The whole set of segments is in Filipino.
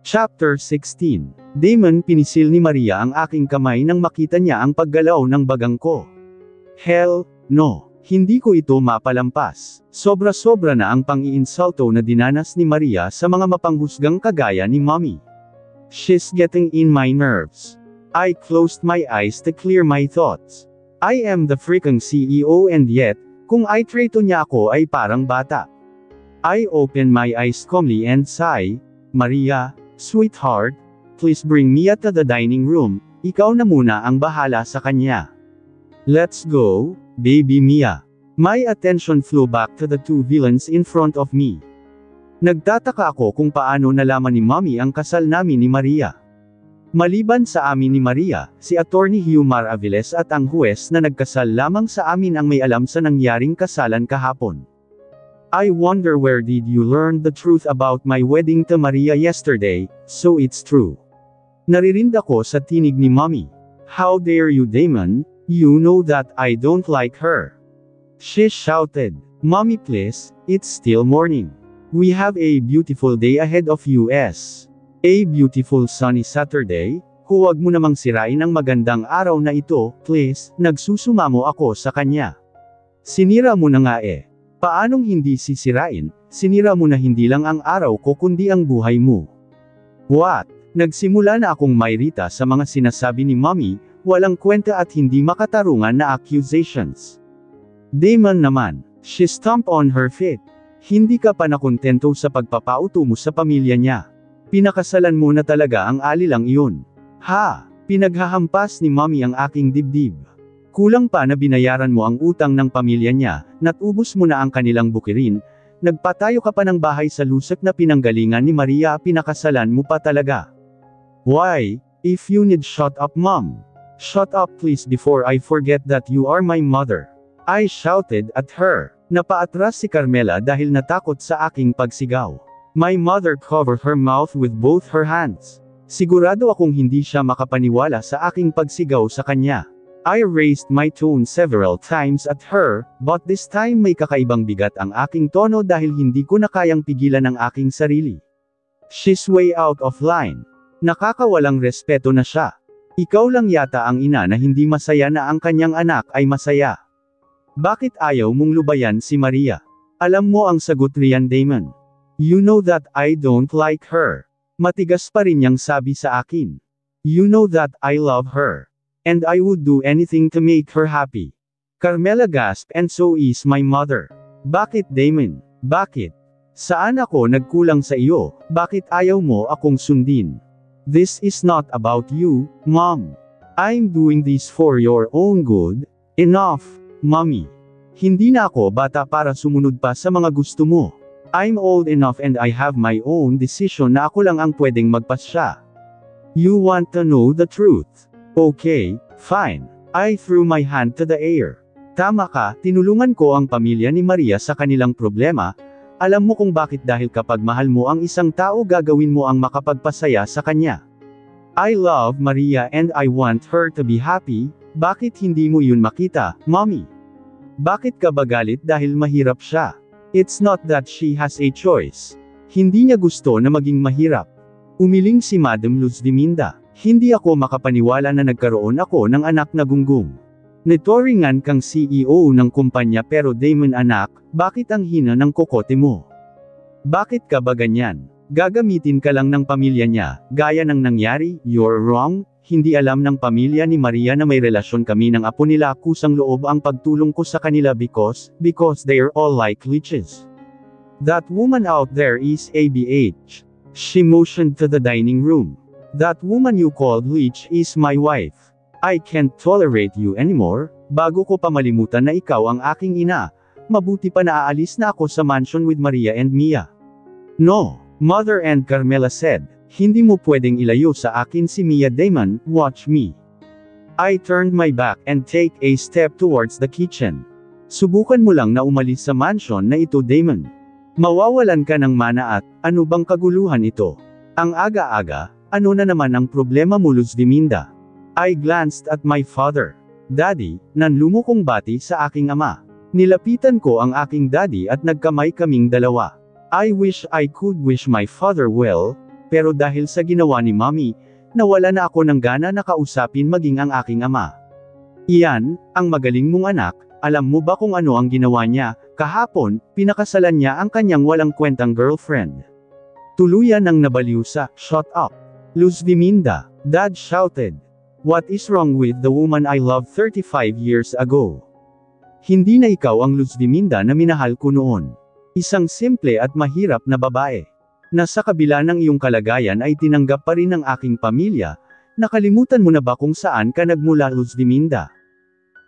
Chapter 16. Damon, pinisil ni Maria ang aking kamay nang makita niya ang paggalaw ng bagang ko. Hell, no. Hindi ko ito mapalampas. Sobra-sobra na ang pang-iinsulto na dinanas ni Maria sa mga mapanghusgang kagaya ni Mommy. She's getting in my nerves. I closed my eyes to clear my thoughts. I am the freaking CEO and yet, kung i-treato niya ako ay parang bata. I open my eyes calmly and sigh, Maria, sweetheart, please bring Mia to the dining room, ikaw na muna ang bahala sa kanya. Let's go, baby Mia. My attention flew back to the two villains in front of me. Nagtataka ako kung paano nalaman ni Mommy ang kasal namin ni Maria. Maliban sa amin ni Maria, si Attorney Humar Aviles at ang huwes na nagkasal lamang sa amin ang may alam sa nangyaring kasalan kahapon. I wonder where did you learn the truth about my wedding to Maria yesterday, so it's true. Narirind ako sa tinig ni Mommy. How dare you, Damon, you know that I don't like her. She shouted. Mommy please, it's still morning. We have a beautiful day ahead of us. A beautiful sunny Saturday? Huwag mo namang sirain ang magandang araw na ito, please, nagsusumamo ako sa kanya. Sinira mo na nga eh. Paanong hindi sisirain? Sinira mo na hindi lang ang araw ko kundi ang buhay mo. What? Nagsimula na akong mairita sa mga sinasabi ni Mommy, walang kwenta at hindi makatarungan na accusations. Damon naman, she stomped on her feet. Hindi ka pa nakontento sa pagpapauto mo sa pamilya niya. Pinakasalan mo na talaga ang alilang iyon. Ha! Pinaghahampas ni Mommy ang aking dibdib. Kulang pa na binayaran mo ang utang ng pamilya niya, natubos mo na ang kanilang bukirin, nagpatayo ka pa ng bahay sa lusak na pinanggalingan ni Maria, pinakasalan mo pa talaga. Why? If you need shut up Mom. Shut up please before I forget that you are my mother. I shouted at her. Napaatras si Carmela dahil natakot sa aking pagsigaw. My mother covered her mouth with both her hands. Sigurado akong hindi siya makapaniwala sa aking pagsigaw sa kanya. I raised my tone several times at her, but this time may kakaibang bigat ang aking tono dahil hindi ko na kayang pigilan ang aking sarili. She's way out of line. Nakakawalang respeto na siya. Ikaw lang yata ang ina na hindi masaya na ang kanyang anak ay masaya. Bakit ayaw mong lubayan si Maria? Alam mo ang sagot riyan Damon. You know that I don't like her. Matigas pa rin niyang sabi sa akin. You know that I love her. And I would do anything to make her happy. Carmela gasped, and so is my mother. Bakit Damon? Bakit? Saan ako nagkulang sa iyo? Bakit ayaw mo akong sundin? This is not about you, Mom. I'm doing this for your own good. Enough, Mommy. Hindi na ako bata para sumunod pa sa mga gusto mo. I'm old enough and I have my own decision na ako lang ang pwedeng magpasya. You want to know the truth? Okay, fine. I threw my hand to the air. Tama ka, tinulungan ko ang pamilya ni Maria sa kanilang problema. Alam mo kung bakit dahil kapag mahal mo ang isang tao gagawin mo ang makapagpasaya sa kanya. I love Maria and I want her to be happy. Bakit hindi mo yun makita, Mommy? Bakit ka ba galit dahil mahirap siya? It's not that she has a choice. Hindi niya gusto na maging mahirap. Umiling si Madam Luz Diminda. Hindi ako makapaniwala na nagkaroon ako ng anak na gunggong. Netoringan kang CEO ng kumpanya pero Damon anak, bakit ang hina ng kokote mo? Bakit ka ba ganyan? Gagamitin ka lang ng pamilya niya, gaya ng nangyari, you're wrong, hindi alam ng pamilya ni Maria na may relasyon kami ng apo nila kusang loob ang pagtulong ko sa kanila because they're all like leeches. That woman out there is ABH. She motioned to the dining room. That woman you called leech is my wife. I can't tolerate you anymore. Bago ko pa malimutan na ikaw ang aking ina, mabuti pa na aalis na ako sa mansion with Maria and Mia. No, Mother and Carmela said, hindi mo pwedeng ilayo sa akin si Mia Damon, watch me. I turned my back and take a step towards the kitchen. Subukan mo lang na umalis sa mansion na ito Damon. Mawawalan ka ng mana at, ano bang kaguluhan ito? Ang aga-aga, ano na naman ang problema mo Luz Diminda? I glanced at my father. Daddy, nanlumo kong bati sa aking ama. Nilapitan ko ang aking daddy at nagkamay kaming dalawa. I wish I could wish my father well. pero dahil sa ginawa ni Mommy, nawala na ako ng gana na kausapin maging ang aking ama. Iyan, ang magaling mong anak, alam mo ba kung ano ang ginawa niya? Kahapon, pinakasalan niya ang kanyang walang kwentang girlfriend. Tuluyan ang nabaliw sa, "Shut up, Luz Diminda," Dad shouted. "What is wrong with the woman I loved 35 years ago? Hindi na ikaw ang Luz Diminda na minahal ko noon. Isang simple at mahirap na babae. Na sa kabila ng iyong kalagayan ay tinanggap pa rin ng aking pamilya. Nakalimutan mo na ba kung saan ka nagmula, Luz Diminda?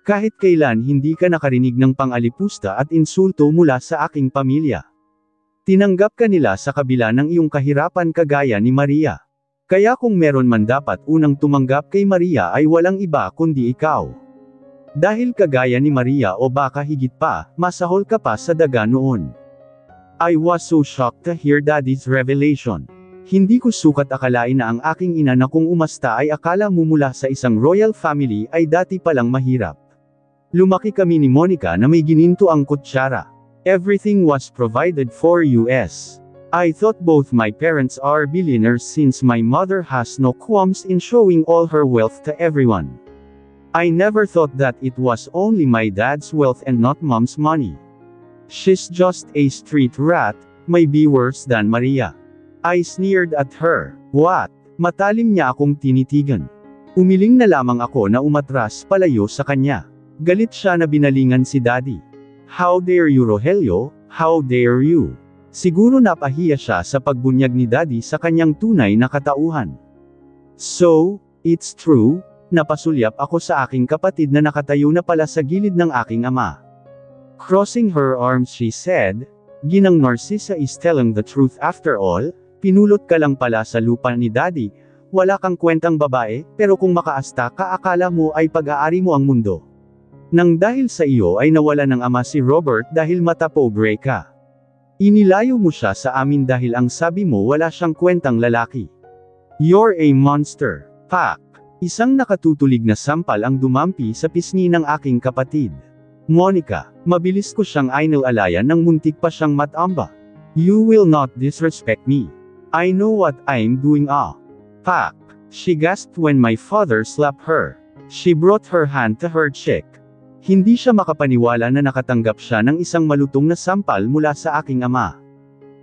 Kahit kailan hindi ka nakarinig ng pang-alipusta at insulto mula sa aking pamilya. Tinanggap ka nila sa kabila ng iyong kahirapan kagaya ni Maria. Kaya kung meron man dapat unang tumanggap kay Maria ay walang iba kundi ikaw. Dahil kagaya ni Maria o baka higit pa, masahol ka pa sa daga noon." I was so shocked to hear Daddy's revelation. Hindi ko sukat akalain na ang aking ina na kung umasta ay akala mo mula sa isang royal family ay dati palang mahirap. Lumaki kami ni Monica na may gininto ang kutsara. Everything was provided for us. I thought both my parents are billionaires since my mother has no qualms in showing all her wealth to everyone. I never thought that it was only my dad's wealth and not mom's money. She's just a street rat, may be worse than Maria. I sneered at her. What? Matalim niya akong tinitigan. Umiling na lamang ako na umatras palayo sa kanya. Galit siya na binalingan si Daddy. How dare you, Rogelio? How dare you? Siguro napahiya siya sa pagbunyag ni Daddy sa kanyang tunay na katauhan. So, it's true, napasulyap ako sa aking kapatid na nakatayo na pala sa gilid ng aking ama. Crossing her arms she said, "Ginang Narcissa is telling the truth after all, pinulot ka lang pala sa lupa ni Daddy, wala kang kwentang babae, pero kung makaasta ka akala mo ay pag-aari mo ang mundo. Nang dahil sa iyo ay nawala ng ama si Robert dahil mata pobre ka. Inilayo mo siya sa amin dahil ang sabi mo wala siyang kwentang lalaki. You're a monster." Pak! Isang nakatutulig na sampal ang dumampi sa pisngi ng aking kapatid. Monica, mabilis ko siyang inilalayan nang muntik pa siyang matamba. You will not disrespect me. I know what I'm doing. Pak! She gasped when my father slapped her. She brought her hand to her cheek. Hindi siya makapaniwala na nakatanggap siya ng isang malutong na sampal mula sa aking ama.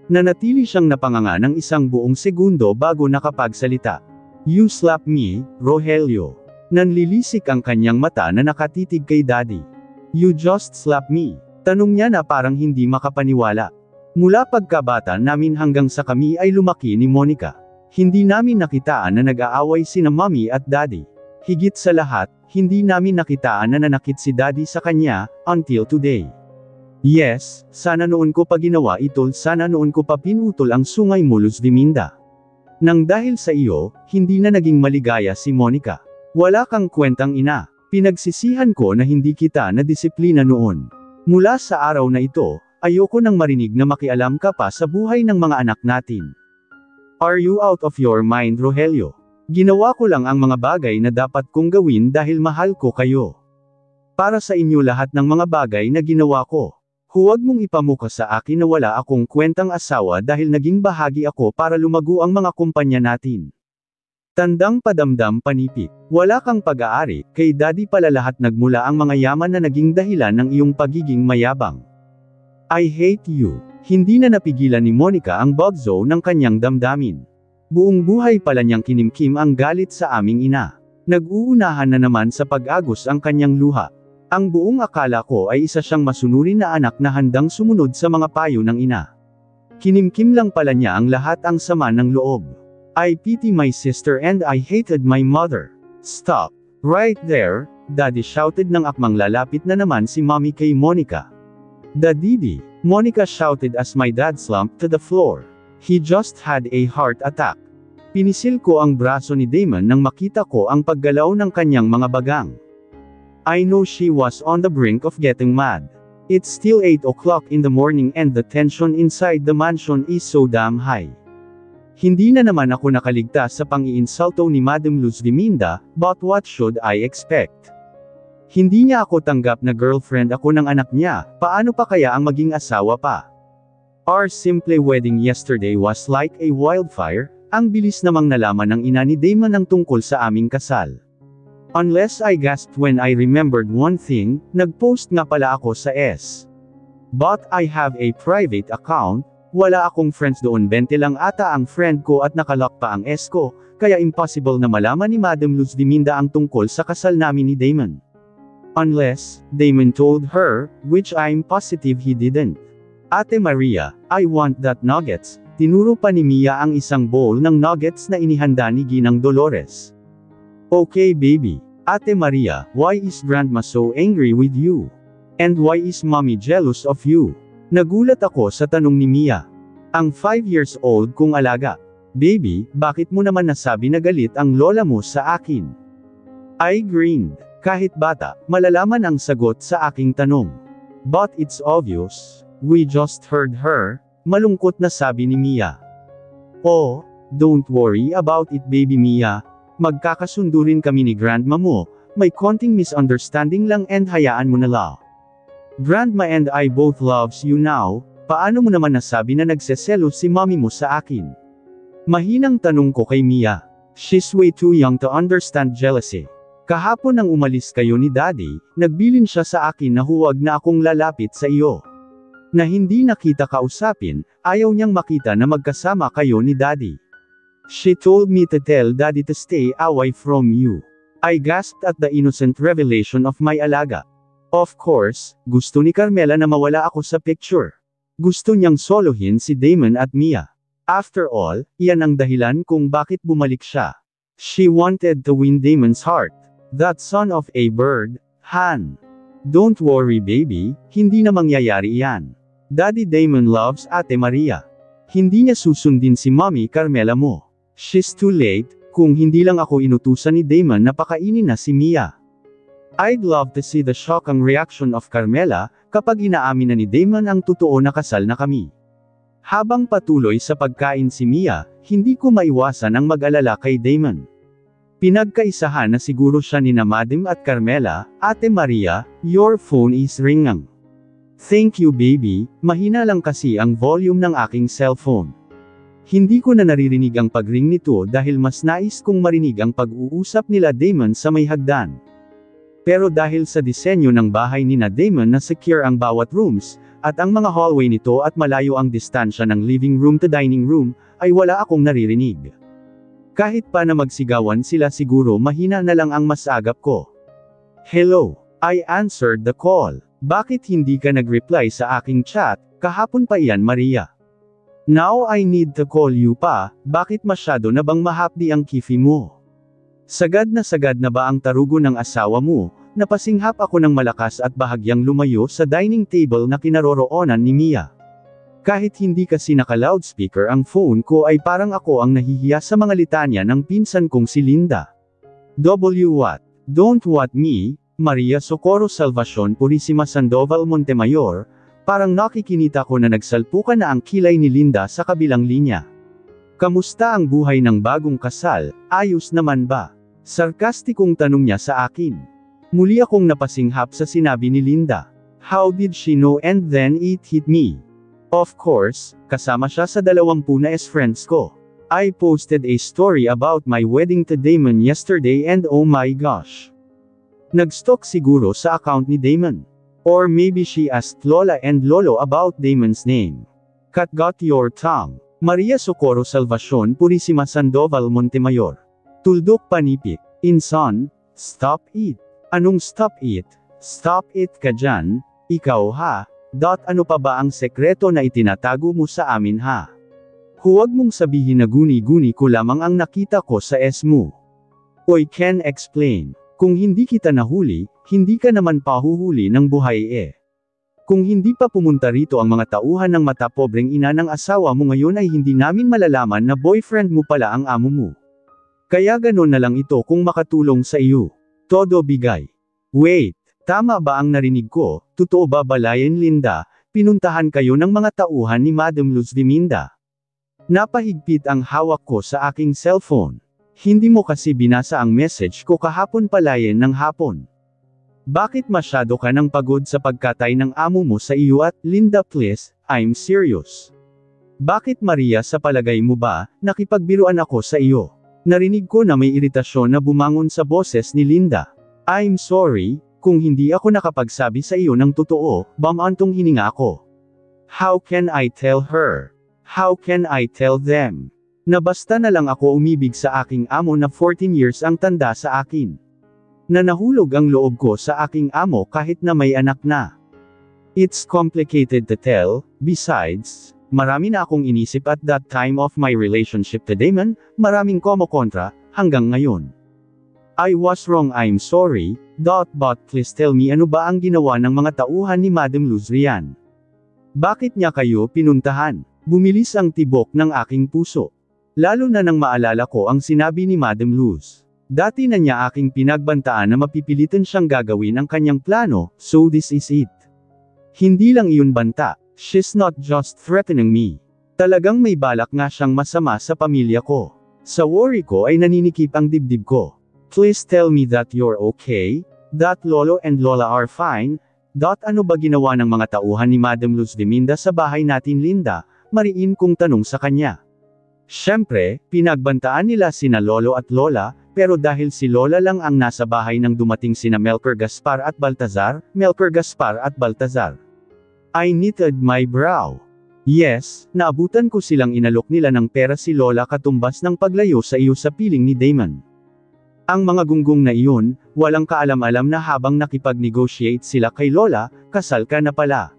Nanatili siyang napanganga ng isang buong segundo bago nakapagsalita. You slapped me, Rogelio. Nanlilisik ang kanyang mata na nakatitig kay Daddy. You just slapped me. Tanong niya na parang hindi makapaniwala. Mula pagkabata namin hanggang sa kami ay lumaki ni Monica. Hindi namin nakitaan na nag-aaway sina Mommy at Daddy. Higit sa lahat, hindi namin nakitaan na nanakit si Daddy sa kanya, until today. Yes, sana noon ko pa ginawa ito, sana noon ko pa pinutol ang sungay mo, Luz Diminda. Nang dahil sa iyo, hindi na naging maligaya si Monica. Wala kang kwentang ina. Pinagsisihan ko na hindi kita na disiplina noon. Mula sa araw na ito, ayoko nang marinig na makialam ka pa sa buhay ng mga anak natin. Are you out of your mind, Rogelio? Ginawa ko lang ang mga bagay na dapat kong gawin dahil mahal ko kayo. Para sa inyo lahat ng mga bagay na ginawa ko. Huwag mong ipamuka sa akin na wala akong kwentang asawa dahil naging bahagi ako para lumago ang mga kumpanya natin. Tandang padamdam panipik. Wala kang pag-aari, kay Daddy pala lahat nagmula ang mga yaman na naging dahilan ng iyong pagiging mayabang. I hate you. Hindi na napigilan ni Monica ang bugzo ng kanyang damdamin. Buong buhay pala niyang kinimkim ang galit sa aming ina. Nag-uunahan na naman sa pag-agos ang kanyang luha. Ang buong akala ko ay isa siyang masunurin na anak na handang sumunod sa mga payo ng ina. Kinimkim lang pala niya ang lahat ang sama ng loob. I pity my sister and I hated my mother. Stop. Right there, Daddy shouted ng akmang lalapit na naman si Mommy kay Monica. Daddy, Monica shouted as my dad slumped to the floor. He just had a heart attack. Pinisil ko ang braso ni Damon nang makita ko ang paggalaw ng kanyang mga bagang. I know she was on the brink of getting mad. It's still 8 o'clock in the morning and the tension inside the mansion is so damn high. Hindi na naman ako nakaligtas sa pang-iinsulto ni Madam Luz Diminda, but what should I expect? Hindi niya ako tanggap na girlfriend ako ng anak niya, paano pa kaya ang maging asawa pa? Our simple wedding yesterday was like a wildfire, Ang bilis namang nalaman ng ina ni Damon ang tungkol sa aming kasal. Unless I gasped when I remembered one thing, nag-post nga pala ako sa S. But I have a private account, wala akong friends doon, 20 lang ata ang friend ko at nakalock pa ang S ko, kaya impossible na malaman ni Madam Luz Viminda ang tungkol sa kasal namin ni Damon. Unless, Damon told her, which I'm positive he didn't. Ate Maria, I want that nuggets. Tinuro pa ni Mia ang isang bowl ng nuggets na inihanda ni Ginang Dolores. Okay baby. Ate Maria, why is Grandma so angry with you? And why is Mommy jealous of you? Nagulat ako sa tanong ni Mia. Ang 5 years old kong alaga. Baby, bakit mo naman nasabi na galit ang lola mo sa akin? I grinned. Kahit bata, malalaman ang sagot sa aking tanong. But it's obvious. We just heard her. Malungkot na sabi ni Mia. Oh, don't worry about it baby Mia. Magkakasundo rin kami ni grandma mo, may konting misunderstanding lang and hayaan mo na lang. Grandma and I both loves you now, paano mo naman nasabi na nagseselo si mommy mo sa akin? Mahinang tanong ko kay Mia. She's way too young to understand jealousy. Kahapon nang umalis kayo ni daddy, nagbilin siya sa akin na huwag na akong lalapit sa iyo. Na hindi nakita kausapin, ayaw niyang makita na magkasama kayo ni daddy. She told me to tell daddy to stay away from you. I gasped at the innocent revelation of my alaga. Of course, gusto ni Carmela na mawala ako sa picture. Gusto niyang solohin si Damon at Mia. After all, iyan ang dahilan kung bakit bumalik siya. She wanted to win Damon's heart. That son of a bird, Han. Don't worry baby, hindi na mangyayari iyan. Daddy Damon loves Ate Maria. Hindi niya susundin si Mommy Carmela mo. She's too late, kung hindi lang ako inutusan ni Damon na pakainin na si Mia. I'd love to see the shocking reaction of Carmela, kapag inaamin na ni Damon ang totoo na kasal na kami. Habang patuloy sa pagkain si Mia, hindi ko maiwasan ang mag-alala kay Damon. Pinagkaisahan na siguro siya ni na Madam at Carmela. Ate Maria, your phone is ringing. Thank you baby, mahina lang kasi ang volume ng aking cellphone. Hindi ko na naririnig ang pag-ring nito dahil mas nais kong marinig ang pag-uusap nila Damon sa may hagdan. Pero dahil sa disenyo ng bahay ni na Damon na secure ang bawat rooms, at ang mga hallway nito at malayo ang distansya ng living room to dining room, ay wala akong naririnig. Kahit pa na magsigawan sila siguro mahina na lang ang masagap ko. Hello, I answered the call. Bakit hindi ka nag-reply sa aking chat, kahapon pa iyan Maria? Now I need to call you pa, bakit masyado na bang mahapdi ang kifi mo? Sagad na ba ang tarugo ng asawa mo? Napasinghap ako ng malakas at bahagyang lumayo sa dining table na kinaroroonan ni Mia. Kahit hindi kasi naka-loudspeaker ang phone ko ay parang ako ang nahihiya sa mga litanya ng pinsan kong si Linda. What? Don't what me, Maria Socorro Salvacion Purisima Sandoval Montemayor, parang nakikinita ko na nagsalpukan na ang kilay ni Linda sa kabilang linya. Kamusta ang buhay ng bagong kasal, ayos naman ba? Sarkastikong tanong niya sa akin. Muli akong napasinghap sa sinabi ni Linda. How did she know and then it hit me? Of course, kasama siya sa 20 na friends ko. I posted a story about my wedding to Damon yesterday and oh my gosh. Nag-stalk siguro sa account ni Damon. Or maybe she asked Lola and Lolo about Damon's name. Got your tongue. Maria Socorro Salvacion Purisima Sandoval Montemayor. Tuldok panipik. Inson, stop it. Anong stop it? Stop it ka dyan, ikaw ha. Ano pa ba ang sekreto na itinatago mo sa amin ha? Huwag mong sabihin na guni-guni ko lamang ang nakita ko sa S mo. I can explain. Kung hindi kita nahuli, hindi ka naman pahuhuli ng buhay eh. Kung hindi pa pumunta rito ang mga tauhan ng matapobreng ina ng asawa mo ngayon ay hindi namin malalaman na boyfriend mo pala ang amo mo. Kaya ganon na lang ito kung makatulong sa iyo. Todo bigay. Wait, tama ba ang narinig ko? Totoo ba balayan Linda, pinuntahan kayo ng mga tauhan ni Madam Luz Viminda? Napahigpit ang hawak ko sa aking cellphone. Hindi mo kasi binasa ang message ko kahapon palayan ng hapon. Bakit masyado ka nang pagod sa pagkatay ng amo mo sa iyo at, Linda please, I'm serious. Bakit Maria, sa palagay mo ba, nakipagbiruan ako sa iyo? Narinig ko na may iritasyon na bumangon sa boses ni Linda. I'm sorry, kung hindi ako nakapagsabi sa iyo ng totoo, bamantong hininga ako. How can I tell her? How can I tell them? Na basta na lang ako umibig sa aking amo na 14 years ang tanda sa akin. Na nahulog ang loob ko sa aking amo kahit na may anak na. It's complicated to tell, besides, marami na akong inisip at that time of my relationship to Damon, maraming komo-kontra, hanggang ngayon. I was wrong, I'm sorry, but please tell me, ano ba ang ginawa ng mga tauhan ni Madam Luz Rian? Bakit niya kayo pinuntahan? Bumilis ang tibok ng aking puso. Lalo na nang maalala ko ang sinabi ni Madam Luz. Dati na niya aking pinagbantaan na mapipilitan siyang gagawin ang kanyang plano, so this is it. Hindi lang iyon banta, she's not just threatening me. Talagang may balak nga siyang masama sa pamilya ko. Sa worry ko ay naninikip ang dibdib ko. Please tell me that you're okay, that Lolo and Lola are fine. Ano ba ginawa ng mga tauhan ni Madam Luz Diminda sa bahay natin, Linda? Mariin kong tanong sa kanya. Siyempre, pinagbantaan nila sina Lolo at Lola, pero dahil si Lola lang ang nasa bahay nang dumating sina Melchor Gaspar at Baltazar, I knitted my brow. Yes, naabutan ko silang inalok nila ng pera si Lola katumbas ng paglayo sa iyo sa piling ni Damon. Ang mga gunggong na iyon, walang kaalam-alam na habang nakipag-negotiate sila kay Lola, kasal ka na pala.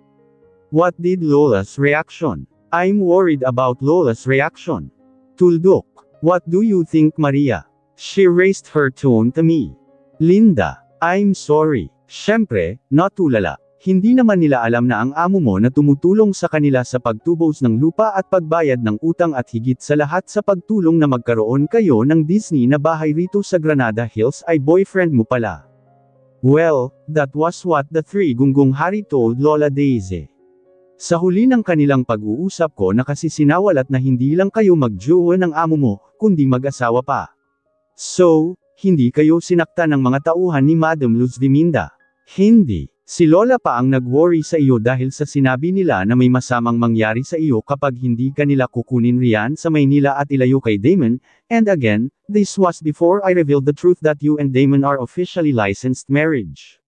What did Lola's reaction? I'm worried about Lola's reaction. Tuldok. What do you think, Maria? She raised her tone to me. Linda, I'm sorry. Siyempre, natulala. Hindi naman nila alam na ang amo mo na tumutulong sa kanila sa pagtubos ng lupa at pagbayad ng utang at higit sa lahat sa pagtulong na magkaroon kayo ng Disney na bahay rito sa Granada Hills ay boyfriend mo pala. Well, that was what the three gunggong hari told Lola Daisy. Sa huli ng kanilang pag-uusap ko na kasi sinawalat na hindi lang kayo mag-jowa ng amo mo, kundi mag-asawa pa. So, hindi kayo sinaktan ng mga tauhan ni Madam Luz Diminda. Hindi. Si Lola pa ang nag-worry sa iyo dahil sa sinabi nila na may masamang mangyari sa iyo kapag hindi ka nila kukunin riyan sa Maynila at ilayo kay Damon, and again, this was before I revealed the truth that you and Damon are officially licensed marriage.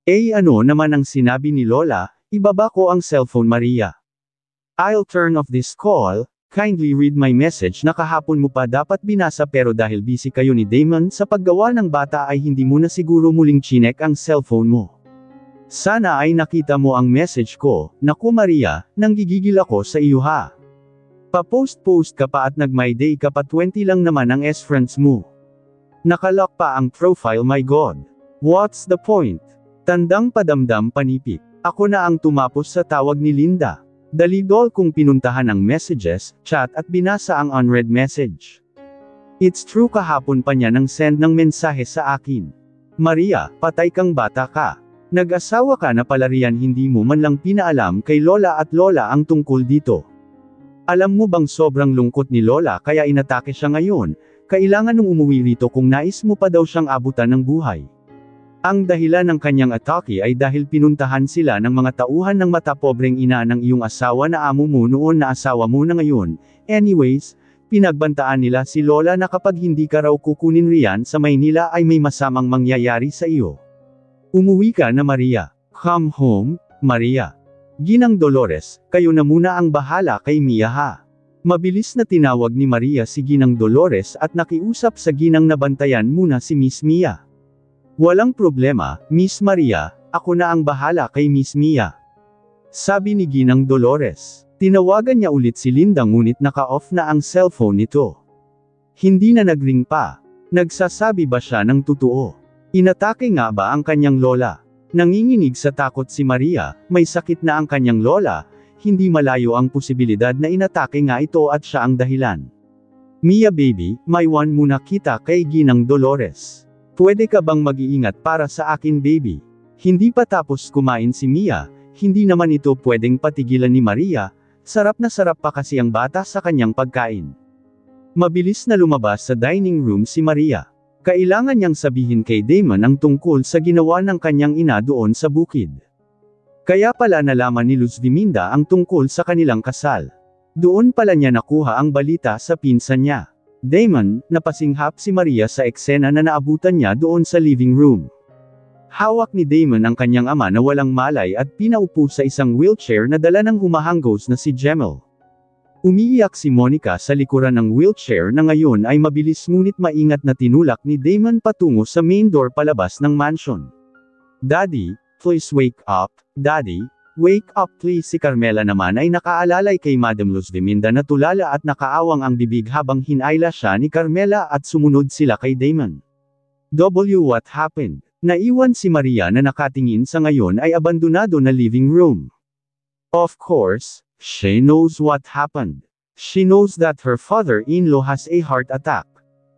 Ano naman ang sinabi ni Lola? Ibaba ko ang cellphone, Maria. I'll turn off this call. Kindly read my message na kahapon mo pa dapat binasa pero dahil busy kayo ni Damon sa paggawa ng bata ay hindi mo na siguro muling chinek ang cellphone mo. Sana ay nakita mo ang message ko. Naku Maria, nanggigigil ako sa iyo ha. Pa-post-post ka pa at nag-my day ka pa, 20 lang naman ang S-friends mo. Nakalock pa ang profile, my God. What's the point? Tandang padamdam panipik. Ako na ang tumapos sa tawag ni Linda. Dalidol kong pinuntahan ang messages, chat at binasa ang unread message. It's true, kahapon pa niya nang send ng mensahe sa akin. Maria, patay kang bata ka. Nag-asawa ka na pala riyan, hindi mo man lang pinaalam kay Lola at Lola ang tungkol dito. Alam mo bang sobrang lungkot ni Lola kaya inatake siya ngayon, kailangan nung umuwi rito kung nais mo pa daw siyang abutan ng buhay. Ang dahilan ng kanyang atake ay dahil pinuntahan sila ng mga tauhan ng matapobreng ina ng iyong asawa na amo mo noon na asawa mo na ngayon. Anyways, pinagbantaan nila si Lola na kapag hindi ka raw kukunin riyan sa Maynila ay may masamang mangyayari sa iyo. Umuwi ka na Maria. Come home, Maria. Ginang Dolores, kayo na muna ang bahala kay Mia ha. Mabilis na tinawag ni Maria si Ginang Dolores at nakiusap sa ginang na bantayan muna si Miss Mia. Walang problema, Miss Maria, ako na ang bahala kay Miss Mia. Sabi ni Ginang Dolores. Tinawagan niya ulit si Linda ngunit naka-off na ang cellphone nito. Hindi na nagring pa. Nagsasabi ba siya ng totoo? Inatake nga ba ang kanyang lola? Nanginginig sa takot si Maria, may sakit na ang kanyang lola, hindi malayo ang posibilidad na inatake nga ito at siya ang dahilan. Mia baby, maiwan muna kita kay Ginang Dolores. Pwede ka bang mag-iingat para sa akin baby? Hindi pa tapos kumain si Mia, hindi naman ito pwedeng patigilan ni Maria, sarap na sarap pa kasi ang bata sa kanyang pagkain. Mabilis na lumabas sa dining room si Maria. Kailangan niyang sabihin kay Damon ang tungkol sa ginawa ng kanyang ina doon sa bukid. Kaya pala nalaman ni Luz Diminda ang tungkol sa kanilang kasal. Doon pala niya nakuha ang balita sa pinsan niya. Damon, napasinghap si Maria sa eksena na naabutan niya doon sa living room. Hawak ni Damon ang kanyang ama na walang malay at pinaupo sa isang wheelchair na dala ng humahanggos na si Jemel. Umiiyak si Monica sa likuran ng wheelchair na ngayon ay mabilis ngunit maingat na tinulak ni Damon patungo sa main door palabas ng mansion. "Daddy, please wake up, Daddy, wake up please." Si Carmela naman ay nakaalalay kay Madam Luz Viminda na tulala at nakaawang ang bibig habang hinayla siya ni Carmela at sumunod sila kay Damon. What happened? Naiwan si Maria na nakatingin sa ngayon ay abandonado na living room. Of course, she knows what happened. She knows that her father-in-law has a heart attack.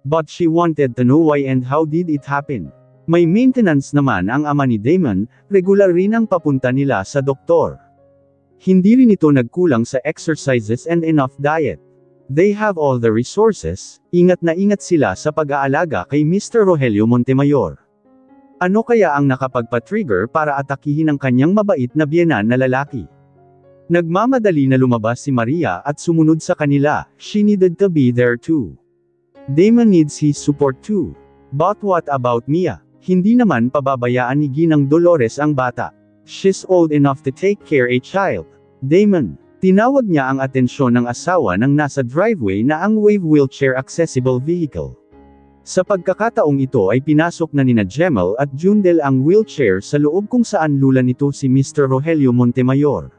But she wanted to know why and how did it happen. May maintenance naman ang ama ni Damon, regular rin ang papunta nila sa doktor. Hindi rin ito nagkulang sa exercises and enough diet. They have all the resources, ingat na ingat sila sa pag-aalaga kay Mr. Rogelio Montemayor. Ano kaya ang nakapagpa-trigger para atakihin ang kanyang mabait na biyenan na lalaki? Nagmamadali na lumabas si Maria at sumunod sa kanila, she needed to be there too. Damon needs his support too. But what about Mia? Hindi naman pababayaan ni Ginang Dolores ang bata. She's old enough to take care a child. Damon. Tinawag niya ang atensyon ng asawa ng nasa driveway na ang Wave wheelchair accessible vehicle. Sa pagkakataong ito ay pinasok na nina Jemel at Jundel ang wheelchair sa loob kung saan lula nito si Mr. Rogelio Montemayor.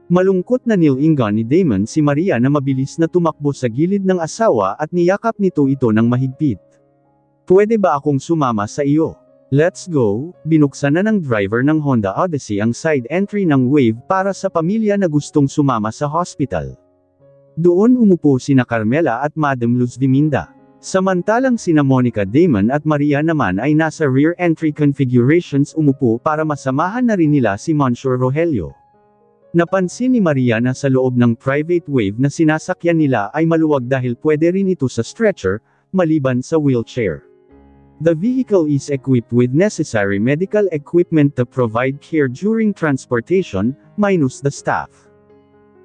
Malungkot na nilingan ni Damon si Maria na mabilis na tumakbo sa gilid ng asawa at niyakap nito ito ng mahigpit. "Pwede ba akong sumama sa iyo? Let's go." Binuksan na ng driver ng Honda Odyssey ang side entry ng Wave para sa pamilya na gustong sumama sa hospital. Doon umupo sina Carmela at Madam Luz Viminda. Samantalang sina Monica, Damon at Maria naman ay nasa rear entry configurations umupo para masamahan na rin nila si Monsieur Rogelio. Napansin ni Maria na sa loob ng private Wave na sinasakyan nila ay maluwag dahil pwede rin ito sa stretcher, maliban sa wheelchair. The vehicle is equipped with necessary medical equipment to provide care during transportation, minus the staff.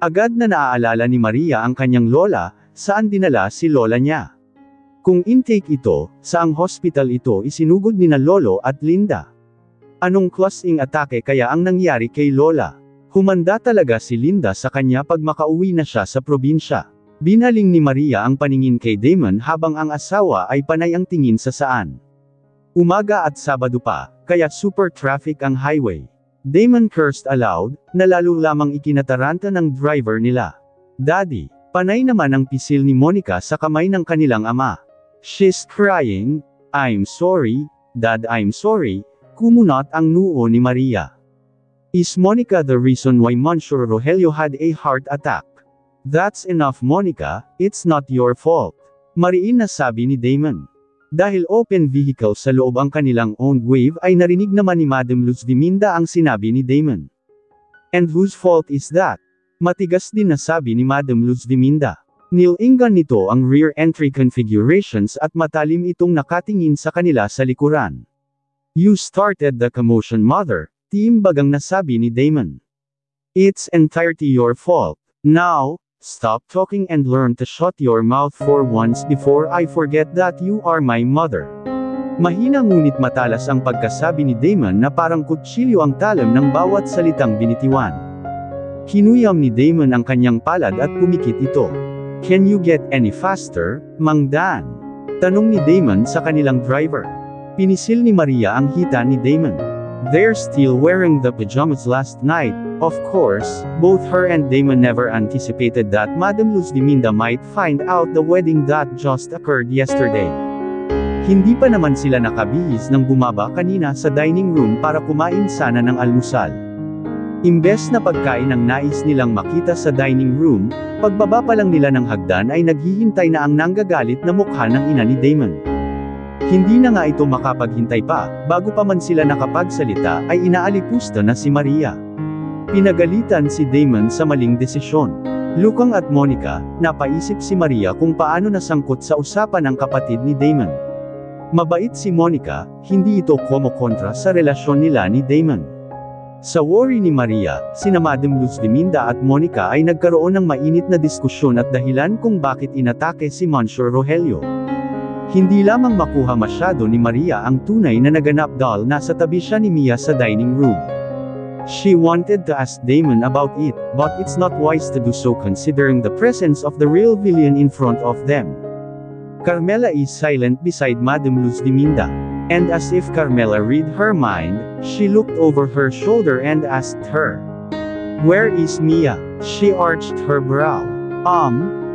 Agad na naaalala ni Maria ang kanyang lola, saan dinala si lola niya. Kung intake ito, saang hospital ito isinugod nina Lolo at Linda? Anong klaseng atake kaya ang nangyari kay lola? Humanda talaga si Linda sa kanya pag makauwi na siya sa probinsya. Binaling ni Maria ang paningin kay Damon habang ang asawa ay panay ang tingin sa saan. Umaga at Sabado pa, kaya super traffic ang highway. Damon cursed aloud, na lalo lamang ikinataranta ng driver nila. "Daddy." Panay naman ang pisil ni Monica sa kamay ng kanilang ama. "She's crying. I'm sorry, Dad, I'm sorry." Kumunot ang noo ni Maria. "Is Monica the reason why Monsieur Rogelio had a heart attack?" "That's enough Monica, it's not your fault." Mariin na sabi ni Damon. Dahil open vehicle sa loob ang kanilang owned Wave ay narinig naman ni Madam Luz Viminda ang sinabi ni Damon. "And whose fault is that?" Matigas din na sabi ni Madam Luz Viminda. Nilingan nito ang rear entry configurations at matalim itong nakatingin sa kanila sa likuran. "You started the commotion mother," tiimbagang nasabi ni Damon. "It's entirely your fault. Now, stop talking and learn to shut your mouth for once before I forget that you are my mother." Mahina ngunit matalas ang pagkasabi ni Damon na parang kutsilyo ang talam ng bawat salitang binitiwan. Kinuyam ni Damon ang kanyang palad at pumikit ito. "Can you get any faster, Mang Dan?" Tanong ni Damon sa kanilang driver. Pinisil ni Maria ang hita ni Damon. "They're still wearing the pajamas last night." Of course, both her and Damon never anticipated that Madam Luz Viminda might find out the wedding that just occurred yesterday. Hindi pa naman sila nakabihis nang bumaba kanina sa dining room para kumain sana ng almusal. Imbes na pagkain ang nais nilang makita sa dining room, pagbaba pa lang nila ng hagdan ay naghihintay na ang nanggagalit na mukha ng ina ni Damon. Hindi na nga ito makapaghintay pa, bago pa man sila nakapagsalita ay inaalipusta na si Maria. Pinagalitan si Damon sa maling desisyon. Lukang at Monica, napaisip si Maria kung paano nasangkot sa usapan ang kapatid ni Damon. Mabait si Monica, hindi ito kumokontra sa relasyon nila ni Damon. Sa worry ni Maria, sina Madam Luz Diminda at Monica ay nagkaroon ng mainit na diskusyon at dahilan kung bakit inatake si Monsieur Rogelio. Hindi lamang makuha masyado ni Maria ang tunay na naganap dahil nasa tabi siya ni Mia sa dining room. She wanted to ask Damon about it, but it's not wise to do so considering the presence of the real villain in front of them. Carmela is silent beside Madam Luz Diminda. And as if Carmela read her mind, she looked over her shoulder and asked her, "Where is Mia?" She arched her brow.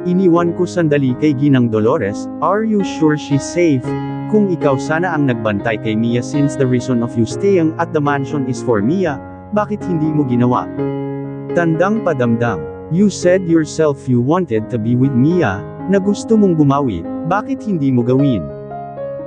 Iniwan ko sandali kay Ginang Dolores, are you sure she's safe? Kung ikaw sana ang nagbantay kay Mia since the reason of you staying at the mansion is for Mia, bakit hindi mo ginawa? Tandang padamdam, you said yourself you wanted to be with Mia, na gusto mong bumawi, bakit hindi mo gawin?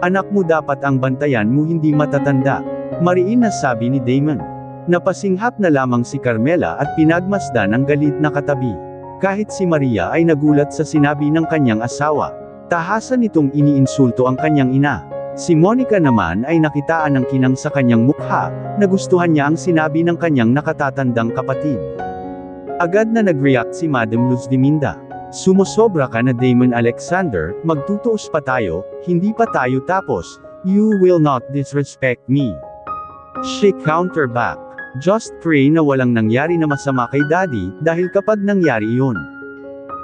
Anak mo dapat ang bantayan mo hindi matatanda. Mariin na sabi ni Damon. Napasinghap na lamang si Carmela at pinagmasdan ang galit na katabi. Kahit si Maria ay nagulat sa sinabi ng kanyang asawa. Tahasan nitong iniinsulto ang kanyang ina. Si Monica naman ay nakitaan ng kinang sa kanyang mukha, nagustuhan niya ang sinabi ng kanyang nakatatandang kapatid. Agad na nag-react si Madam Luz Diminda. Sumosobra ka na Damon Alexander, magtutuos pa tayo, hindi pa tayo tapos, you will not disrespect me. She counter back. Just pray na walang nangyari na masama kay Daddy, dahil kapag nangyari iyon,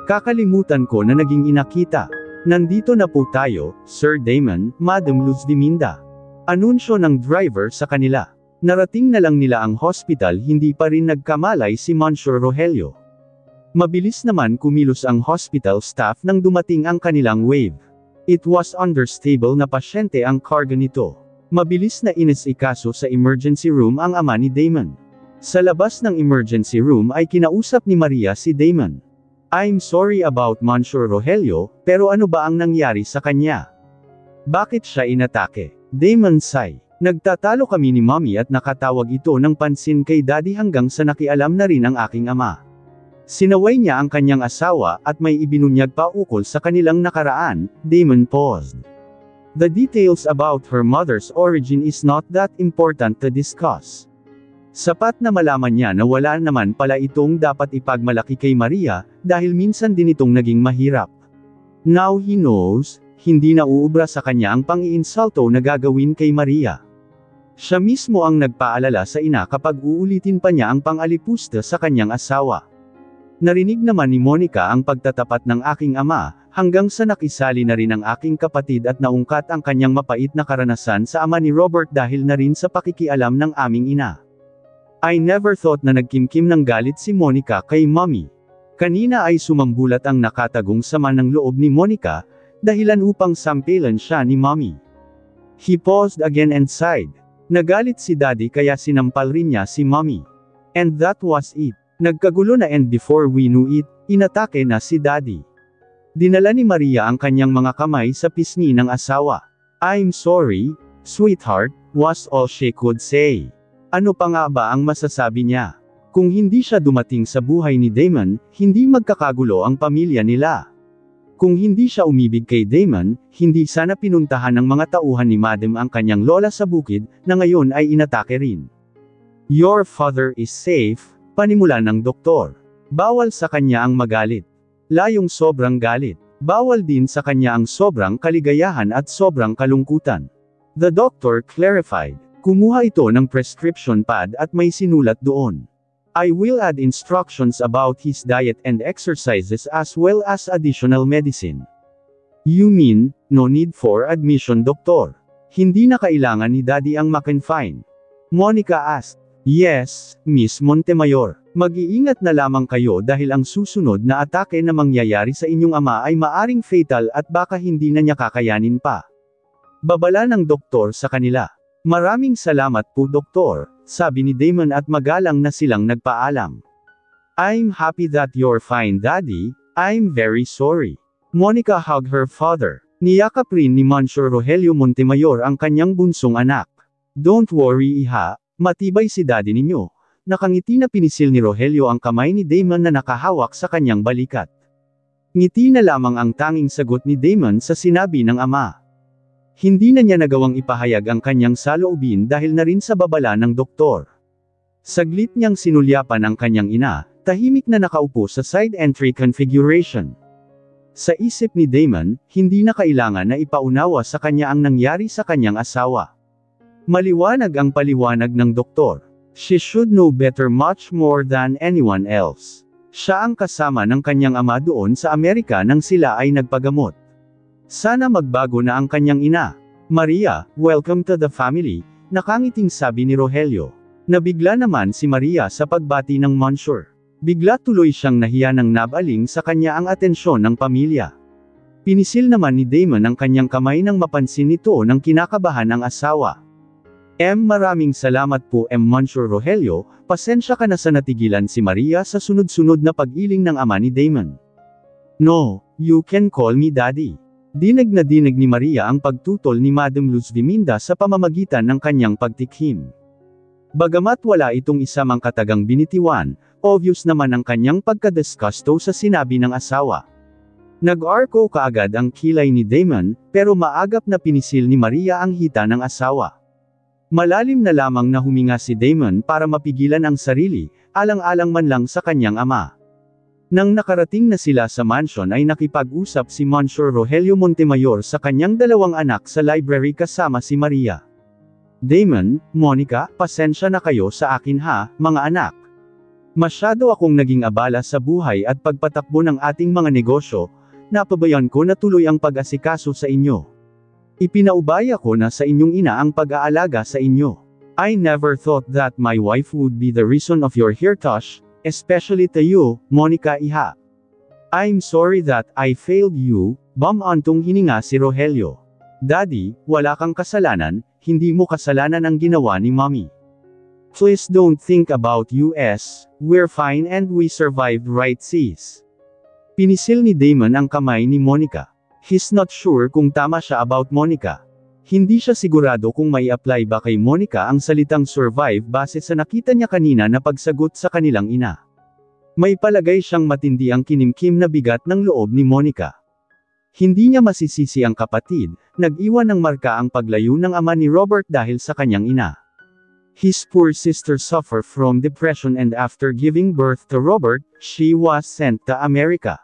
kakalimutan ko na naging ina kita. Nandito na po tayo, Sir Damon, Madam Luz Diminda. Anunsyo ng driver sa kanila. Narating na lang nila ang hospital, hindi pa rin nagkamalay si Monsieur Rogelio. Mabilis naman kumilos ang hospital staff nang dumating ang kanilang wave. It was understable na pasyente ang karga nito. Mabilis na inisikaso sa emergency room ang ama ni Damon. Sa labas ng emergency room ay kinausap ni Maria si Damon. I'm sorry about Monsieur Rogelio, pero ano ba ang nangyari sa kanya? Bakit siya inatake? Damon sigh. Nagtatalo kami ni Mommy at nakatawag ito ng pansin kay Daddy hanggang sa nakialam na rin ang aking ama. Sinaway niya ang kanyang asawa at may ibinunyag pa ukol sa kanilang nakaraan. Damon paused. The details about her mother's origin is not that important to discuss. Sapat na malaman niya na wala naman pala itong dapat ipagmalaki kay Maria, dahil minsan din itong naging mahirap. Now he knows, hindi na uubra sa kanya ang pang-iinsulto na gagawin kay Maria. Siya mismo ang nagpaalala sa ina kapag uulitin pa niya ang pang-alipusta sa kanyang asawa. Narinig naman ni Monica ang pagtatapat ng aking ama, hanggang sa nakisali na rin ang aking kapatid at naungkat ang kanyang mapait na karanasan sa ama ni Robert dahil na rin sa pakikialam ng aming ina. I never thought na nagkimkim ng galit si Monica kay Mommy. Kanina ay sumambulat ang nakatagong sama ng loob ni Monica, dahilan upang sampilan siya ni Mommy. He paused again and sighed. Nagalit si Daddy kaya sinampal rin niya si Mommy. And that was it. Nagkagulo na and before we knew it, inatake na si Daddy. Dinala ni Maria ang kanyang mga kamay sa pisngi ng asawa. I'm sorry, sweetheart, was all she could say. Ano pa nga ba ang masasabi niya? Kung hindi siya dumating sa buhay ni Damon, hindi magkakagulo ang pamilya nila. Kung hindi siya umibig kay Damon, hindi sana pinuntahan ng mga tauhan ni Madam ang kanyang lola sa bukid, na ngayon ay inatake rin. Your father is safe. Panimula ng doktor. Bawal sa kanya ang magalit. Layong sobrang galit. Bawal din sa kanya ang sobrang kaligayahan at sobrang kalungkutan. The doctor clarified. Kumuha ito ng prescription pad at may sinulat doon. I will add instructions about his diet and exercises as well as additional medicine. You mean, no need for admission, doktor? Hindi na kailangan ni Daddy ang ma-confine. Monica asked. Yes, Miss Montemayor. Mag-iingat na lamang kayo dahil ang susunod na atake na mangyayari sa inyong ama ay maaring fatal at baka hindi na niya kakayanin pa. Babala ng doktor sa kanila. Maraming salamat po, doktor, sabi ni Damon at magalang na silang nagpaalam. I'm happy that you're fine, Daddy. I'm very sorry. Monica hugged her father. Niyakap rin ni Monsieur Rogelio Montemayor ang kanyang bunsong anak. Don't worry, iha. Matibay si Daddy ninyo. Nakangiti na pinisil ni Rogelio ang kamay ni Damon na nakahawak sa kanyang balikat. Ngiti na lamang ang tanging sagot ni Damon sa sinabi ng ama. Hindi na niya nagawang ipahayag ang kanyang saloobin dahil na rin sa babala ng doktor. Saglit niyang sinulyapan ang kanyang ina, tahimik na nakaupo sa side entry configuration. Sa isip ni Damon, hindi na kailangan na ipaunawa sa kanya ang nangyari sa kanyang asawa. Maliwanag ang paliwanag ng doktor. She should know better much more than anyone else. Siya ang kasama ng kanyang ama doon sa Amerika nang sila ay nagpagamot. Sana magbago na ang kanyang ina. Maria, welcome to the family, nakangiting sabi ni Rogelio. Nabigla naman si Maria sa pagbati ng Monsieur. Bigla tuloy siyang nahiya ng nabaling sa kanya ang atensyon ng pamilya. Pinisil naman ni Damon ang kanyang kamay nang mapansin nito ng kinakabahan ang asawa. Maraming salamat po Monsieur Rogelio, pasensya ka na sa natigilan si Maria sa sunod-sunod na pag-iling ng ama ni Damon. No, you can call me daddy. Dinig na dinig ni Maria ang pagtutol ni Madam Luz Viminda sa pamamagitan ng kanyang pagtikhim. Bagamat wala itong isamang katagang binitiwan, obvious naman ang kanyang pagkadisgusto sa sinabi ng asawa. Nag-arco kaagad ang kilay ni Damon, pero maagap na pinisil ni Maria ang hita ng asawa. Malalim na lamang na huminga si Damon para mapigilan ang sarili, alang-alang man lang sa kanyang ama. Nang nakarating na sila sa mansion ay nakipag-usap si Monsieur Rogelio Montemayor sa kanyang dalawang anak sa library kasama si Maria. Damon, Monica, pasensya na kayo sa akin ha, mga anak. Masyado akong naging abala sa buhay at pagpatakbo ng ating mga negosyo, napabayan ko na tuloy ang pag-asikaso sa inyo. Ipinaubaya ko na sa inyong ina ang pag-aalaga sa inyo. I never thought that my wife would be the reason of your hirtosh, especially to you, Monica iha. I'm sorry that I failed you, bumantong hininga si Rogelio. Daddy, wala kang kasalanan, hindi mo kasalanan ang ginawa ni Mommy. Please don't think about us, we're fine and we survived right sis. Pinisil ni Damon ang kamay ni Monica. He's not sure kung tama siya about Monica. Hindi siya sigurado kung may apply ba kay Monica ang salitang survive base sa nakita niya kanina na pagsagot sa kanilang ina. May palagay siyang matindi ang kinimkim na bigat ng loob ni Monica. Hindi niya masisisi ang kapatid, nag-iwan ng marka ang paglayo ng ama ni Robert dahil sa kanyang ina. His poor sister suffered from depression and after giving birth to Robert, she was sent to America.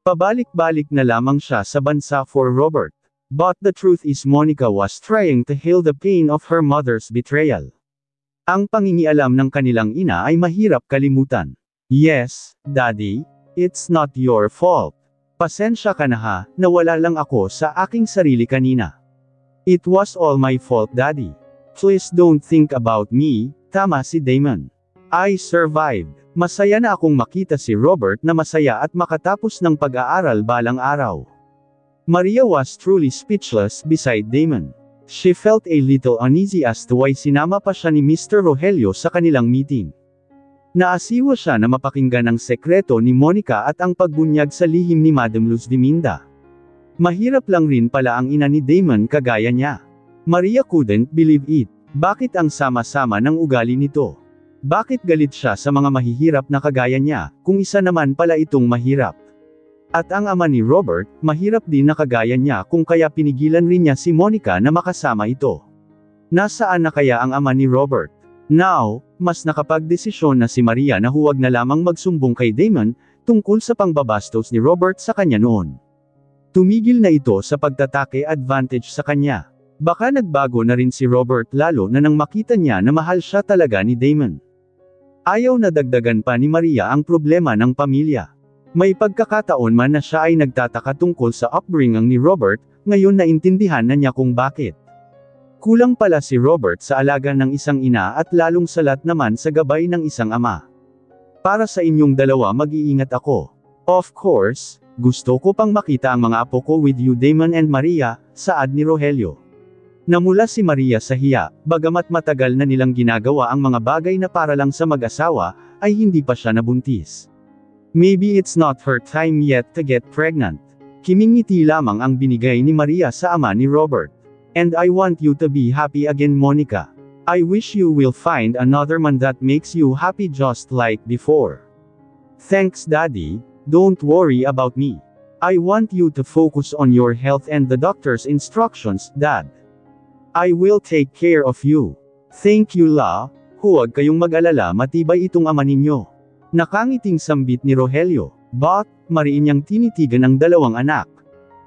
Pabalik-balik na lamang siya sa bansa for Robert. But the truth is Monica was trying to heal the pain of her mother's betrayal. Ang pangingialam ng kanilang ina ay mahirap kalimutan. Yes, Daddy, it's not your fault. Pasensya ka na ha, nawala lang ako sa aking sarili kanina. It was all my fault Daddy. Please don't think about me, tama si Damon. I survived. Masaya na akong makita si Robert na masaya at makatapos ng pag-aaral balang araw. Maria was truly speechless beside Damon. She felt a little uneasy as to why sinama pa siya ni Mr. Rogelio sa kanilang meeting. Naasiwa siya na mapakinggan ang sekreto ni Monica at ang pagbunyag sa lihim ni Madam Luz Viminda. Mahirap lang rin pala ang ina ni Damon kagaya niya. Maria couldn't believe it. Bakit ang sama-sama ng ugali nito? Bakit galit siya sa mga mahihirap na kagaya niya, kung isa naman pala itong mahirap? At ang ama ni Robert, mahirap din na kagaya niya kung kaya pinigilan rin niya si Monica na makasama ito. Nasaan na kaya ang ama ni Robert? Now, mas nakapagdesisyon na si Maria na huwag na lamang magsumbong kay Damon, tungkol sa pangbabastos ni Robert sa kanya noon. Tumigil na ito sa pagtatake advantage sa kanya. Baka nagbago na rin si Robert lalo na nang makita niya na mahal siya talaga ni Damon. Ayaw na dagdagan pa ni Maria ang problema ng pamilya. May pagkakataon man na siya ay nagtataka tungkol sa upbringing ni Robert, ngayon naintindihan na niya kung bakit. Kulang pala si Robert sa alaga ng isang ina at lalong salat naman sa gabay ng isang ama. Para sa inyong dalawa mag-iingat ako. Of course, gusto ko pang makita ang mga apo ko with you Damon and Maria, saad ni Rogelio. Namula si Maria sa hiya, bagamat matagal na nilang ginagawa ang mga bagay na para lang sa mag-asawa, ay hindi pa siya nabuntis. Maybe it's not her time yet to get pregnant. Kimingiti lamang ang binigay ni Maria sa ama ni Robert. And I want you to be happy again Monica. I wish you will find another man that makes you happy just like before. Thanks Daddy, don't worry about me. I want you to focus on your health and the doctor's instructions, Dad. I will take care of you. Thank you La. huwag kayong mag-alala, matibay itong ama ninyo. Nakangiting sambit ni Rogelio, but, mariin niyang tinitigan ang dalawang anak.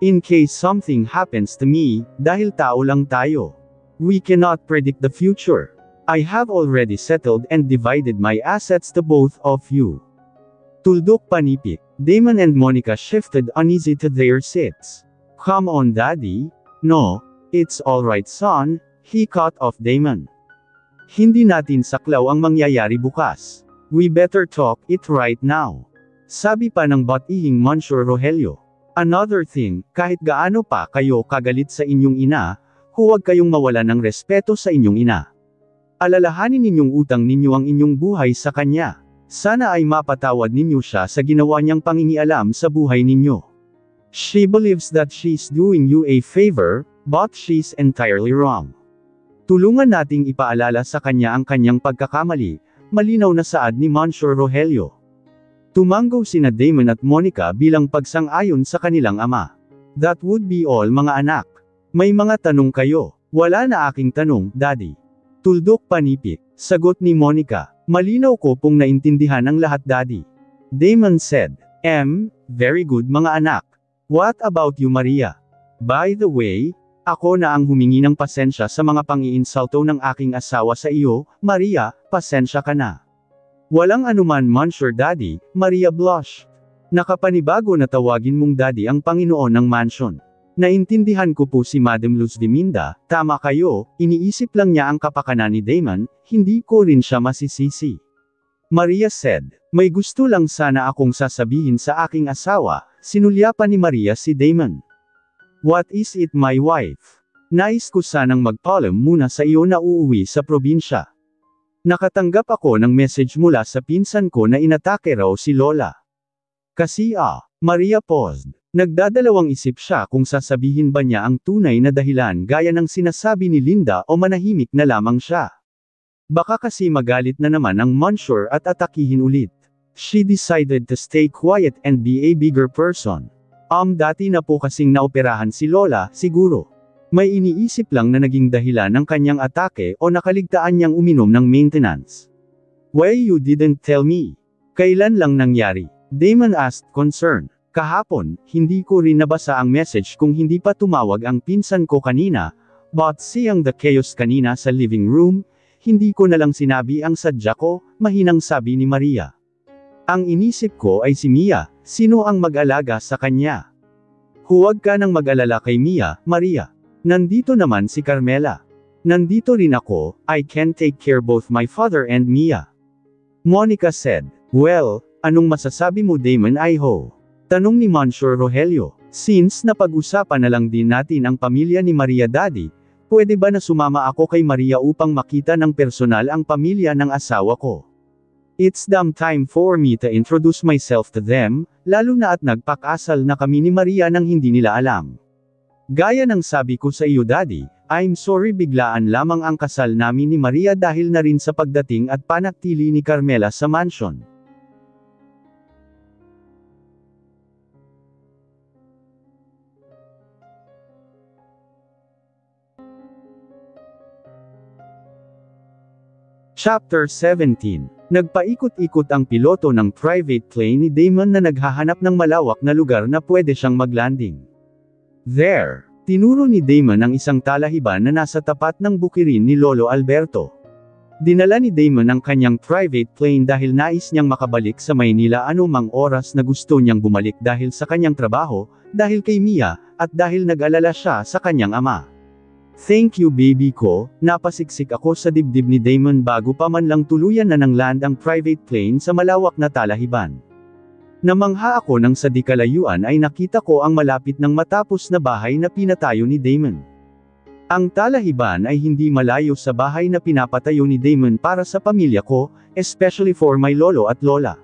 In case something happens to me, dahil tao lang tayo. We cannot predict the future. I have already settled and divided my assets to both of you. Tuldok panipik. Damon and Monica shifted uneasy to their seats. Come on, Daddy. No, it's alright, son. He cut off Damon. Hindi natin saklaw ang mangyayari bukas. We better talk it right now. Sabi pa ng batihing Monsieur Rogelio. Another thing, kahit gaano pa kayo kagalit sa inyong ina, huwag kayong mawala ng respeto sa inyong ina. Alalahanin ninyong utang ninyo ang inyong buhay sa kanya. Sana ay mapatawad ninyo siya sa ginawa niyang pangingialam sa buhay ninyo. She believes that she's doing you a favor, but she's entirely wrong. Tulungan nating ipaalala sa kanya ang kanyang pagkakamali, malinaw na saad ni Monsieur Rogelio. Tumanggaw sina Damon at Monica bilang pagsang-ayon sa kanilang ama. That would be all, mga anak. May mga tanong kayo? Wala na aking tanong, Daddy. Tuldok panipik. Sagot ni Monica. Malinaw ko pong naintindihan ang lahat, Daddy. Damon said. Very good, mga anak. What about you, Maria? By the way, ako na ang humingi ng pasensya sa mga pang-iinsulto ng aking asawa sa iyo. Maria, pasensya ka na. Walang anuman, Monsieur Daddy. Maria blushed. Nakapanibago na tawagin mong Daddy ang Panginoon ng mansion. Naintindihan ko po si Madam Luz Diminda, tama kayo, iniisip lang niya ang kapakanan ni Damon, hindi ko rin siya masisisi. Maria said, may gusto lang sana akong sasabihin sa aking asawa, sinulyapan ni Maria si Damon. What is it, my wife? Nais ko sanang magpaalam muna sa iyo na uuwi sa probinsya. Nakatanggap ako ng message mula sa pinsan ko na inatake raw si Lola. Kasi Maria paused. Nagdadalawang isip siya kung sasabihin ba niya ang tunay na dahilan gaya ng sinasabi ni Linda o manahimik na lamang siya. Baka kasi magalit na naman ang Monsieur at atakihin ulit. She decided to stay quiet and be a bigger person. Dati na po kasing naoperahan si Lola, siguro. May iniisip lang na naging dahilan ng kanyang atake o nakaligtaan niyang uminom ng maintenance. Why you didn't tell me? Kailan lang nangyari? Damon asked concerned. Kahapon, hindi ko rin nabasa ang message kung hindi pa tumawag ang pinsan ko kanina, but seeing the chaos kanina sa living room, hindi ko na lang sinabi ang sadya ko, mahinang sabi ni Maria. Ang inisip ko ay si Mia, sino ang mag-alaga sa kanya? Huwag ka nang mag-alala kay Mia, Maria. Nandito naman si Carmela. Nandito rin ako, I can take care both my father and Mia. Monica said, well, anong masasabi mo, Damon? Tanong ni Monsieur Rogelio. Since napag-usapan na lang din natin ang pamilya ni Maria, Daddy, pwede ba na sumama ako kay Maria upang makita ng personal ang pamilya ng asawa ko? It's damn time for me to introduce myself to them, lalo na at nagpakasal na kami ni Maria nang hindi nila alam. Gaya ng sabi ko sa iyo, Daddy, I'm sorry biglaan lamang ang kasal namin ni Maria dahil na rin sa pagdating at panatili ni Carmela sa mansion. Chapter 17. Nagpaikot-ikot ang piloto ng private plane ni Damon na naghahanap ng malawak na lugar na pwede siyang maglanding. There, tinuro ni Damon ang isang talahiban na nasa tapat ng bukirin ni Lolo Alberto. Dinala ni Damon ang kanyang private plane dahil nais niyang makabalik sa Maynila anumang oras na gusto niyang bumalik dahil sa kanyang trabaho, dahil kay Mia, at dahil nag-alala siya sa kanyang ama. Thank you, baby ko, napasiksik ako sa dibdib ni Damon bago pa man lang tuluyan na ng land ang private plane sa malawak na talahiban. Namangha ako nang sa di kalayuan ay nakita ko ang malapit ng matapos na bahay na pinatayo ni Damon. Ang talahiban ay hindi malayo sa bahay na pinapatayo ni Damon para sa pamilya ko, especially for my lolo at lola.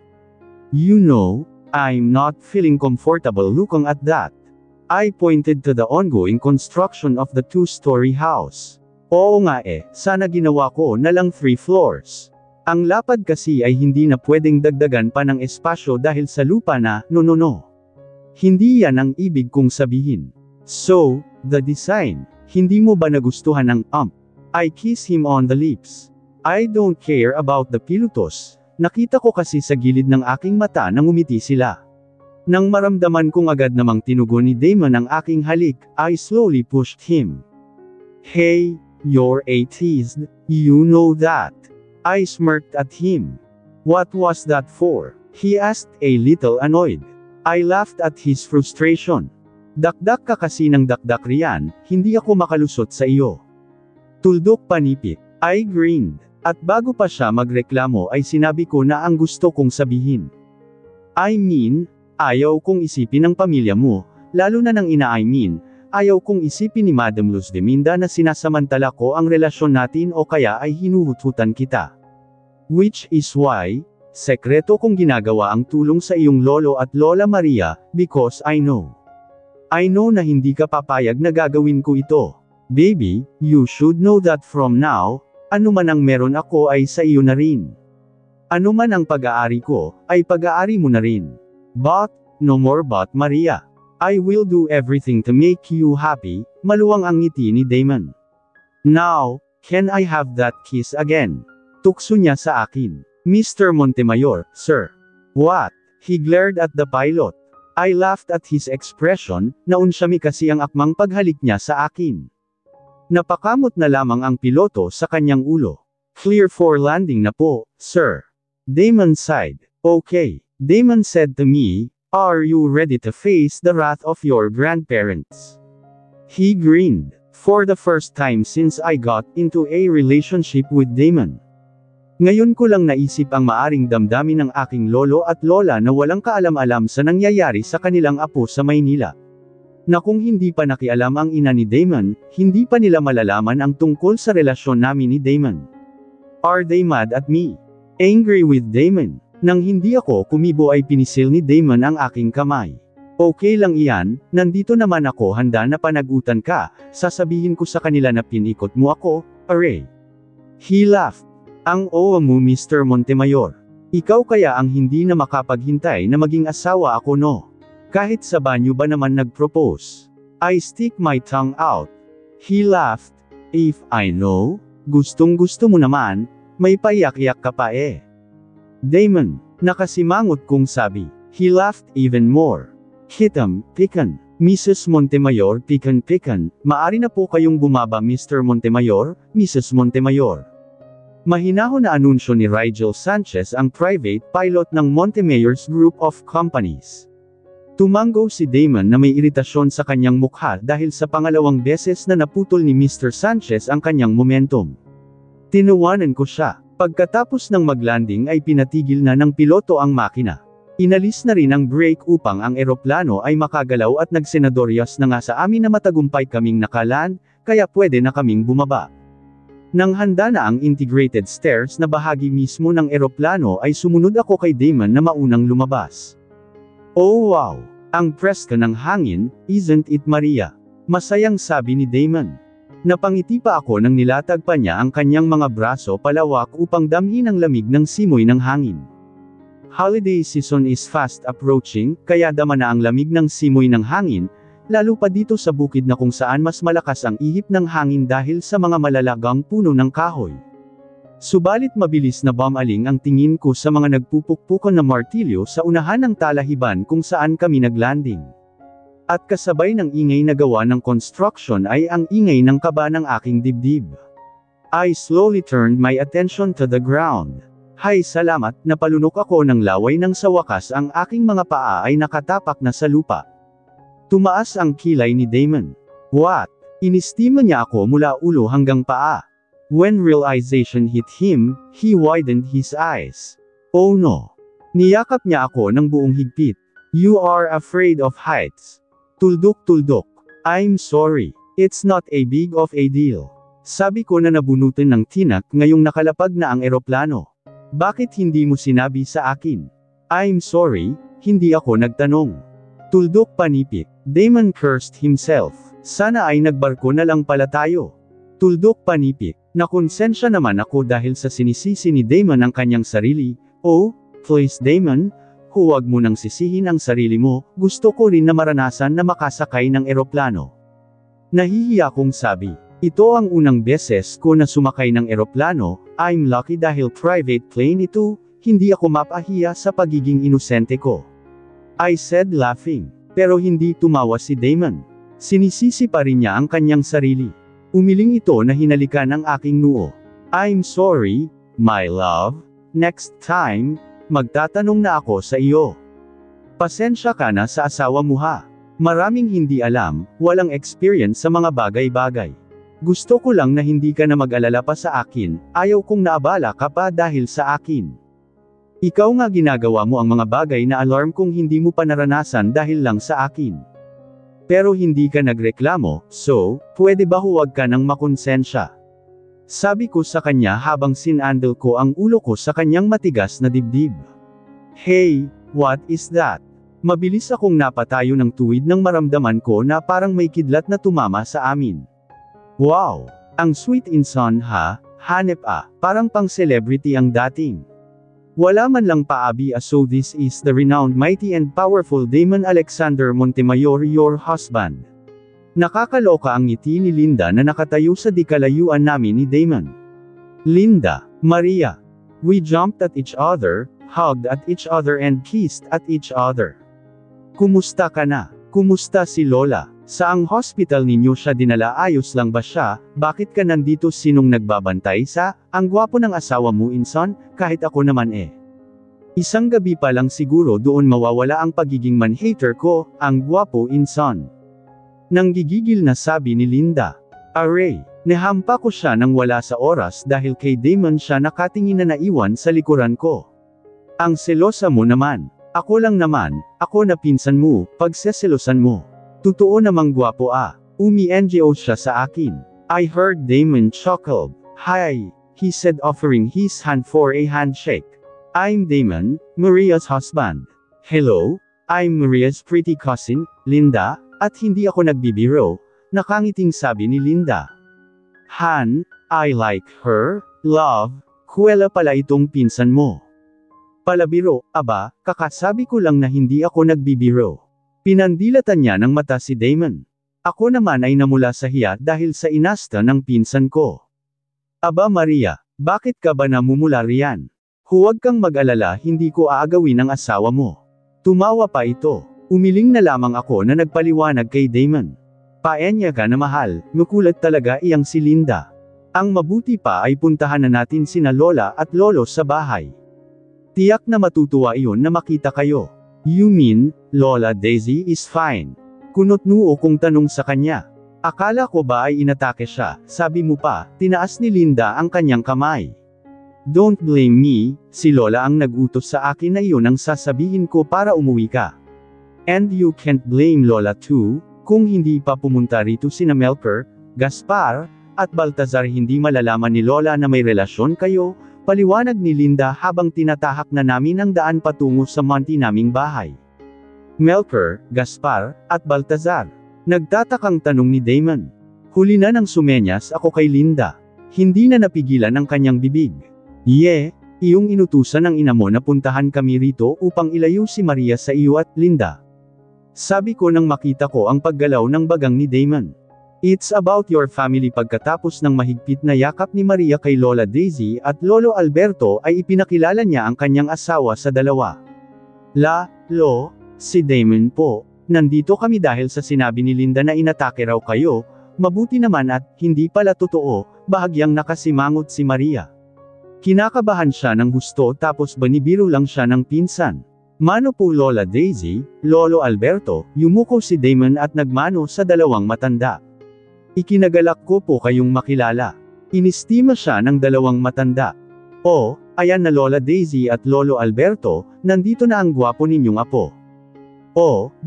You know, I'm not feeling comfortable looking at that. I pointed to the ongoing construction of the two-story house. Oo nga sana ginawa ko na lang 3 floors. Ang lapad kasi ay hindi na pwedeng dagdagan pa ng espasyo dahil sa lupa na, no. Hindi yan ang ibig kong sabihin. So, the design, hindi mo ba nagustuhan ng I kiss him on the lips. I don't care about the pilotos. Nakita ko kasi sa gilid ng aking mata nang umiti sila. Nang maramdaman kong agad namang tinugon ni Damon ang aking halik, I slowly pushed him. Hey, you're atheist, you know that. I smirked at him. What was that for? He asked, a little annoyed. I laughed at his frustration. Dakdak ka kasi ng dakdak riyan, hindi ako makalusot sa iyo. Tuldok panipit. I grinned. At bago pa siya magreklamo ay sinabi ko na ang gusto kong sabihin. I mean, ayaw kong isipin ang pamilya mo, lalo na ng ina. I mean, ayaw kong isipin ni Madam Luz Deminda na sinasamantala ko ang relasyon natin o kaya ay hinuhututan kita. Which is why, sekreto kong ginagawa ang tulong sa iyong lolo at lola Maria, because I know na hindi ka papayag na gagawin ko ito. Baby, you should know that from now, ano man ang meron ako ay sa iyo na rin. Ano man ang pag-aari ko, ay pag-aari mo na rin. But, no more but Maria. I will do everything to make you happy, maluwang ang ngiti ni Damon. Now, can I have that kiss again? Tukso niya sa akin. Mr. Montemayor, sir. What? He glared at the pilot. I laughed at his expression, naunsyami kasi ang akmang paghalik niya sa akin. Napakamot na lamang ang piloto sa kanyang ulo. Clear for landing na po, sir. Damon sighed. Okay. Damon said to me, are you ready to face the wrath of your grandparents? He grinned. For the first time since I got into a relationship with Damon. Ngayon ko lang naisip ang maaring damdamin ng aking lolo at lola na walang kaalam-alam sa nangyayari sa kanilang apo sa Maynila. Na kung hindi pa nakialam ang ina ni Damon, hindi pa nila malalaman ang tungkol sa relasyon namin ni Damon. Are they mad at me? Angry with Damon? Nang hindi ako kumibo ay pinisil ni Damon ang aking kamay. Okay lang iyan, nandito naman ako, handa na panagutan ka, sasabihin ko sa kanila na pinikot mo ako, aray. He laughed. Ang owa mo Mr. Montemayor. Ikaw kaya ang hindi na makapaghintay na maging asawa ako no? Kahit sa banyo ba naman nag-propose? I stick my tongue out. He laughed. If I know, gustong gusto mo naman, may paiyak-iyak ka pa eh. Damon, nakasimangot kong sabi. He laughed even more. Hitam, pikan. Mrs. Montemayor, pikan, maari na po kayong bumaba Mr. Montemayor, Mrs. Montemayor. Mahinahon na anunsyo ni Rigel Sanchez ang private pilot ng Montemayor's Group of Companies. Tumango si Damon na may iritasyon sa kanyang mukha dahil sa pangalawang beses na naputol ni Mr. Sanchez ang kanyang momentum. Tinawanan ko siya. Pagkatapos ng maglanding ay pinatigil na ng piloto ang makina. Inalis na rin ang brake upang ang eroplano ay makagalaw at nagsenadoryas na nga sa amin na matagumpay kaming nakaland, kaya pwede na kaming bumaba. Nang handa na ang integrated stairs na bahagi mismo ng eroplano ay sumunod ako kay Damon na maunang lumabas. Oh wow! Ang preska ng hangin, isn't it Maria? Masayang sabi ni Damon. Napangiti pa ako nang nilatag pa niya ang kanyang mga braso palawak upang damhin ang lamig ng simoy ng hangin. Holiday season is fast approaching, kaya dama na ang lamig ng simoy ng hangin, lalo pa dito sa bukid na kung saan mas malakas ang ihip ng hangin dahil sa mga malalagang puno ng kahoy. Subalit mabilis na bumaling ang tingin ko sa mga nagpupukpukan na martilyo sa unahan ng talahiban kung saan kami naglanding. At kasabay ng ingay na gawa ng construction ay ang ingay ng kaba ng aking dibdib. I slowly turned my attention to the ground. Hay salamat, napalunok ako ng laway nang sa wakas ang aking mga paa ay nakatapak na sa lupa. Tumaas ang kilay ni Damon. What? Inistima niya ako mula ulo hanggang paa. When realization hit him, he widened his eyes. Oh no! Niyakap niya ako ng buong higpit. You are afraid of heights. Tuldok. I'm sorry. It's not a big of a deal. Sabi ko na nabunutin ng tinak ngayong nakalapag na ang eroplano. Bakit hindi mo sinabi sa akin? I'm sorry, hindi ako nagtanong. Tuldok panipit. Damon cursed himself. Sana ay nagbarko na lang pala tayo. Tuldok panipit. Nakonsensya naman ako dahil sa sinisisi ni Damon ang kanyang sarili. Oh, please Damon, huwag mo nang sisihin ang sarili mo, gusto ko rin na maranasan na makasakay ng eroplano. Nahihiya kong sabi. Ito ang unang beses ko na sumakay ng eroplano, I'm lucky dahil private plane ito, hindi ako mapahiya sa pagiging inosente ko. I said laughing. Pero hindi tumawa si Damon. Sinisisi pa rin niya ang kanyang sarili. Umiling ito na hinalikan ang aking noo. I'm sorry, my love, next time, magtatanong na ako sa iyo. Pasensya ka na sa asawa mo ha. Maraming hindi alam, walang experience sa mga bagay-bagay. Gusto ko lang na hindi ka na mag-alala pa sa akin, ayaw kong naabala ka pa dahil sa akin. Ikaw nga ginagawa mo ang mga bagay na alarm kung hindi mo pa naranasan dahil lang sa akin. Pero hindi ka nagreklamo, so, pwede ba huwag ka nang makonsensya? Sabi ko sa kanya habang sinandal ko ang ulo ko sa kanyang matigas na dibdib. Hey, what is that? Mabilis akong napatayo ng tuwid nang maramdaman ko na parang may kidlat na tumama sa amin. Wow! Ang sweet inson ha, hanep parang pang celebrity ang dating. Wala man lang paabi so this is the renowned mighty and powerful Damon Alexander Montemayor your husband. Nakakaloka ang ngiti ni Linda na nakatayo sa di kalayuan namin ni Damon. Linda, Maria. We jumped at each other, hugged at each other and kissed at each other. Kumusta ka na? Kumusta si Lola? Saang hospital ninyo siya dinala ayos lang ba siya? Bakit ka nandito sinong nagbabantay sa? Ang gwapo ng asawa mo inson, kahit ako naman Isang gabi pa lang siguro doon mawawala ang pagiging man-hater ko, ang gwapo inson. Nanggigigil na sabi ni Linda. Aray, nahampa ko siya nang wala sa oras dahil kay Damon siya nakatingin na naiwan sa likuran ko. Ang selosa mo naman. Ako lang naman, ako na pinsan mo, pagseselosan mo. Totoo namang gwapo Umi-NGO siya sa akin. I heard Damon chuckled. Hi, he said offering his hand for a handshake. I'm Damon, Maria's husband. Hello, I'm Maria's pretty cousin, Linda, at hindi ako nagbibiro, nakangiting sabi ni Linda. Han, I like her, love, kuwela pala itong pinsan mo. Palabiro, aba, kakasabi ko lang na hindi ako nagbibiro. Pinandilatan niya ng mata si Damon. Ako naman ay namula sa hiya dahil sa inasta ng pinsan ko. Aba Maria, bakit ka ba namumula riyan? Huwag kang mag-alala hindi ko aagawin ang asawa mo. Tumawa pa ito. Umiling na lamang ako na nagpaliwanag kay Damon. Paenya ka na mahal, makulat talaga iyang si Linda. Ang mabuti pa ay puntahan na natin sina Lola at Lolo sa bahay. Tiyak na matutuwa iyon na makita kayo. You mean, Lola Daisy is fine? Kunot-noo kong tanong sa kanya. Akala ko ba ay inatake siya, sabi mo pa, tinaas ni Linda ang kanyang kamay. Don't blame me, si Lola ang nag-utos sa akin na iyon ang sasabihin ko para umuwi ka. And you can't blame Lola too, kung hindi pa pumunta rito sina Melker, Gaspar, at Baltazar hindi malalaman ni Lola na may relasyon kayo, paliwanag ni Linda habang tinatahak na namin ang daan patungo sa munti naming bahay. Melker, Gaspar, at Baltazar. Nagtatakang tanong ni Damon. Huli na nang sumenyas ako kay Linda. Hindi na napigilan ang kanyang bibig. Iyong inutusan ng ina mo na puntahan kami rito upang ilayo si Maria sa iyo at Linda. Sabi ko nang makita ko ang paggalaw ng bagang ni Damon. It's about your family. Pagkatapos ng mahigpit na yakap ni Maria kay Lola Daisy at Lolo Alberto ay ipinakilala niya ang kanyang asawa sa dalawa. Si Damon po, nandito kami dahil sa sinabi ni Linda na inatake raw kayo, mabuti naman at, hindi pala totoo, bahagyang nakasimangot si Maria. Kinakabahan siya ng husto tapos banibiro lang siya ng pinsan. Mano po Lola Daisy, Lolo Alberto, yumuko si Damon at nagmano sa dalawang matanda. Ikinagalak ko po kayong makilala. Inistima siya ng dalawang matanda. Ayan na Lola Daisy at Lolo Alberto, nandito na ang gwapo ninyong apo.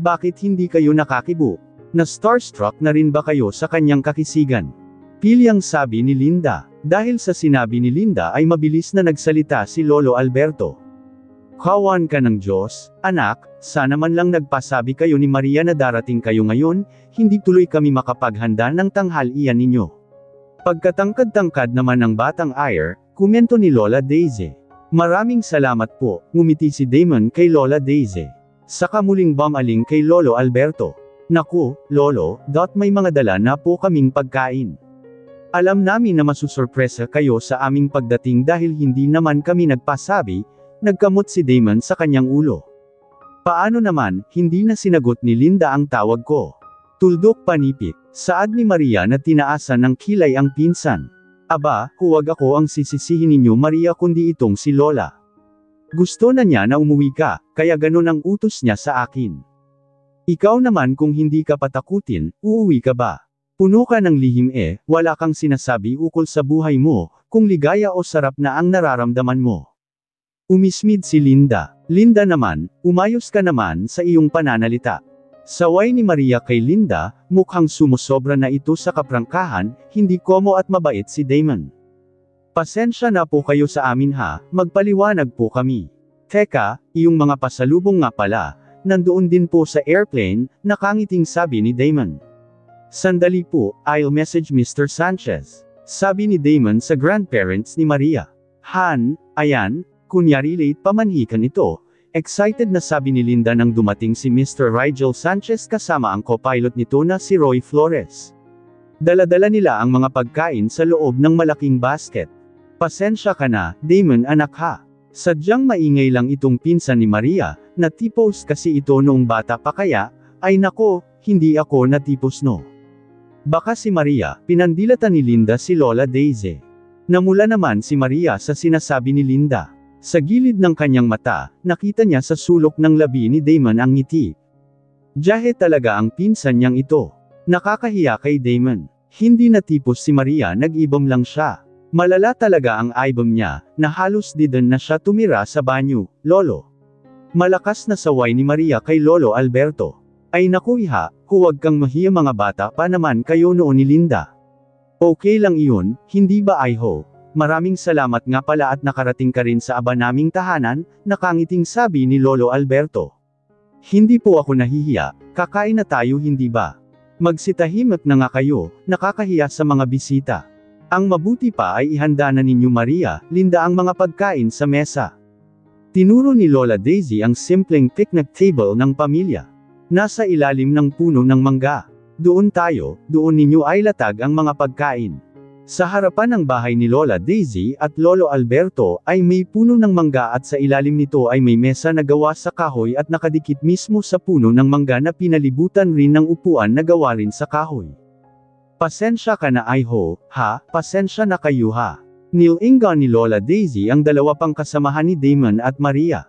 Bakit hindi kayo nakakibo? Na starstruck na rin ba kayo sa kanyang kakisigan? Pilyang sabi ni Linda. Dahil sa sinabi ni Linda ay mabilis na nagsalita si Lolo Alberto. Kawan ka ng Diyos, anak, sana man lang nagpasabi kayo ni Maria na darating kayo ngayon, hindi tuloy kami makapaghanda ng tanghalian ninyo. Pagkatangkad-tangkad naman ng batang Ayer, komento ni Lola Daisy. Maraming salamat po, ngumiti si Damon kay Lola Daisy. Saka muling bumaling kay Lolo Alberto. Naku, Lolo, may mga dala na po kaming pagkain. Alam namin na masusurpresa kayo sa aming pagdating dahil hindi naman kami nagpasabi, nagkamot si Damon sa kanyang ulo. Paano naman, hindi na sinagot ni Linda ang tawag ko. Tuldok panipik, saad ni Maria na tinaasan ng kilay ang pinsan. Aba, huwag ako ang sisisihin ninyo Maria kundi itong si Lola. Gusto na niya na umuwi ka, kaya ganun ang utos niya sa akin. Ikaw naman kung hindi ka patakutin, uuwi ka ba? Puno ka ng lihim wala kang sinasabi ukol sa buhay mo, kung ligaya o sarap na ang nararamdaman mo. Umismid si Linda. Linda naman, umayos ka naman sa iyong pananalita. Saway ni Maria kay Linda, mukhang sumusobra na ito sa kaprangkahan, hindi komo at mabait si Damon. Pasensya na po kayo sa amin ha, magpaliwanag po kami. Teka, iyong mga pasalubong nga pala, nandoon din po sa airplane, nakangiting sabi ni Damon. Sandali po, I'll message Mr. Sanchez. Sabi ni Damon sa grandparents ni Maria. Han, ayan, kunyari late pamanhikan ito. Excited na sabi ni Linda nang dumating si Mr. Rigel Sanchez kasama ang co-pilot nito na si Roy Flores. Dala-dala nila ang mga pagkain sa loob ng malaking basket. Pasensya ka na, Damon anak ha. Sadyang maingay lang itong pinsan ni Maria, natipos kasi ito noong bata pa kaya, ay nako, hindi ako natipos no. Baka si Maria, pinandilatan ni Linda si Lola Daisy. Namula naman si Maria sa sinasabi ni Linda. Sa gilid ng kanyang mata, nakita niya sa sulok ng labi ni Damon ang ngiti. Jahe talaga ang pinsan niyang ito. Nakakahiya kay Damon. Hindi natipos si Maria, nag-ibom lang siya. Malala talaga ang ibom niya, na halos didon na siya tumira sa banyo, Lolo. Malakas na saway ni Maria kay Lolo Alberto. Ay naku iha, huwag kang mahiya mga bata pa naman kayo noon ni Linda. Okay lang iyon, hindi ba Iho? Maraming salamat nga pala at nakarating ka rin sa aba naming tahanan, nakangiting sabi ni Lolo Alberto. Hindi po ako nahihiya, kakain na tayo hindi ba? Magsitahimik na nga kayo, nakakahiya sa mga bisita. Ang mabuti pa ay ihanda na ninyo Maria, Linda ang mga pagkain sa mesa. Tinuro ni Lola Daisy ang simpleng picnic table ng pamilya. Nasa ilalim ng puno ng mangga. Doon tayo, doon ninyo ay latag ang mga pagkain. Sa harapan ng bahay ni Lola Daisy at Lolo Alberto ay may puno ng mangga at sa ilalim nito ay may mesa na gawa sa kahoy at nakadikit mismo sa puno ng mangga na pinalibutan rin ng upuan na gawa rin sa kahoy. Pasensya ka na Iho, ha, pasensya na kayo ha. Nilingan ni Lola Daisy ang dalawa pang kasamahan ni Damon at Maria.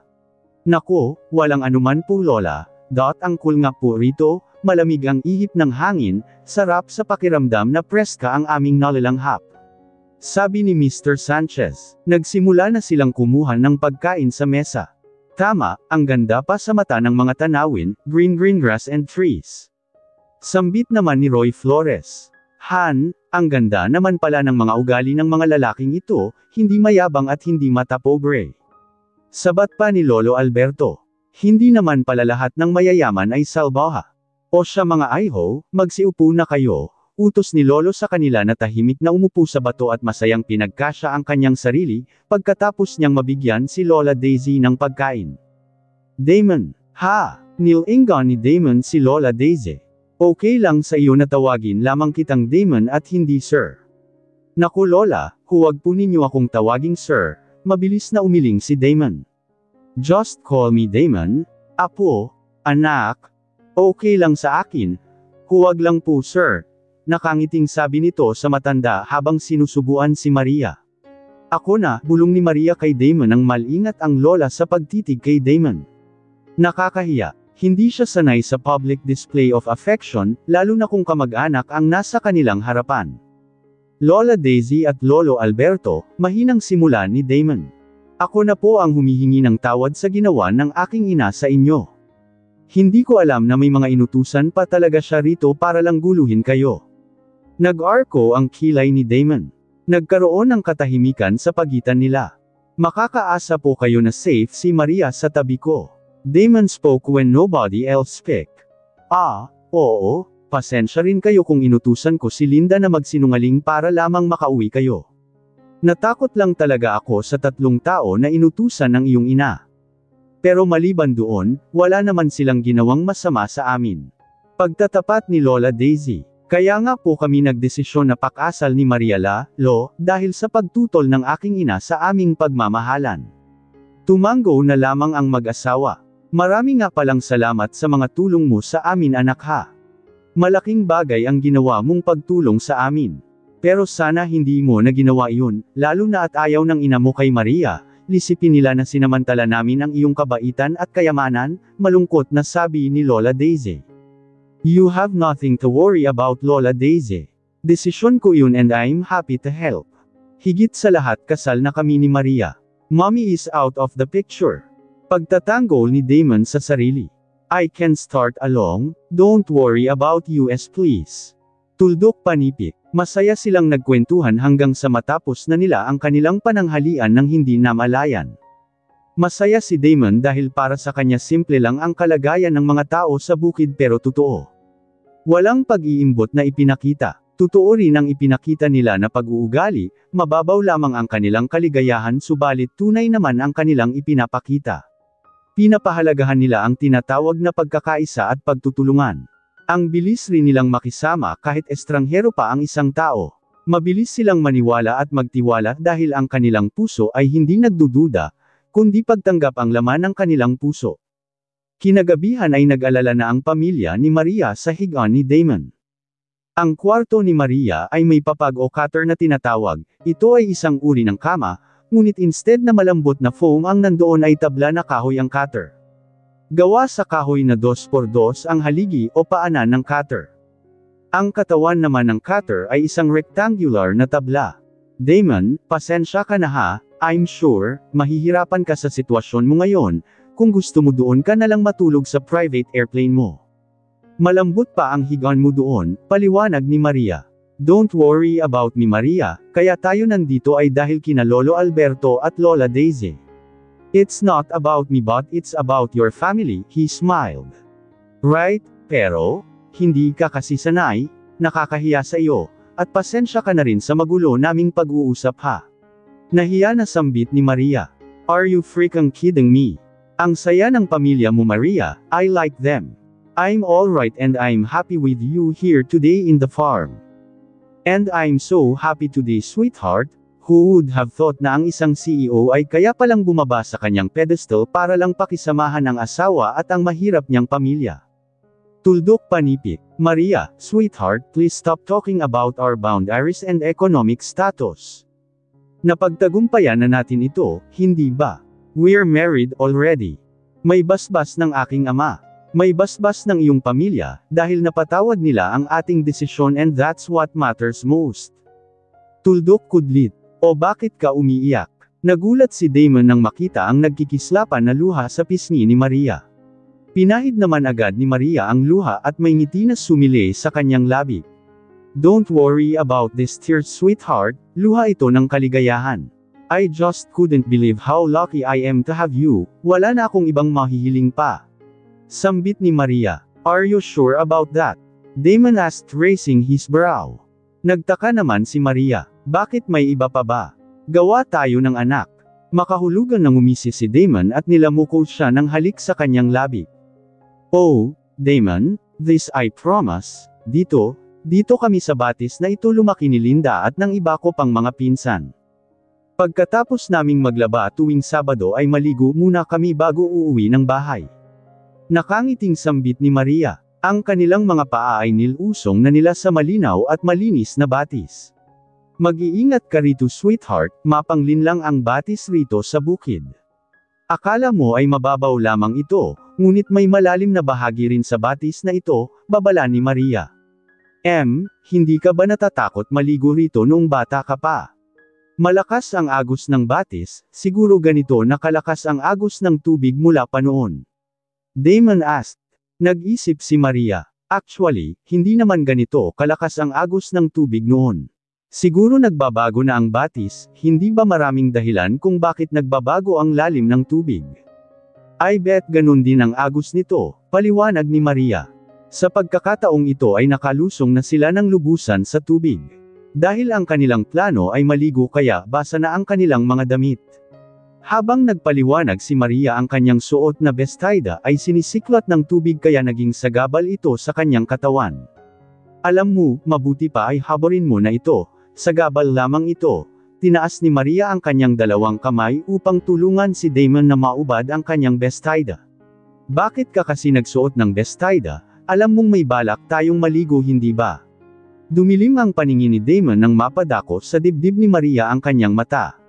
Nako, walang anuman po Lola. Ang cool nga po rito, malamig ang ihip ng hangin, sarap sa pakiramdam na preska ang aming nalalanghap. Sabi ni Mr. Sanchez, nagsimula na silang kumuha ng pagkain sa mesa. Tama, ang ganda pa sa mata ng mga tanawin, green grass and trees. Sambit naman ni Roy Flores. Han, ang ganda naman pala ng mga ugali ng mga lalaking ito, hindi mayabang at hindi matapobre. Sabat pa ni Lolo Alberto. Hindi naman pala lahat ng mayayaman ay salbaha. O siya mga Iho, magsiupo na kayo, utos ni Lolo sa kanila na tahimik na umupo sa bato at masayang pinagkasya ang kanyang sarili, pagkatapos niyang mabigyan si Lola Daisy ng pagkain. Damon, ha, nilingan ni Damon si Lola Daisy. Okay lang sa iyo na tawagin lamang kitang Damon at hindi Sir. Naku Lola, huwag po ninyo akong tawaging Sir, mabilis na umiling si Damon. Just call me Damon, apo, anak, okay lang sa akin, huwag lang po sir, nakangiting sabi nito sa matanda habang sinusubuan si Maria. Ako na, bulong ni Maria kay Damon ang malingat ang lola sa pagtitig kay Damon. Nakakahiya, hindi siya sanay sa public display of affection, lalo na kung kamag-anak ang nasa kanilang harapan. Lola Daisy at Lolo Alberto, mahinang simulan ni Damon. Ako na po ang humihingi ng tawad sa ginawa ng aking ina sa inyo. Hindi ko alam na may mga inutusan pa talaga siya rito para lang guluhin kayo. Nag-arko ang kilay ni Damon. Nagkaroon ng katahimikan sa pagitan nila. Makakaasa po kayo na safe si Maria sa tabi ko. Damon spoke when nobody else spoke. Oo, pasensya rin kayo kung inutusan ko si Linda na magsinungaling para lamang makauwi kayo. Natakot lang talaga ako sa 3 tao na inutusan ng iyong ina. Pero maliban doon, wala naman silang ginawang masama sa amin. Pagtatapat ni Lola Daisy. Kaya nga po kami nagdesisyon na pakasal ni Maria Lo, dahil sa pagtutol ng aking ina sa aming pagmamahalan. Tumango na lamang ang mag-asawa. Marami nga palang salamat sa mga tulong mo sa amin anak ha. Malaking bagay ang ginawa mong pagtulong sa amin. Pero sana hindi mo na ginawa iyon, lalo na at ayaw ng ina mo kay Maria, lisipin nila na sinamantala namin ang iyong kabaitan at kayamanan, malungkot na sabi ni Lola Daisy. You have nothing to worry about Lola Daisy. Desisyon ko yun and I'm happy to help. Higit sa lahat kasal na kami ni Maria. Mommy is out of the picture. Pagtatanggol ni Damon sa sarili. I can start along, don't worry about US please. Tuldok panipik. Masaya silang nagkwentuhan hanggang sa matapos na nila ang kanilang pananghalian ng hindi namalayan. Masaya si Damon dahil para sa kanya simple lang ang kalagayan ng mga tao sa bukid pero totoo. Walang pag-iimbot na ipinakita. Totoo rin ang ipinakita nila na pag-uugali, mababaw lamang ang kanilang kaligayahan subalit tunay naman ang kanilang ipinapakita. Pinapahalagahan nila ang tinatawag na pagkakaisa at pagtutulungan. Ang bilis rin nilang makisama kahit estranghero pa ang isang tao. Mabilis silang maniwala at magtiwala dahil ang kanilang puso ay hindi nagdududa, kundi pagtanggap ang laman ng kanilang puso. Kinagabihan ay nag-alala na ang pamilya ni Maria sa higaan ni Damon. Ang kwarto ni Maria ay may papag o cutter na tinatawag. Ito ay isang uri ng kama, ngunit instead na malambot na foam ang nandoon ay tabla na kahoy ang cutter. Gawa sa kahoy na 2x2 ang haligi o paanan ng cutter. Ang katawan naman ng cutter ay isang rectangular na tabla. Damon, pasensya ka na ha, I'm sure, mahihirapan ka sa sitwasyon mo ngayon, kung gusto mo doon ka na lang matulog sa private airplane mo. Malambot pa ang higaan mo doon, paliwanag ni Maria. Don't worry about me Maria, kaya tayo nandito ay dahil kina Lolo Alberto at Lola Daisy. It's not about me but it's about your family, he smiled. Right, pero, hindi ka kasi sanay, nakakahiya sa iyo, at pasensya ka na rin sa magulo naming pag-uusap ha. Nahiya na sambit ni Maria. Are you freaking kidding me? Ang saya ng pamilya mo Maria, I like them. I'm alright and I'm happy with you here today in the farm. And I'm so happy today sweetheart, who would have thought na ang isang CEO ay kaya palang bumaba sa kanyang pedestal para lang pakisamahan ang asawa at ang mahirap niyang pamilya. Tuldok panipik. Maria, sweetheart please stop talking about our boundaries and economic status. Napagtagumpayan na natin ito, hindi ba? We're married already. May basbas ng aking ama. May basbas ng iyong pamilya, dahil napatawad nila ang ating desisyon and that's what matters most. Tuldok kudlit. O bakit ka umiiyak? Nagulat si Damon nang makita ang nagkikislapan na luha sa pisngi ni Maria. Pinahid naman agad ni Maria ang luha at may ngiti na sumili sa kanyang labi. Don't worry about this tears sweetheart, luha ito ng kaligayahan. I just couldn't believe how lucky I am to have you, wala na akong ibang mahihiling pa. Sambit ni Maria. Are you sure about that? Damon asked raising his brow. Nagtaka naman si Maria. Bakit may iba pa ba? Gawa tayo ng anak. Makahulugan ng umisi si Damon at nilamuko siya ng halik sa kanyang labi. Oh, Damon, this I promise, dito kami sa batis na ito lumaki ni Linda at ng iba ko pang mga pinsan. Pagkatapos naming maglaba tuwing Sabado ay maligo muna kami bago uuwi ng bahay. Nakangiting sambit ni Maria. Ang kanilang mga paa ay nilusong na nila sa malinaw at malinis na batis. Mag-iingat ka rito sweetheart, mapanglinlang ang batis rito sa bukid. Akala mo ay mababaw lamang ito, ngunit may malalim na bahagi rin sa batis na ito, babala ni Maria. Hindi ka ba natatakot maligo rito noong bata ka pa? Malakas ang agos ng batis, siguro ganito nakalakas ang agos ng tubig mula pa noon. Damon asked. Nag-isip si Maria. Actually, hindi naman ganito kalakas ang agos ng tubig noon. Siguro nagbabago na ang batis, hindi ba maraming dahilan kung bakit nagbabago ang lalim ng tubig? I bet ganun din ang agos nito, paliwanag ni Maria. Sa pagkakataong ito ay nakalusong na sila ng lubusan sa tubig. Dahil ang kanilang plano ay maligo kaya basa na ang kanilang mga damit. Habang nagpaliwanag si Maria ang kanyang suot na bestida ay sinisiklat ng tubig kaya naging sagabal ito sa kanyang katawan. Alam mo, mabuti pa ay haborin mo na ito. Sagabal lamang ito. Tinaas ni Maria ang kanyang dalawang kamay upang tulungan si Damon na maubad ang kanyang bestida. Bakit ka kasi nagsuot ng bestida? Alam mong may balak tayong maligo, hindi ba? Dumilim ang paningin ni Damon nang mapadako sa dibdib ni Maria ang kanyang mata.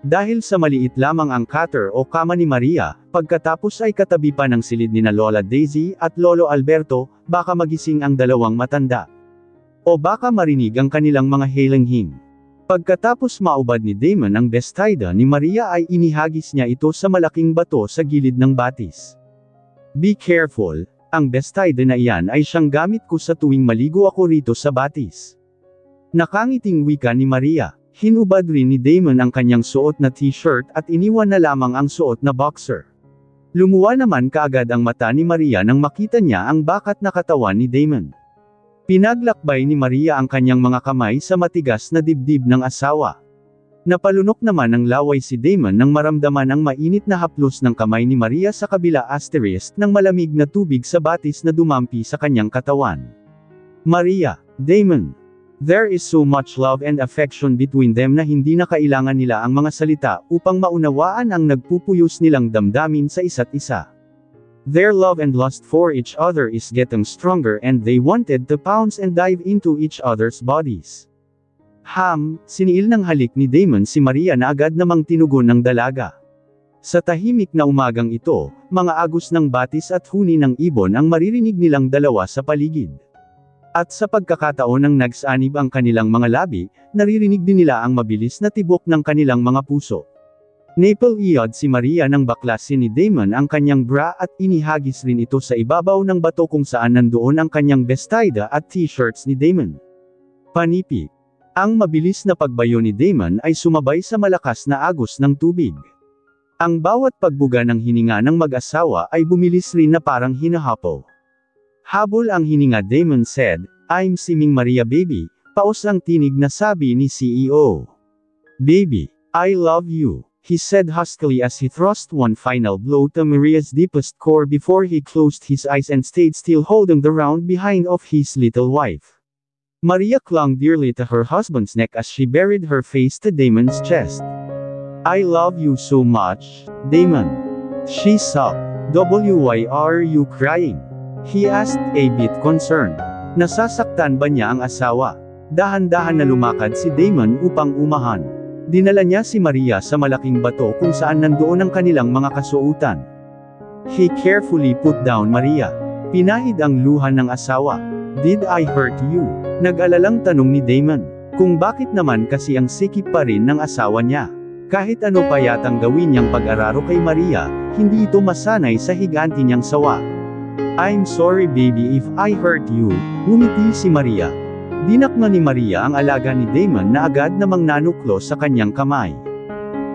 Dahil sa maliit lamang ang cutter o kama ni Maria, pagkatapos ay katabi pa ng silid ni na Lola Daisy at Lolo Alberto, baka magising ang dalawang matanda. O baka marinig ang kanilang mga halinghing. Pagkatapos maubad ni Damon ang bestida ni Maria ay inihagis niya ito sa malaking bato sa gilid ng batis. Be careful, ang bestida na iyan ay siyang gamit ko sa tuwing maligo ako rito sa batis. Nakangiting wika ni Maria. Hinubad rin ni Damon ang kanyang suot na t-shirt at iniwan na lamang ang suot na boxer. Lumuwa naman kaagad ang mata ni Maria nang makita niya ang bakat na katawan ni Damon. Pinaglakbay ni Maria ang kanyang mga kamay sa matigas na dibdib ng asawa. Napalunok naman ng laway si Damon nang maramdaman ang mainit na haplos ng kamay ni Maria sa kabila ng malamig na tubig sa batis na dumampi sa kanyang katawan. Maria, Damon. There is so much love and affection between them na hindi na kailangan nila ang mga salita upang maunawaan ang nagpupuyos nilang damdamin sa isa't isa. Their love and lust for each other is getting stronger and they wanted to pounce and dive into each other's bodies. Siniil ng halik ni Damon si Maria na agad namang tinugon ng dalaga. Sa tahimik na umagang ito, mga agos ng batis at huni ng ibon ang maririnig nilang dalawa sa paligid. At sa pagkakataon ng nagsanib ang kanilang mga labi, naririnig din nila ang mabilis na tibok ng kanilang mga puso. Napel-iyod si Maria nang baklasin ni Damon ang kanyang bra at inihagis rin ito sa ibabaw ng bato kung saan nandoon ang kanyang bestida at t-shirts ni Damon. Panipi. Ang mabilis na pagbayo ni Damon ay sumabay sa malakas na agos ng tubig. Ang bawat pagbuga ng hininga ng mag-asawa ay bumilis rin na parang hinahapo. Habol ang hininga, Damon said, "I'm siming Maria baby," paos ang tinig na sabi ni CEO. "Baby, I love you," he said huskily as he thrust one final blow to Maria's deepest core before he closed his eyes and stayed still holding the round behind of his little wife. Maria clung dearly to her husband's neck as she buried her face to Damon's chest. "I love you so much, Damon," she sobbed. "Why are you crying?" he asked, a bit concerned. Nasasaktan ba niya ang asawa? Dahan-dahan na lumakad si Damon upang umahan. Dinala niya si Maria sa malaking bato kung saan nandoon ang kanilang mga kasuotan. He carefully put down Maria. Pinahid ang luha ng asawa. "Did I hurt you?" Nag-alalang tanong ni Damon. Kung bakit naman kasi ang sikip pa rin ng asawa niya. Kahit ano pa yatang gawin niyang pag-araro kay Maria, hindi ito masanay sa higanti niyang sawa. "I'm sorry baby if I hurt you," ngumiti si Maria. Dinakma ni Maria ang alaga ni Damon na agad namang nanuklo sa kanyang kamay.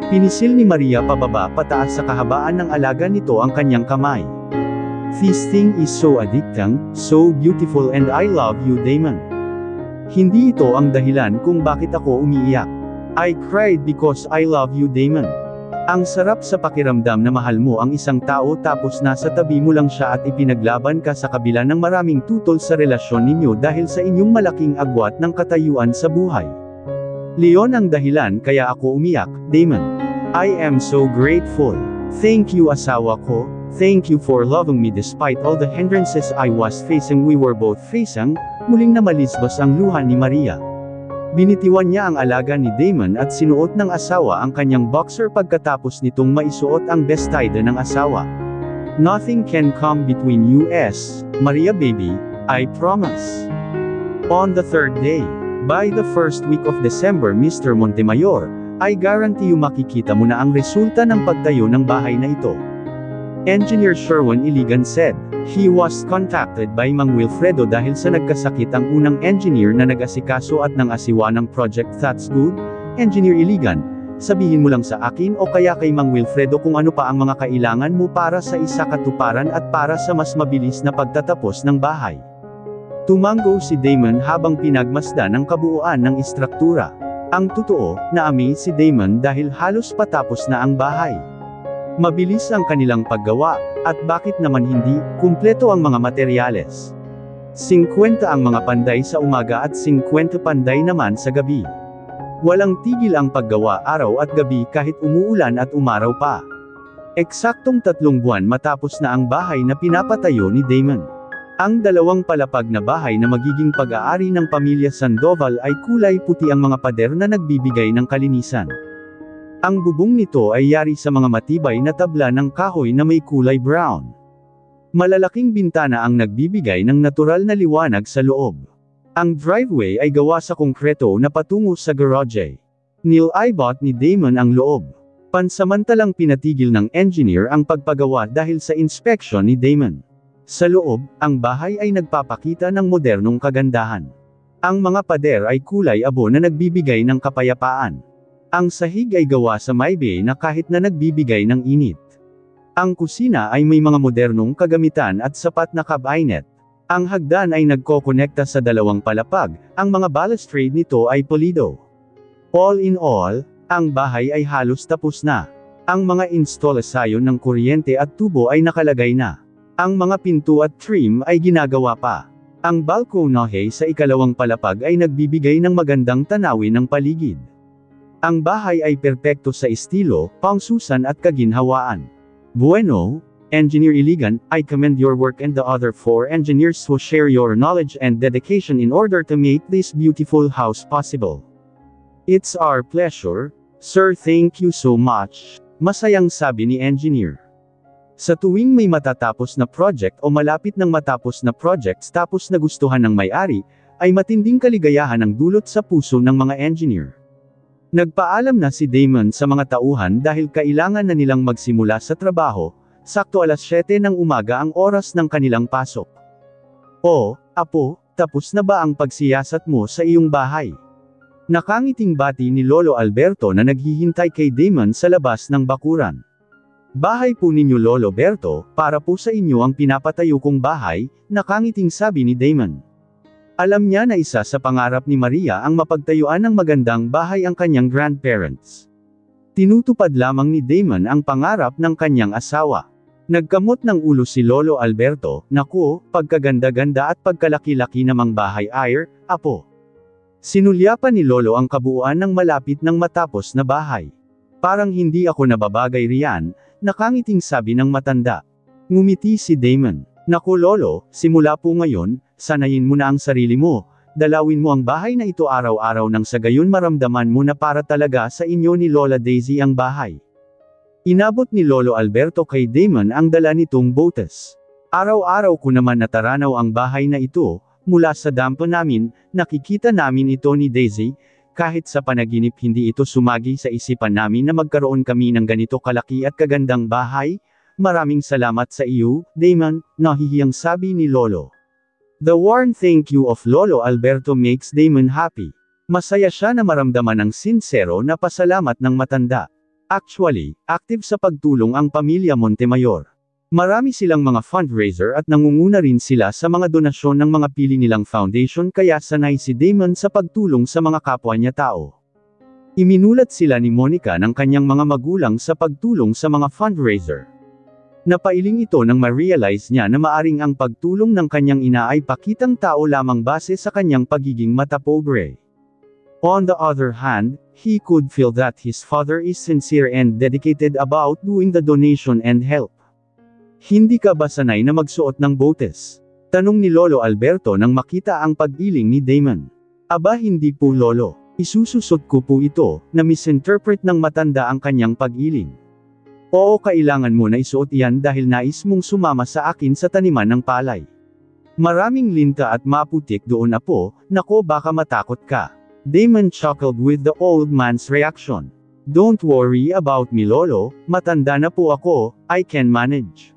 Pinisil ni Maria pababa pataas sa kahabaan ng alaga nito ang kanyang kamay. "This thing is so addicting, so beautiful and I love you Damon." Hindi ito ang dahilan kung bakit ako umiiyak. "I cried because I love you Damon." Ang sarap sa pakiramdam na mahal mo ang isang tao tapos nasa tabi mo lang siya at ipinaglaban ka sa kabila ng maraming tutol sa relasyon ninyo dahil sa inyong malaking agwat ng katayuan sa buhay. "Leon ang dahilan kaya ako umiyak, Damon. I am so grateful. Thank you asawa ko, thank you for loving me despite all the hindrances I was facing." We were both facing, muling na malisbas ang luha ni Maria. Binitiwan niya ang alaga ni Damon at sinuot ng asawa ang kanyang boxer pagkatapos nitong maisuot ang bestida ng asawa. "Nothing can come between us, Maria baby, I promise." On the third day, by the first week of December Mr. Montemayor, I guarantee you makikita mo na ang resulta ng pagtayo ng bahay na ito. Engineer Sherwin Iligan said. He was contacted by Mang Wilfredo dahil sa nagkasakit ang unang engineer na nag-asikaso at nang asiwa ng project. "That's good, Engineer Iligan. Sabihin mo lang sa akin o kaya kay Mang Wilfredo kung ano pa ang mga kailangan mo para sa isa katuparan at para sa mas mabilis na pagtatapos ng bahay." Tumango si Damon habang pinagmasdan ang kabuuan ng istruktura. Ang totoo, na-amaze si Damon dahil halos patapos na ang bahay. Mabilis ang kanilang paggawa, at bakit naman hindi, kumpleto ang mga materyales. 50 ang mga panday sa umaga at 50 panday naman sa gabi. Walang tigil ang paggawa araw at gabi kahit umuulan at umaraw pa. Eksaktong 3 buwan matapos na ang bahay na pinapatayo ni Damon. Ang 2 palapag na bahay na magiging pag-aari ng pamilya Sandoval ay kulay puti ang mga pader na nagbibigay ng kalinisan. Ang bubong nito ay yari sa mga matibay na tabla ng kahoy na may kulay brown. Malalaking bintana ang nagbibigay ng natural na liwanag sa loob. Ang driveway ay gawa sa konkreto na patungo sa garage. Nilibot ni Damon ang loob. Pansamantalang pinatigil ng engineer ang pagpagawa dahil sa inspection ni Damon. Sa loob, ang bahay ay nagpapakita ng modernong kagandahan. Ang mga pader ay kulay abo na nagbibigay ng kapayapaan. Ang sahig ay gawa sa maybe na kahit na nagbibigay ng init. Ang kusina ay may mga modernong kagamitan at sapat na cabinet. Ang hagdan ay nagkokonekta sa 2 palapag, ang mga balustrade nito ay polido. All in all, ang bahay ay halos tapos na. Ang mga installasyon ng kuryente at tubo ay nakalagay na. Ang mga pinto at trim ay ginagawa pa. Ang balkonahe sa 2 palapag ay nagbibigay ng magandang tanawin ng paligid. Ang bahay ay perpekto sa estilo, pangsusan at kaginhawaan. Bueno, Engineer Iligan, I commend your work and the other 4 engineers who share your knowledge and dedication in order to make this beautiful house possible. It's our pleasure, sir, thank you so much, masayang sabi ni engineer. Sa tuwing may matatapos na project o malapit ng matapos na projects tapos nagustuhan ng may-ari, ay matinding kaligayahan ang dulot sa puso ng mga engineer. Nagpaalam na si Damon sa mga tauhan dahil kailangan na nilang magsimula sa trabaho, sakto alas 7 ng umaga ang oras ng kanilang pasok. "O, apo, tapos na ba ang pagsiyasat mo sa iyong bahay?" Nakangiting bati ni Lolo Alberto na naghihintay kay Damon sa labas ng bakuran. "Bahay po ninyo Lolo Berto, para po sa inyo ang pinapatayo kong bahay," nakangiting sabi ni Damon. Alam niya na isa sa pangarap ni Maria ang mapagtayuan ng magandang bahay ang kanyang grandparents. Tinutupad lamang ni Damon ang pangarap ng kanyang asawa. Nagkamot ng ulo si Lolo Alberto, "Naku, pagkaganda-ganda at pagkalaki-laki namang bahay apo." Sinulyapan ni Lolo ang kabuuan ng malapit ng matapos na bahay. "Parang hindi ako nababagay riyan," nakangiting sabi ng matanda. Ngumiti si Damon. "Naku Lolo, simula po ngayon, sanayin mo na ang sarili mo, dalawin mo ang bahay na ito araw-araw nang sa gayon maramdaman mo na para talaga sa inyo ni Lola Daisy ang bahay." Inabot ni Lolo Alberto kay Damon ang dala nitong botes. "Araw-araw ko naman nataranaw ang bahay na ito, mula sa dampo namin, nakikita namin ito ni Daisy, kahit sa panaginip hindi ito sumagi sa isipan namin na magkaroon kami ng ganito kalaki at kagandang bahay. Maraming salamat sa iyo, Damon," nahihiyang sabi ni Lolo. The warm thank you of Lolo Alberto makes Damon happy. Masaya siya na maramdaman ang sinsero na pasalamat ng matanda. Actually, active sa pagtulong ang pamilya Montemayor. Marami silang mga fundraiser at nangunguna rin sila sa mga donasyon ng mga pili nilang foundation kaya sanay si Damon sa pagtulong sa mga kapwa niya tao. Iminulat sila ni Monica ng kanyang mga magulang sa pagtulong sa mga fundraiser. Napailing ito nang ma-realize niya na maaring ang pagtulong ng kanyang ina ay pakitang tao lamang base sa kanyang pagiging matapobre. On the other hand, he could feel that his father is sincere and dedicated about doing the donation and help. "Hindi ka ba sanay na magsuot ng botes?" tanong ni Lolo Alberto nang makita ang pag-iling ni Damon. "Aba hindi po Lolo, isususot ko po ito," na misinterpret ng matanda ang kanyang pag-iling. "Oo, kailangan mo na isuot iyan dahil nais mong sumama sa akin sa taniman ng palay. Maraming linta at maputik doon apo, nako baka matakot ka." Damon chuckled with the old man's reaction. "Don't worry about me Lolo, matanda na po ako, I can manage."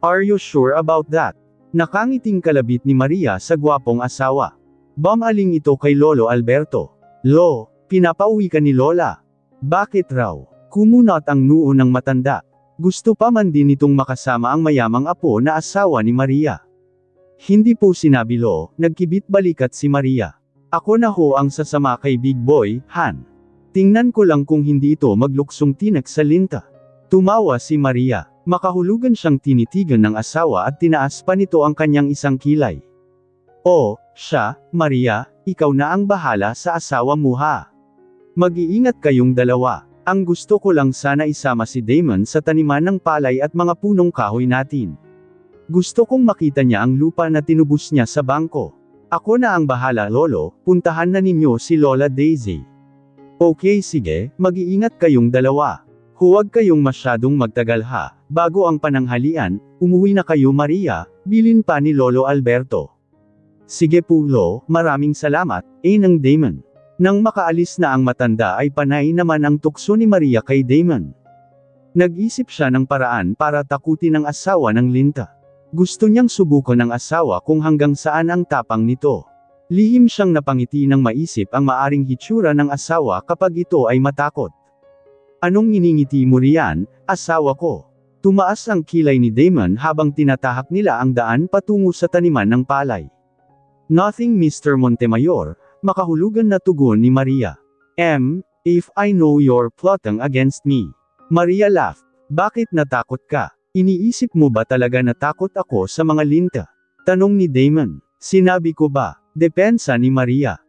"Are you sure about that?" Nakangiting kalabit ni Maria sa gwapong asawa. Bumaling ito kay Lolo Alberto. "Lo, pinapauwi ka ni Lola." "Bakit raw?" Kumunat ang noo ng matanda. Gusto pa man din nitong makasama ang mayamang apo na asawa ni Maria. Hindi po sinabi Lo, nagkibit balikat si Maria. "Ako na ho ang sasama kay Big Boy, Han. Tingnan ko lang kung hindi ito magluksong tinak sa linta." Tumawa si Maria. Makahulugan siyang tinitigan ng asawa at tinaas pa nito ang kanyang isang kilay. Oh, siya, Maria, ikaw na ang bahala sa asawa mo ha. Mag-iingat kayong dalawa. Ang gusto ko lang sana isama si Damon sa taniman ng palay at mga punong kahoy natin. Gusto kong makita niya ang lupa na tinubos niya sa bangko. Ako na ang bahala lolo, puntahan na ninyo si Lola Daisy. Okay sige, mag-iingat kayong dalawa. Huwag kayong masyadong magtagal ha, bago ang pananghalian, umuwi na kayo Maria, bilin pa ni Lolo Alberto. Sige po lo, maraming salamat, ng Damon. Nang makaalis na ang matanda ay panay naman ang tukso ni Maria kay Damon. Nag-isip siya ng paraan para takutin ang asawa ng Linta. Gusto niyang subukan ng asawa kung hanggang saan ang tapang nito. Lihim siyang napangiti nang maisip ang maaring hitsura ng asawa kapag ito ay matakot. Anong iningiti mo riyan, asawa ko? Tumaas ang kilay ni Damon habang tinatahak nila ang daan patungo sa taniman ng palay. Nothing Mr. Montemayor, makahulugan na tugon ni Maria. If I know you're plotting against me. Maria laughed. Bakit natakot ka? Iniisip mo ba talaga natakot ako sa mga Linta? Tanong ni Damon. Sinabi ko ba? Depensa ni Maria.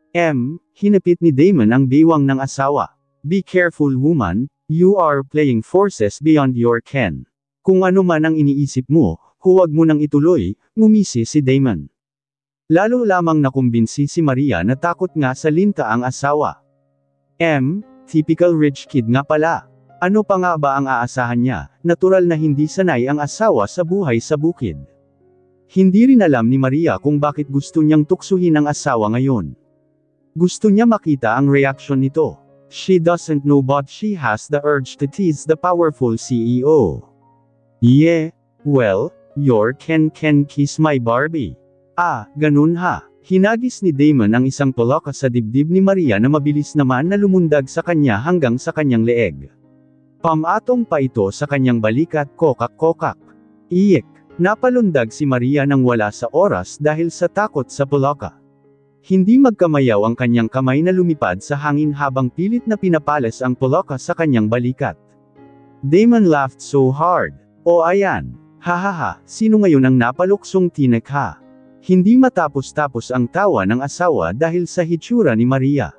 Hinapit ni Damon ang bewang ng asawa. Be careful woman, you are playing forces beyond your ken. Kung ano man ang iniisip mo, huwag mo nang ituloy, ngumisi si Damon. Lalo lamang nakumbinsi si Maria na takot nga sa Linta ang asawa. Typical rich kid nga pala. Ano pa nga ba ang aasahan niya, natural na hindi sanay ang asawa sa buhay sa bukid. Hindi rin alam ni Maria kung bakit gusto niyang tuksuhin ang asawa ngayon. Gusto niya makita ang reaksyon nito. She doesn't know but she has the urge to tease the powerful CEO. Yeah, well, your can kiss my Barbie. Ah, ganun ha. Hinagis ni Damon ang isang poloka sa dibdib ni Maria na mabilis naman na lumundag sa kanya hanggang sa kanyang leeg. Pamatong pa ito sa kanyang balikat, kokak-kokak. Iyek. Napalundag si Maria nang wala sa oras dahil sa takot sa poloka. Hindi magkamayaw ang kanyang kamay na lumipad sa hangin habang pilit na pinapalas ang poloka sa kanyang balikat. Damon laughed so hard. O ayan. Hahaha, sino ngayon ang napaluksong tinek ha? Hindi matapos-tapos ang tawa ng asawa dahil sa hitsura ni Maria.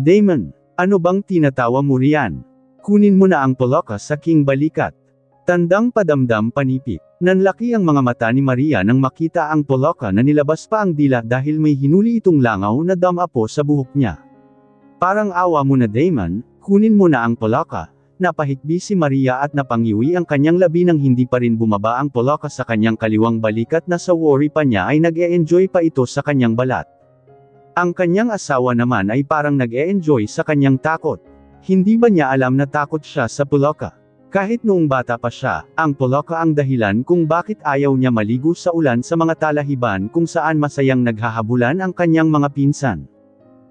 Damon, ano bang tinatawa mo riyan? Kunin mo na ang poloka sa king balikat. Tandang padamdam panipik. Nanlaki ang mga mata ni Maria nang makita ang poloka na nilabas pa ang dila dahil may hinuli itong langaw na damapo sa buhok niya. Parang awa mo na Damon, kunin mo na ang poloka. Napahikbi si Maria at napangiwi ang kanyang labi nang hindi pa rin bumaba ang poloka sa kanyang kaliwang balikat na sa worry pa niya ay nag-e-enjoy pa ito sa kanyang balat. Ang kanyang asawa naman ay parang nag-e-enjoy sa kanyang takot. Hindi ba niya alam na takot siya sa poloka? Kahit noong bata pa siya, ang poloka ang dahilan kung bakit ayaw niya maligo sa ulan sa mga talahiban kung saan masayang naghahabulan ang kanyang mga pinsan.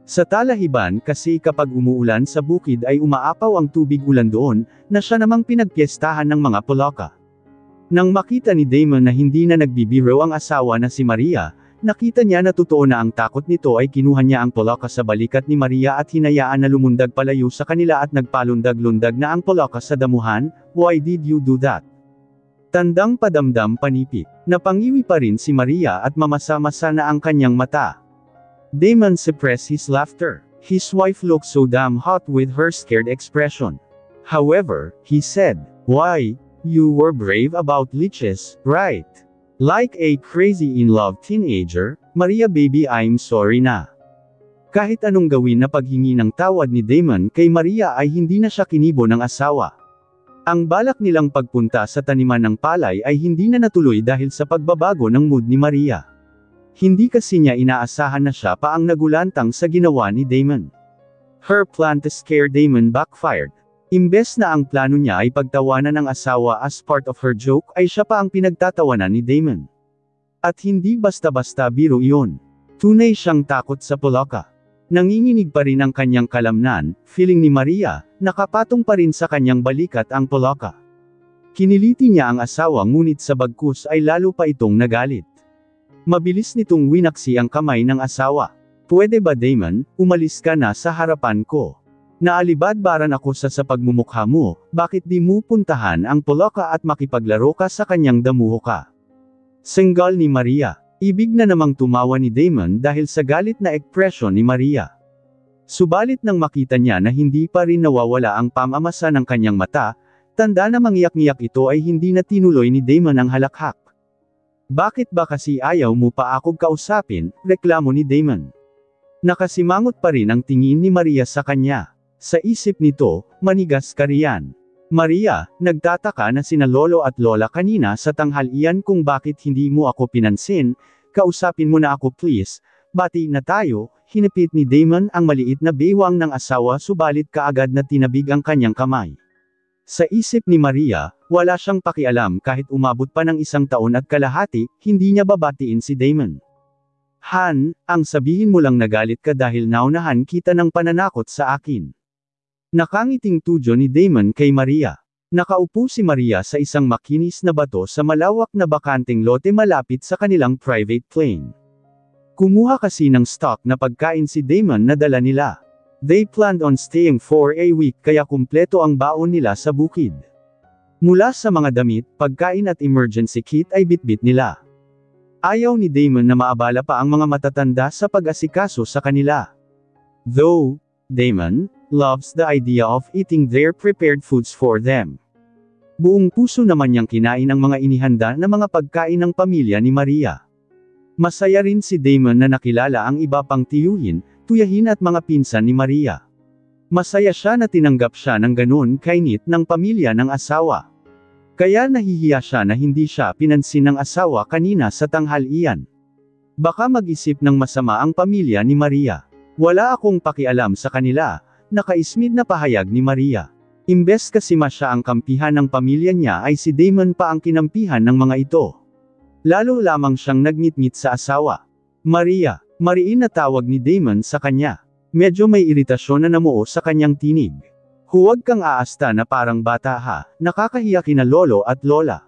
Sa talahiban kasi kapag umuulan sa bukid ay umaapaw ang tubig ulan doon, na siya namang pinagpiestahan ng mga poloka. Nang makita ni Damon na hindi na nagbibiro ang asawa na si Maria, nakita niya na totoo na ang takot nito ay kinuha niya ang poloka sa balikat ni Maria at hinayaan na lumundag palayo sa kanila at nagpalundag-lundag na ang poloka sa damuhan. Why did you do that? Tandang padamdam panipik. Napangiwi pa rin si Maria at mamasa-masa na ang kanyang mata. Damon suppressed his laughter. His wife looked so damn hot with her scared expression. However, he said, "Why, you were brave about leeches, right? Like a crazy in-love teenager, Maria baby I'm sorry na." Kahit anong gawin na paghingi ng tawad ni Damon kay Maria ay hindi na siya kinibo ng asawa. Ang balak nilang pagpunta sa taniman ng palay ay hindi na natuloy dahil sa pagbabago ng mood ni Maria. Hindi kasi niya inaasahan na siya pa ang nagulantang sa ginawa ni Damon. Her plan to scare Damon backfired. Imbes na ang plano niya ay pagtawanan ng asawa as part of her joke ay siya pa ang pinagtatawanan ni Damon. At hindi basta-basta biro iyon. Tunay siyang takot sa poloka. Nanginginig pa rin ang kanyang kalamnan, feeling ni Maria, nakapatong pa rin sa kanyang balikat ang poloka. Kiniliti niya ang asawa ngunit sa bagkus ay lalo pa itong nagalit. Mabilis nitong winaksi ang kamay ng asawa. Pwede ba Damon, umalis ka na sa harapan ko? Naalibadbaran ako sa pagmumukha mo, bakit di mo puntahan ang poloka at makipaglaro ka sa kanyang damuho ka? Senggal ni Maria. Ibig na namang tumawa ni Damon dahil sa galit na ekspresyon ni Maria. Subalit nang makita niya na hindi pa rin nawawala ang pamamasa ng kanyang mata, tanda na mangiyak-ngiyak ito ay hindi na tinuloy ni Damon ang halakhak. Bakit ba kasi ayaw mo pa ako kausapin, reklamo ni Damon. Nakasimangot pa rin ang tingin ni Maria sa kanya. Sa isip nito, manigas ka riyan. Maria, nagtataka na sina lolo at lola kanina sa tanghalian kung bakit hindi mo ako pinansin, kausapin mo na ako please, bati na tayo, hinapit ni Damon ang maliit na bewang ng asawa subalit kaagad na tinabig ang kanyang kamay. Sa isip ni Maria, wala siyang pakialam kahit umabot pa ng 1 taon at kalahati, hindi niya babatiin si Damon. Han, ang sabihin mo lang nagalit ka dahil naunahan kita ng pananakot sa akin. Nakangiting tudyo ni Damon kay Maria. Nakaupo si Maria sa isang makinis na bato sa malawak na bakanteng lote malapit sa kanilang private plane. Kumuha kasi ng stock na pagkain si Damon na dala nila. They planned on staying for a week kaya kumpleto ang baon nila sa bukid. Mula sa mga damit, pagkain at emergency kit ay bitbit nila. Ayaw ni Damon na maabala pa ang mga matatanda sa pag-asikaso sa kanila. Though, Damon loves the idea of eating their prepared foods for them. Buong puso naman niyang kinain ang mga inihanda na mga pagkain ng pamilya ni Maria. Masaya rin si Damon na nakilala ang iba pang tiyuhin, tuyahin at mga pinsan ni Maria. Masaya siya na tinanggap siya ng ganun kainit ng pamilya ng asawa. Kaya nahihiya siya na hindi siya pinansin ng asawa kanina sa tanghalian. Baka mag-isip ng masama ang pamilya ni Maria. Wala akong pakialam sa kanila, nakaismid na pahayag ni Maria. Imbes kasi siya ang kampihan ng pamilya niya ay si Damon pa ang kinampihan ng mga ito. Lalo lamang siyang nagngit-ngit sa asawa. Maria, mariin na tawag ni Damon sa kanya. Medyo may iritasyon na namuo sa kanyang tinig. Huwag kang aasta na parang bata ha, nakakahiya kina lolo at lola.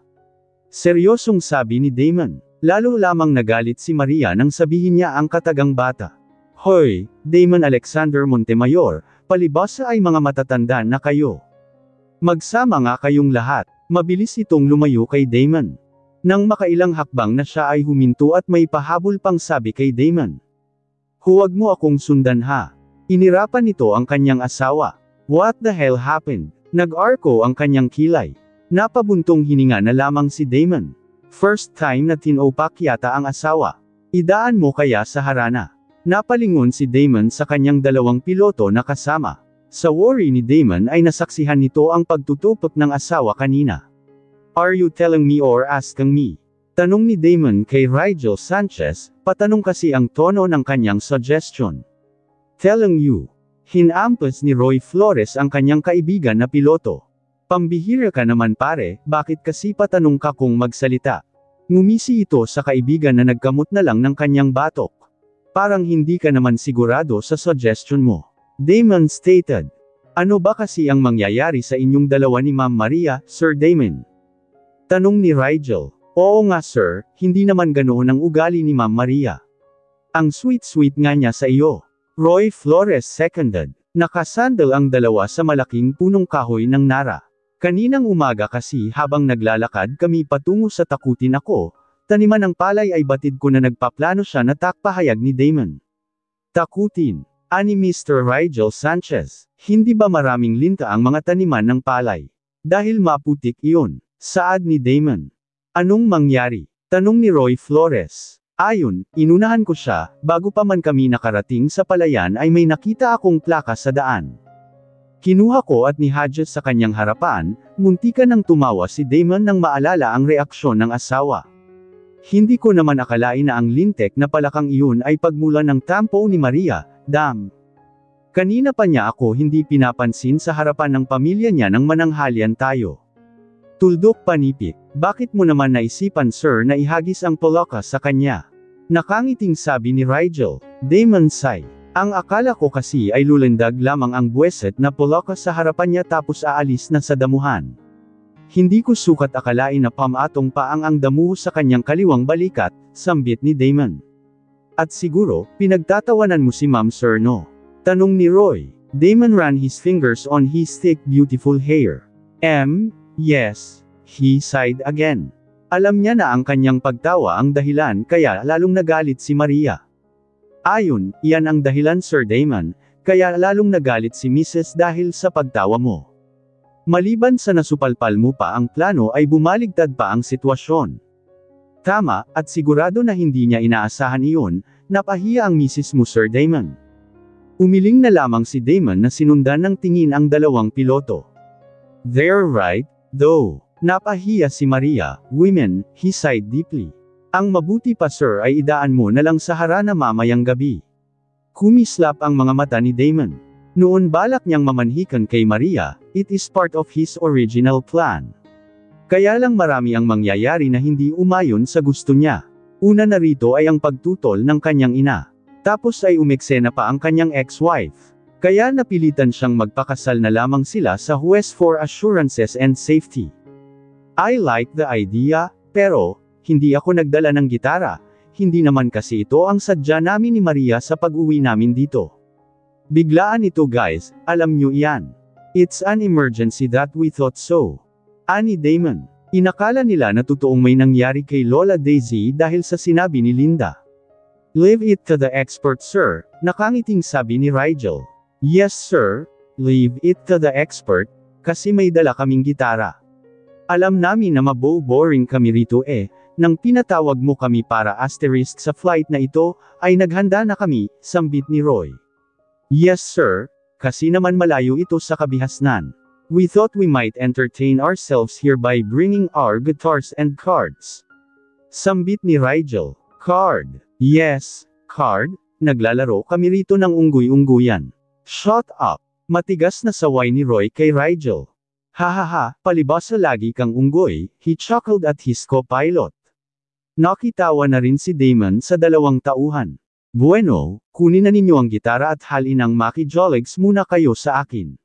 Seryosong sabi ni Damon. Lalo lamang nagalit si Maria nang sabihin niya ang katagang bata. Hoy, Damon Alexander Montemayor, palibhas ay mga matatanda na kayo. Magsama nga kayong lahat. Mabilis itong lumayo kay Damon. Nang makailang hakbang na siya ay huminto at may pahabol pang sabi kay Damon. Huwag mo akong sundan ha. Inirapan nito ang kanyang asawa. What the hell happened? Nag-arko ang kanyang kilay. Napabuntong hininga na lamang si Damon. First time na tinopak yata ang asawa. Idaan mo kaya sa harana. Napalingon si Damon sa kanyang dalawang piloto na kasama. Sa worry ni Damon ay nasaksihan nito ang pagtutupak ng asawa kanina. Are you telling me or asking me? Tanong ni Damon kay Rigel Sanchez, patanong kasi ang tono ng kanyang suggestion. Telling you. Hinampas ni Roy Flores ang kanyang kaibigan na piloto. Pambihira ka naman pare, bakit kasi patanong ka kung magsalita? Ngumisi ito sa kaibigan na nagkamot na lang ng kanyang batok. Parang hindi ka naman sigurado sa suggestion mo. Damon stated. Ano ba kasi ang mangyayari sa inyong dalawa ni Ma'am Maria, Sir Damon? Tanong ni Rigel. Oo nga sir, hindi naman ganoon ang ugali ni Ma'am Maria. Ang sweet-sweet nga niya sa iyo. Roy Flores seconded. Nakasandal ang dalawa sa malaking punong kahoy ng Nara. Kaninang umaga kasi habang naglalakad kami patungo sa Takutin ako, taniman ng palay ay batid ko na nagpaplano siya na takpahayag ni Damon. Takutin. Ani Mr. Rigel Sanchez. Hindi ba maraming linta ang mga taniman ng palay? Dahil maputik iyon. Saad ni Damon. Anong mangyari? Tanong ni Roy Flores. Ayon, inunahan ko siya, bago pa man kami nakarating sa palayan ay may nakita akong plaka sa daan. Kinuha ko at nihadya sa kanyang harapan, muntikan nang tumawa si Damon nang maalala ang reaksyon ng asawa. Hindi ko naman akalain na ang lintek na palakang iyon ay pagmula ng tampo ni Maria, Dam. Kanina pa niya ako hindi pinapansin sa harapan ng pamilya niya nang mananghalian tayo. Tuldok panipik, bakit mo naman naisipan sir na ihagis ang palaka sa kanya? Nakangiting sabi ni Rigel. Damon sighed. Ang akala ko kasi ay lulendag lamang ang buweset na palaka sa harapan niya tapos aalis na sa damuhan. Hindi ko sukat akalain na pamatong pa ang damuho sa kanyang kaliwang balikat, sambit ni Damon. At siguro, pinagtatawanan mo si Ma'am sir no? Tanong ni Roy. Damon ran his fingers on his thick beautiful hair. Yes, he sighed again. Alam niya na ang kanyang pagtawa ang dahilan kaya lalong nagalit si Maria. Ayon, iyan ang dahilan Sir Damon, kaya lalong nagalit si Mrs. dahil sa pagtawa mo. Maliban sa nasupalpal mo pa ang plano ay bumaligtad pa ang sitwasyon. Tama, at sigurado na hindi niya inaasahan iyon, napahiya ang misis mo Sir Damon. Umiling na lamang si Damon na sinundan ng tingin ang dalawang piloto. They're right, though. Napahiya si Maria, women, he sighed deeply. Ang mabuti pa sir ay idaan mo na lang sa harana mamayang gabi. Kumislap ang mga mata ni Damon. Noon balak niyang mamanhikan kay Maria, it is part of his original plan. Kaya lang marami ang mangyayari na hindi umayon sa gusto niya. Una na rito ay ang pagtutol ng kanyang ina. Tapos ay umeksena pa ang kanyang ex-wife. Kaya napilitan siyang magpakasal na lamang sila sa huwes for assurances and safety. I like the idea, pero, hindi ako nagdala ng gitara, hindi naman kasi ito ang sadya namin ni Maria sa pag-uwi namin dito. Biglaan ito guys, alam nyo iyan. It's an emergency that we thought so. Ani Damon. Inakala nila na totoong may nangyari kay Lola Daisy dahil sa sinabi ni Linda. Leave it to the expert sir, nakangiting sabi ni Rigel. Yes sir, leave it to the expert, kasi may dala kaming gitara. Alam namin na boring kami rito nang pinatawag mo kami para asterisk sa flight na ito, ay naghanda na kami, sambit ni Roy. Yes sir, kasi naman malayo ito sa kabihasnan. We thought we might entertain ourselves here by bringing our guitars and cards. Sambit ni Rigel. Card. Yes, card, naglalaro kami rito ng unggoy-ungguyan. Shut up. Matigas na saway ni Roy kay Rigel. Hahaha, palibasa lagi kang unggoy, he chuckled at his co-pilot. Nakitawa na rin si Damon sa dalawang tauhan. Bueno, kunin na ninyo ang gitara at halin ang makijoligs muna kayo sa akin.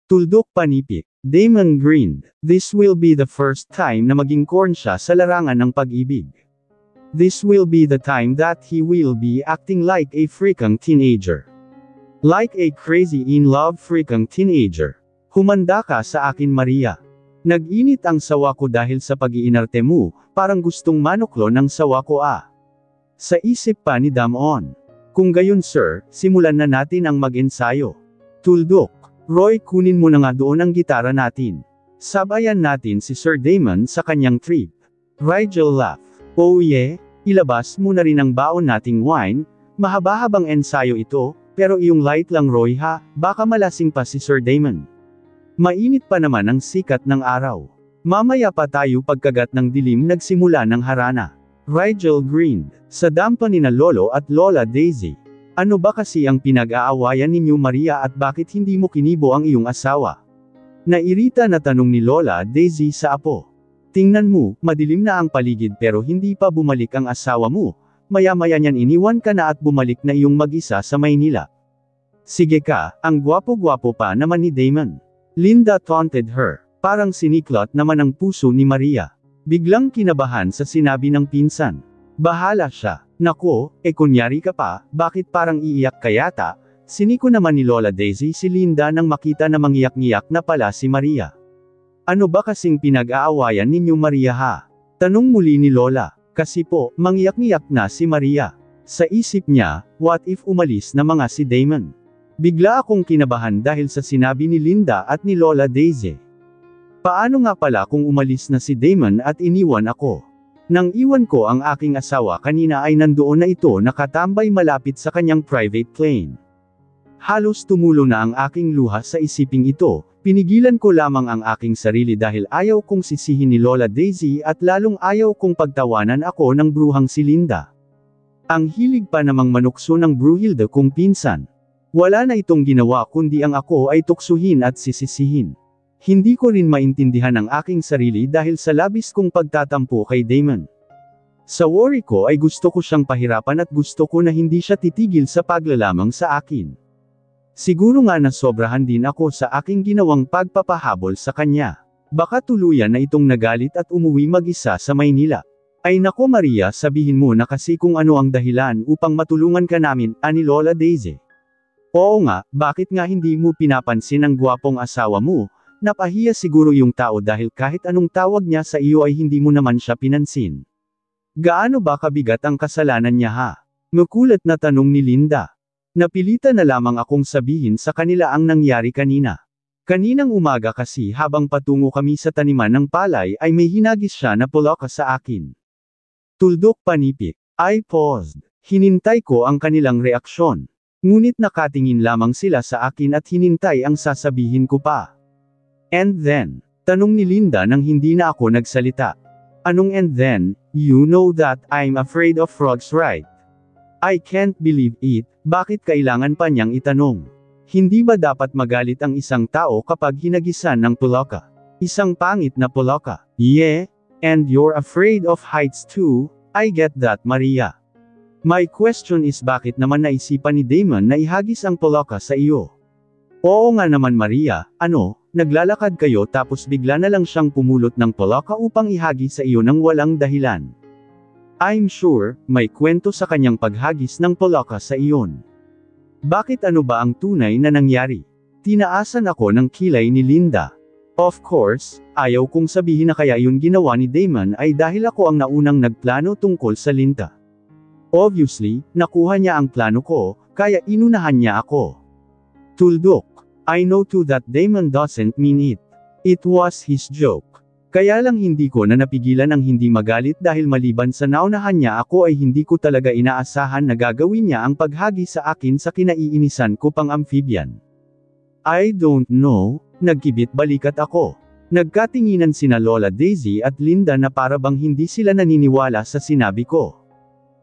Tuldok panipik. Damon grinned. This will be the first time na maging corn siya sa larangan ng pag-ibig. This will be the time that he will be acting like a freaking teenager. Like a crazy in love freaking teenager. Humanda ka sa akin Maria. Nag-init ang sawa ko dahil sa pag-iinarte mo, parang gustong manuklo ng sawa ko Sa isip pa ni Damon. Kung gayon sir, simulan na natin ang mag-ensayo. Tuldok. Roy kunin mo na nga doon ang gitara natin. Sabayan natin si Sir Damon sa kanyang trip. Rigel laughed. Oh yeah? Ilabas mo na rin ang baon nating wine, mahaba-habang ensayo ito, pero iyong light lang Roy ha, baka malasing pa si Sir Damon. Mainit pa naman ang sikat ng araw. Mamaya pa tayo pagkagat ng dilim nagsimula ng harana. Rigel grinned. Sa dampa ni na Lolo at Lola Daisy. Ano ba kasi ang pinag-aawayan ninyo Maria at bakit hindi mo kinibo ang iyong asawa? Nairita na tanong ni Lola Daisy sa apo. Tingnan mo, madilim na ang paligid pero hindi pa bumalik ang asawa mo, maya-maya niyan iniwan ka na at bumalik na iyong mag-isa sa Maynila. Sige ka, ang gwapo-gwapo pa naman ni Damon. Linda taunted her, parang siniklot naman ang puso ni Maria. Biglang kinabahan sa sinabi ng pinsan. Bahala siya. Nako, kunyari ka pa, bakit parang iiyak ka yata? Siniko naman ni Lola Daisy si Linda nang makita na mangiyak-ngiyak na pala si Maria. Ano ba kasing pinag-aawayan ninyo Maria ha? Tanong muli ni Lola. Kasi po, mangiyak-ngiyak na si Maria. Sa isip niya, what if umalis na mga si Damon? Bigla akong kinabahan dahil sa sinabi ni Linda at ni Lola Daisy. Paano nga pala kung umalis na si Damon at iniwan ako? Nang iwan ko ang aking asawa kanina ay nandoon na ito nakatambay malapit sa kanyang private plane. Halos tumulo na ang aking luha sa isiping ito, pinigilan ko lamang ang aking sarili dahil ayaw kong sisihin ni Lola Daisy at lalong ayaw kong pagtawanan ako ng bruhang si Linda. Ang hilig pa namang manukso ng Bruhilda kong pinsan. Wala na itong ginawa kundi ang ako ay tuksuhin at sisisihin. Hindi ko rin maintindihan ang aking sarili dahil sa labis kong pagtatampo kay Damon. Sa worry ko ay gusto ko siyang pahirapan at gusto ko na hindi siya titigil sa paglalamang sa akin. Siguro nga nasobrahan din ako sa aking ginawang pagpapahabol sa kanya. Baka tuluyan na itong nagalit at umuwi mag-isa sa Maynila. Ay nako Maria, sabihin mo na kasi kung ano ang dahilan upang matulungan ka namin, ani Lola Daisy. Oo nga, bakit nga hindi mo pinapansin ang gwapong asawa mo, Napahiya siguro yung tao dahil kahit anong tawag niya sa iyo ay hindi mo naman siya pinansin. Gaano ba kabigat ang kasalanan niya ha? Makulat na tanong ni Linda. Napilitan na lamang akong sabihin sa kanila ang nangyari kanina. Kaninang umaga kasi habang patungo kami sa taniman ng palay ay may hinagis siya na poloka sa akin. Tuldok panipik. I paused. Hinintay ko ang kanilang reaksyon. Ngunit nakatingin lamang sila sa akin at hinintay ang sasabihin ko pa. And then, tanong ni Linda nang hindi na ako nagsalita. Anong and then, you know that I'm afraid of frogs right? I can't believe it, bakit kailangan pa niyang itanong? Hindi ba dapat magalit ang isang tao kapag hinagisan ng poloka? Isang pangit na poloka. Yeah, and you're afraid of heights too, I get that Maria. My question is bakit naman naisipan ni Damon na ihagis ang poloka sa iyo? Oo nga naman Maria, naglalakad kayo tapos bigla na lang siyang pumulot ng poloka upang ihagis sa iyo ng walang dahilan. I'm sure, may kwento sa kanyang paghagis ng poloka sa iyon. Bakit ano ba ang tunay na nangyari? Tinaasan ako ng kilay ni Linda. Of course, ayaw kong sabihin na kaya yun ginawa ni Damon ay dahil ako ang naunang nagplano tungkol sa Linda. Obviously, nakuha niya ang plano ko, kaya inunahan niya ako. Tuldok. I know too that Damon doesn't mean it. It was his joke. Kaya lang hindi ko na napigilan ang hindi magalit dahil maliban sa naunahan niya ako ay hindi ko talaga inaasahan na gagawin niya ang paghagi sa akin sa kinaiinisan ko pang amphibian. I don't know, nagkibit balikat ako. Nagkatinginan sina Lola Daisy at Linda na para bang hindi sila naniniwala sa sinabi ko.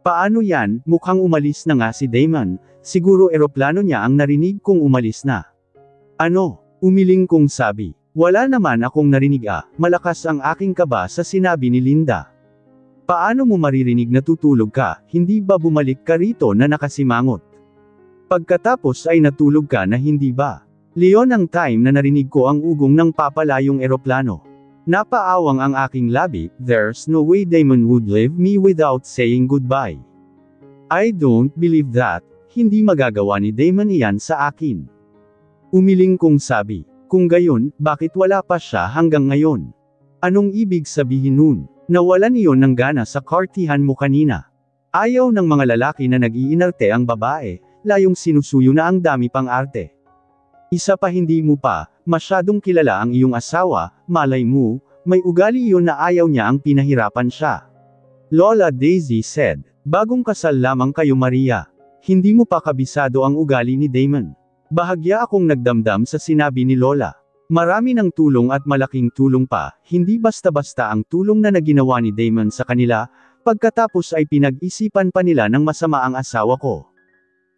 Paano yan, mukhang umalis na nga si Damon, siguro eroplano niya ang narinig kong umalis na. Umiling kong sabi. Wala naman akong narinig malakas ang aking kaba sa sinabi ni Linda. Paano mo maririnig na tutulog ka, hindi ba bumalik ka rito na nakasimangot? Pagkatapos ay natulog ka na hindi ba? Leon ang time na narinig ko ang ugong ng papalayong eroplano. Napaawang ang aking labi, there's no way Damon would leave me without saying goodbye. I don't believe that, hindi magagawa ni Damon iyan sa akin. Umiling kong sabi. Kung gayon, bakit wala pa siya hanggang ngayon? Anong ibig sabihin nun? Nawalan iyon ng gana sa kartihan mo kanina. Ayaw ng mga lalaki na nag-iinarte ang babae, layong sinusuyo na ang dami pang arte. Isa pa hindi mo pa, masyadong kilala ang iyong asawa, malay mo, may ugali iyon na ayaw niya ang pinahirapan siya. Lola Daisy said, bagong kasal lamang kayo Maria. Hindi mo pa kabisado ang ugali ni Damon. Bahagya akong nagdamdam sa sinabi ni Lola. Marami ng tulong at malaking tulong pa, hindi basta-basta ang tulong na naginawa ni Damon sa kanila, pagkatapos ay pinag-isipan pa nila ng masama ang asawa ko.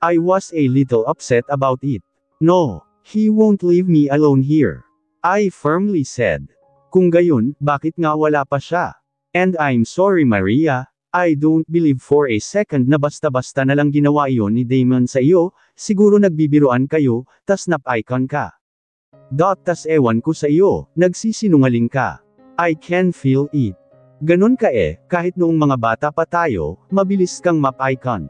I was a little upset about it. No, he won't leave me alone here. I firmly said. Kung gayon, bakit nga wala pa siya? And I'm sorry Maria, I don't believe for a second na basta-basta na lang ginawa iyon ni Damon sa iyo, siguro nagbibiroan kayo, tas nap-icon ka. Tas ewan ko sa iyo, nagsisinungaling ka. I can feel it. Ganon ka kahit noong mga bata pa tayo, mabilis kang map-icon.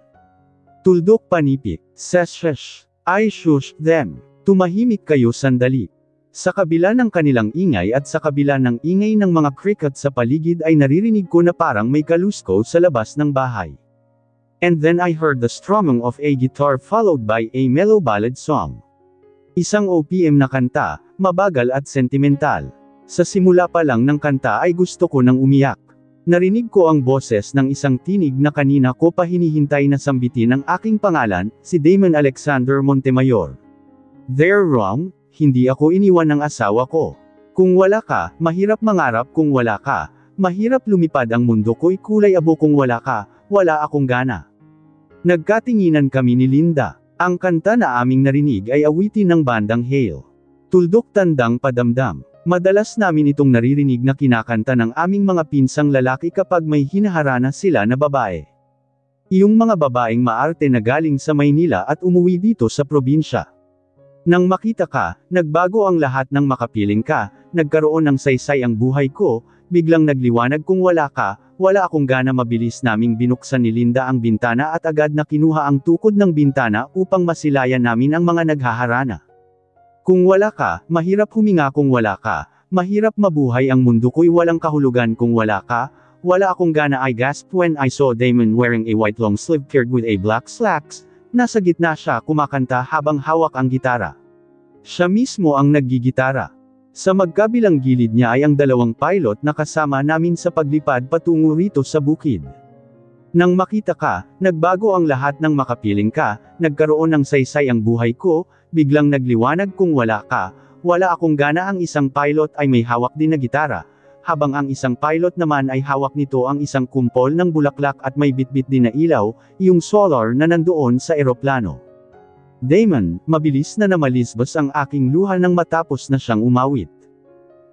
Tuldok panipik, shush. I shushed them. Tumahimik kayo sandali. Sa kabila ng kanilang ingay at sa kabila ng ingay ng mga cricket sa paligid ay naririnig ko na parang may kalusko sa labas ng bahay. And then I heard the strumming of a guitar followed by a mellow ballad song. Isang OPM na kanta, mabagal at sentimental. Sa simula pa lang ng kanta ay gusto ko nang umiyak. Narinig ko ang boses ng isang tinig na kanina ko pa hinihintay na sambitin ang aking pangalan, si Damon Alexander Montemayor. They're wrong. Hindi ako iniwan ng asawa ko. Kung wala ka, mahirap mangarap kung wala ka, mahirap lumipad ang mundo ko'y kulay abo kung wala ka, wala akong gana. Nagkatinginan kami ni Linda. Ang kanta na aming narinig ay awitin ng bandang Hale. Tuldok tandang padamdam. Madalas namin itong naririnig na kinakanta ng aming mga pinsang lalaki kapag may hinaharana sila na babae. Iyong mga babaeng maarte na galing sa Maynila at umuwi dito sa probinsya. Nang makita ka, nagbago ang lahat ng makapiling ka, nagkaroon ng saysay ang buhay ko, biglang nagliwanag kung wala ka, wala akong gana mabilis naming binuksan ni Linda ang bintana at agad na kinuha ang tukod ng bintana upang masilayan namin ang mga naghaharana. Kung wala ka, mahirap huminga kung wala ka, mahirap mabuhay ang mundo ko'y walang kahulugan kung wala ka, wala akong gana I gasped when I saw Damon wearing a white long sleeve paired with a black slacks, nasa gitna siya kumakanta habang hawak ang gitara. Siya mismo ang naggigitara. Sa magkabilang gilid niya ay ang dalawang pilot na kasama namin sa paglipad patungo rito sa bukid. Nang makita ka, nagbago ang lahat ng makapiling ka, nagkaroon ng saysay ang buhay ko, biglang nagliwanag kung wala ka, wala akong gana ang isang pilot ay may hawak din na gitara, habang ang isang pilot naman ay hawak nito ang isang kumpol ng bulaklak at may bitbit din na ilaw, yung solar na nandoon sa eroplano. Damon, mabilis na namalisbos ang aking luha nang matapos na siyang umawit.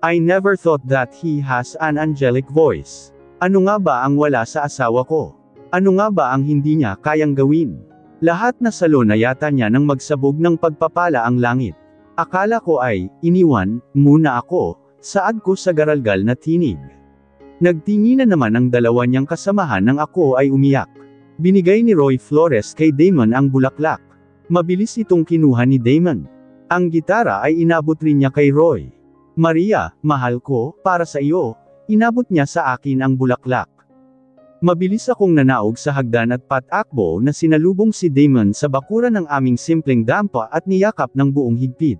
I never thought that he has an angelic voice. Ano nga ba ang wala sa asawa ko? Ano nga ba ang hindi niya kayang gawin? Lahat na salo na yata niya nang magsabog ng pagpapala ang langit. Akala ko ay, iniwan, muna ako, saad ko sa garalgal na tinig. Nagtinginan naman ang dalawa niyang kasamahan nang ako ay umiyak. Binigay ni Roy Flores kay Damon ang bulaklak. Mabilis itong kinuha ni Damon. Ang gitara ay inabot rin niya kay Roy. Maria, mahal ko, para sa iyo, inabot niya sa akin ang bulaklak. Mabilis akong nanaog sa hagdan at patakbo na sinalubong si Damon sa bakuran ng aming simpleng dampa at niyakap ng buong higpit.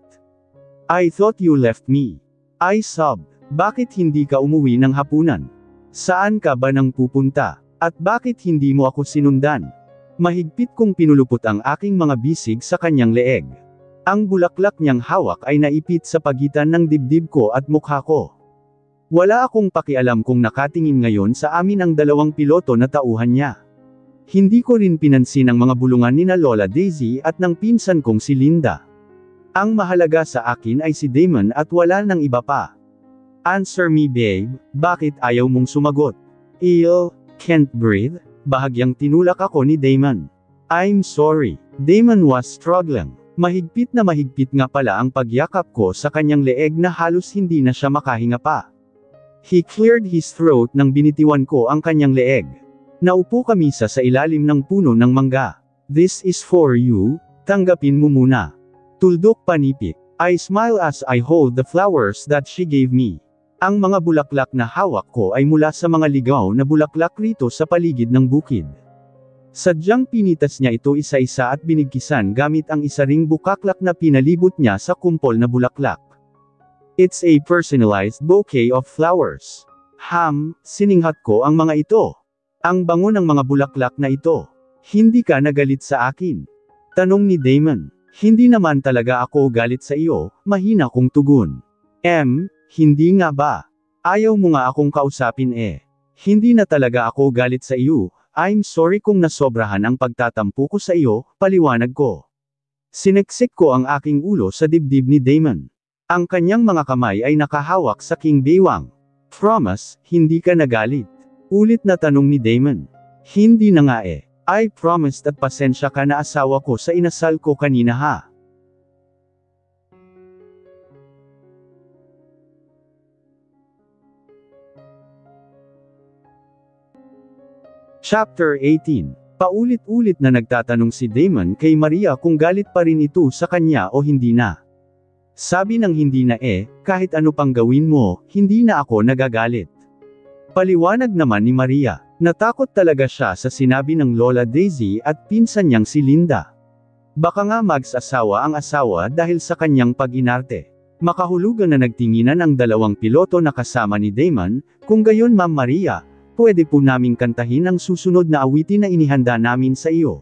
I thought you left me. I sobbed. Bakit hindi ka umuwi ng hapunan? Saan ka ba nang pupunta? At bakit hindi mo ako sinundan? Mahigpit kong pinulupot ang aking mga bisig sa kanyang leeg. Ang bulaklak niyang hawak ay naipit sa pagitan ng dibdib ko at mukha ko. Wala akong pakialam kung nakatingin ngayon sa amin ang dalawang piloto na tauhan niya. Hindi ko rin pinansin ang mga bulungan ni na Lola Daisy at ng pinsan kong si Linda. Ang mahalaga sa akin ay si Damon at wala nang iba pa. Answer me babe, bakit ayaw mong sumagot? Ill, can't breathe? Bahagyang tinulak ako ni Damon. I'm sorry. Damon was struggling. Mahigpit na mahigpit nga pala ang pagyakap ko sa kanyang leeg na halos hindi na siya makahinga pa. He cleared his throat nang binitiwan ko ang kanyang leeg. Naupo kami sa ilalim ng puno ng mangga. This is for you, tanggapin mo muna. Tuldok panipik. I smile as I hold the flowers that she gave me. Ang mga bulaklak na hawak ko ay mula sa mga ligaw na bulaklak rito sa paligid ng bukid. Sadyang pinitas niya ito isa-isa at binigkisan gamit ang isa ring bukaklak na pinalibot niya sa kumpol na bulaklak. It's a personalized bouquet of flowers. Sininghat ko ang mga ito. Ang bango ng mga bulaklak na ito. Hindi ka nagalit sa akin? Tanong ni Damon. Hindi naman talaga ako galit sa iyo, mahina kong tugon. Hindi nga ba? Ayaw mo nga akong kausapin eh. Hindi na talaga ako galit sa iyo, I'm sorry kung nasobrahan ang pagtatampo ko sa iyo, paliwanag ko. Sineksik ko ang aking ulo sa dibdib ni Damon. Ang kanyang mga kamay ay nakahawak sa king baywang. Promise, hindi ka nagalit? Ulit na tanong ni Damon. Hindi na nga eh. I promised at pasensya ka na asawa ko sa inasal ko kanina ha. Chapter 18. Paulit-ulit na nagtatanong si Damon kay Maria kung galit pa rin ito sa kanya o hindi na. Sabi ng hindi na kahit ano pang gawin mo, hindi na ako nagagalit. Paliwanag naman ni Maria, natakot talaga siya sa sinabi ng Lola Daisy at pinsan niyang si Linda. Baka nga mag-asawa ang asawa dahil sa kanyang pag-inarte. Makahulugan na nagtinginan ang dalawang piloto na kasama ni Damon, kung gayon Ma'am Maria, pwede po naming kantahin ang susunod na awitin na inihanda namin sa iyo.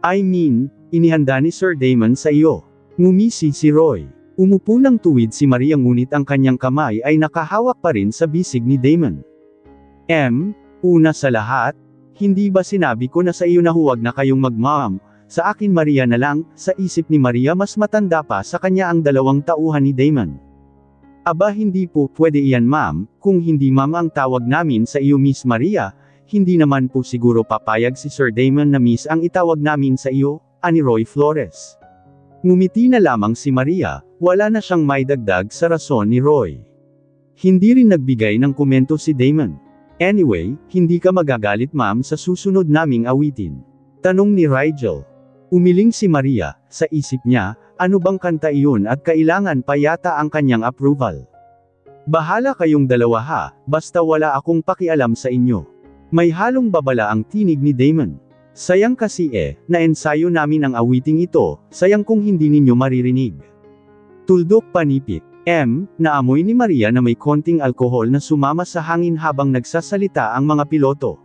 I mean, inihanda ni Sir Damon sa iyo. Ngumisi si Roy. Umupo ng tuwid si Maria ngunit ang kanyang kamay ay nakahawak pa rin sa bisig ni Damon. Una sa lahat, hindi ba sinabi ko na sa iyo na huwag na kayong magmam, sa akin Maria na lang, sa isip ni Maria mas matanda pa sa kanya ang dalawang tauhan ni Damon. Aba hindi po pwede iyan ma'am, kung hindi ma'am ang tawag namin sa iyo Miss Maria, hindi naman po siguro papayag si Sir Damon na Miss ang itawag namin sa iyo, ani Roy Flores. Ngumiti na lamang si Maria, wala na siyang maidagdag sa rason ni Roy. Hindi rin nagbigay ng komento si Damon. Anyway, hindi ka magagalit ma'am sa susunod naming awitin. Tanong ni Rigel. Umiling si Maria, sa isip niya, ano bang kanta iyon at kailangan pa yata ang kanyang approval. Bahala kayong dalawa ha, basta wala akong pakialam sa inyo. May halong babala ang tinig ni Damon. Sayang kasi na-ensayo namin ang awiting ito, sayang kung hindi ninyo maririnig. Tuldok panipik. Naamoy ni Maria na may konting alkohol na sumama sa hangin habang nagsasalita ang mga piloto.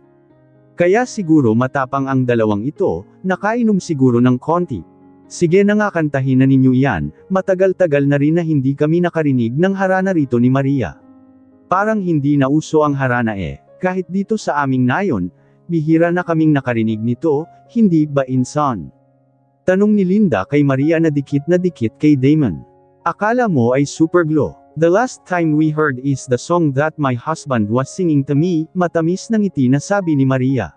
Kaya siguro matapang ang dalawang ito, nakainom siguro ng konti. Sige na nga kantahin na ninyo iyan, matagal-tagal na rin na hindi kami nakarinig ng harana rito ni Maria. Parang hindi na uso ang harana kahit dito sa aming nayon, bihira na kaming nakarinig nito, hindi ba insan? Tanong ni Linda kay Maria na dikit kay Damon. Akala mo ay super glow. The last time we heard is the song that my husband was singing to me, matamis na ngiti na sabi ni Maria.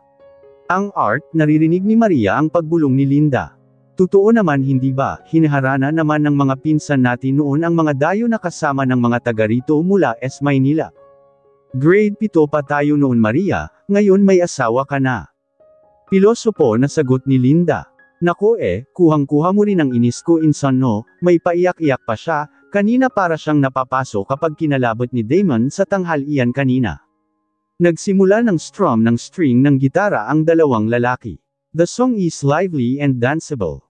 Ang art, naririnig ni Maria ang pagbulong ni Linda. Totoo naman hindi ba, hinaharana naman ng mga pinsan natin noon ang mga dayo na kasama ng mga taga rito mula Maynila. Grade 7 pa tayo noon Maria, ngayon may asawa ka na. Pilosopo na sagot ni Linda. Nako kuhang-kuha mo rin ang inis ko insan no, may paiyak-iyak pa siya, kanina para siyang napapaso kapag kinalabot ni Damon sa tanghalian kanina. Nagsimula ng strum ng string ng gitara ang dalawang lalaki. The song is lively and danceable.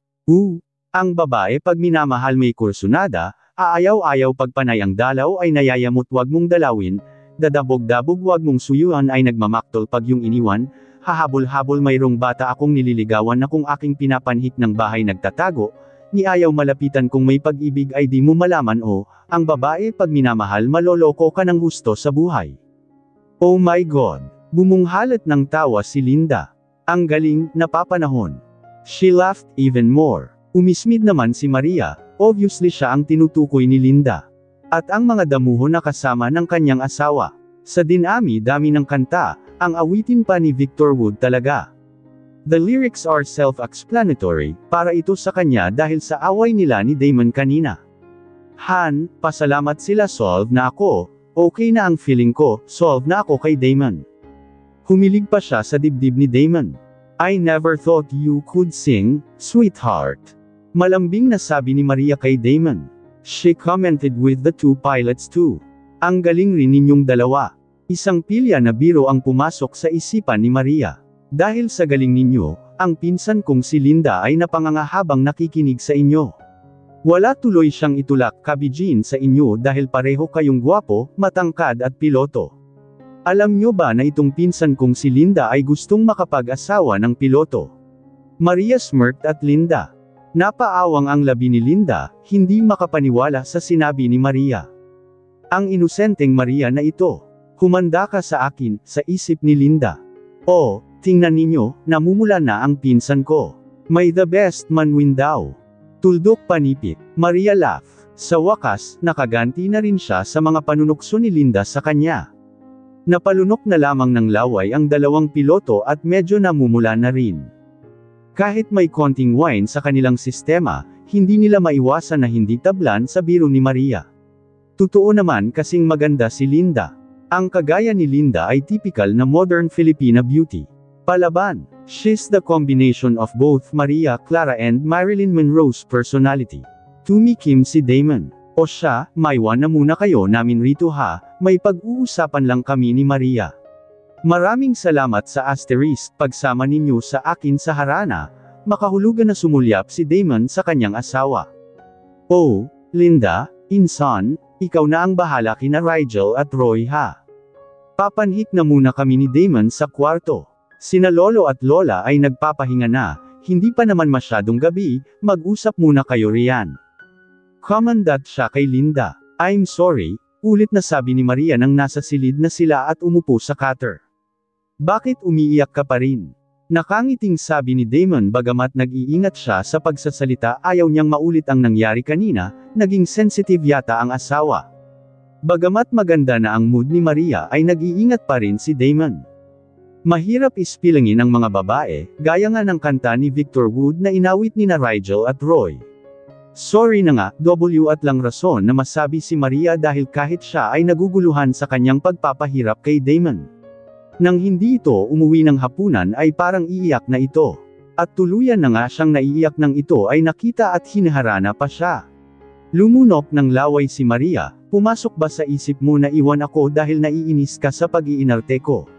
Ang babae pag minamahal may kursunada, aayaw-ayaw pag panay ang dalaw ay nayayamot wag mong dalawin, dadabog-dabog wag mong suyuan ay nagmamaktol pag yung iniwan, hahabol-habol mayroong bata akong nililigawan na kung aking pinapanhik ng bahay nagtatago, ni ayaw malapitan kung may pag-ibig ay di mo malaman ang babae pag minamahal maloloko ka ng husto sa buhay. Oh my God! Bumunghalat ng tawa si Linda. Ang galing, napapanahon. She laughed even more. Umismid naman si Maria, obviously siya ang tinutukoy ni Linda. At ang mga damuho na kasama ng kanyang asawa. Sa dinami-dami ng kanta, ang awitin pa ni Victor Wood talaga. The lyrics are self-explanatory, para ito sa kanya dahil sa away nila ni Damon kanina. Han, pasalamat sila solve na ako, okay na ang feeling ko, solve na ako kay Damon. Humilig pa siya sa dibdib ni Damon. I never thought you could sing, sweetheart. Malambing na sabi ni Maria kay Damon. She commented with the two pilots too. Ang galing rin ninyong dalawa. Isang pilya na biro ang pumasok sa isipan ni Maria. Dahil sa galing ninyo, ang pinsan kong si Linda ay napangangahabang nakikinig sa inyo. Wala tuloy siyang itulak kabijin sa inyo dahil pareho kayong gwapo, matangkad at piloto. Alam nyo ba na itong pinsan kong si Linda ay gustong makapag-asawa ng piloto? Maria smirked at Linda. Napaawang ang labi ni Linda, hindi makapaniwala sa sinabi ni Maria. Ang inosenteng Maria na ito. Humanda ka sa akin, sa isip ni Linda. Tingnan ninyo, namumula na ang pinsan ko. May the best man win daw. Tuldok panipik, Maria laughed. Sa wakas, nakaganti na rin siya sa mga panunukso ni Linda sa kanya. Napalunok na lamang ng laway ang dalawang piloto at medyo namumula na rin. Kahit may konting wine sa kanilang sistema, hindi nila maiwasan na hindi tablan sa biro ni Maria. Totoo naman kasing maganda si Linda. Ang kagaya ni Linda ay typical na modern Filipina beauty. Palaban, she's the combination of both Maria Clara and Marilyn Monroe's personality. Tumikim si Damon. O siya, maiwan na muna kayo namin rito ha, may pag-uusapan lang kami ni Maria. Maraming salamat sa asterisk pagsama ninyo sa akin sa harana, makahulugan na sumulyap si Damon sa kanyang asawa. Linda, insan, ikaw na ang bahala kina Rigel at Roy ha. Papanhik na muna kami ni Damon sa kwarto. Sina lolo at lola ay nagpapahinga na, hindi pa naman masyadong gabi, mag-usap muna kayo riyan. Commandant siya kay Linda. I'm sorry, ulit na sabi ni Maria nang nasa silid na sila at umupo sa cutter. Bakit umiiyak ka pa rin? Nakangiting sabi ni Damon bagamat nag-iingat siya sa pagsasalita ayaw niyang maulit ang nangyari kanina, naging sensitive yata ang asawa. Bagamat maganda na ang mood ni Maria ay nag-iingat pa rin si Damon. Mahirap ispilangin ang mga babae, gaya nga ng kanta ni Victor Wood na inawit ni na Rigel at Roy. Sorry na nga, at lang rason na masabi si Maria dahil kahit siya ay naguguluhan sa kanyang pagpapahirap kay Damon. Nang hindi ito umuwi ng hapunan ay parang iiyak na ito. At tuluyan na nga siyang naiiyak nang ito ay nakita at hinaharana pa siya. Lumunok ng laway si Maria, pumasok ba sa isip mo na iwan ako dahil naiinis ka sa pag-iinarte ko?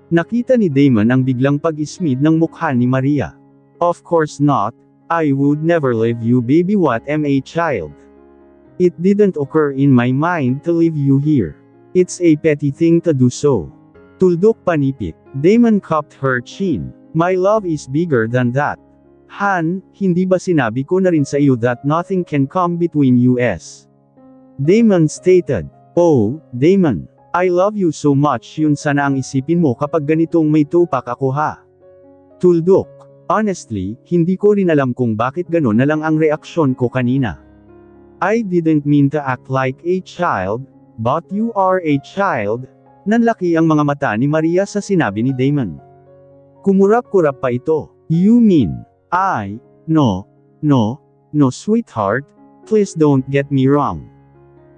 Nakita ni Damon ang biglang pag-ismid ng mukha ni Maria. Of course not, I would never leave you baby, what am a child? It didn't occur in my mind to leave you here. It's a petty thing to do so. Tuldok panipik. Damon cupped her chin. My love is bigger than that. Han, hindi ba sinabi ko na rin sa iyo that nothing can come between us? Damon stated. Oh, Damon. I love you so much, yun sana ang isipin mo kapag ganitong may tupak ako ha. Tuldok. Honestly, hindi ko rin alam kung bakit ganon na lang ang reaksyon ko kanina. I didn't mean to act like a child, but you are a child. Nanlaki ang mga mata ni Maria sa sinabi ni Damon. Kumurap-kurap pa ito. You mean, no, sweetheart, please don't get me wrong.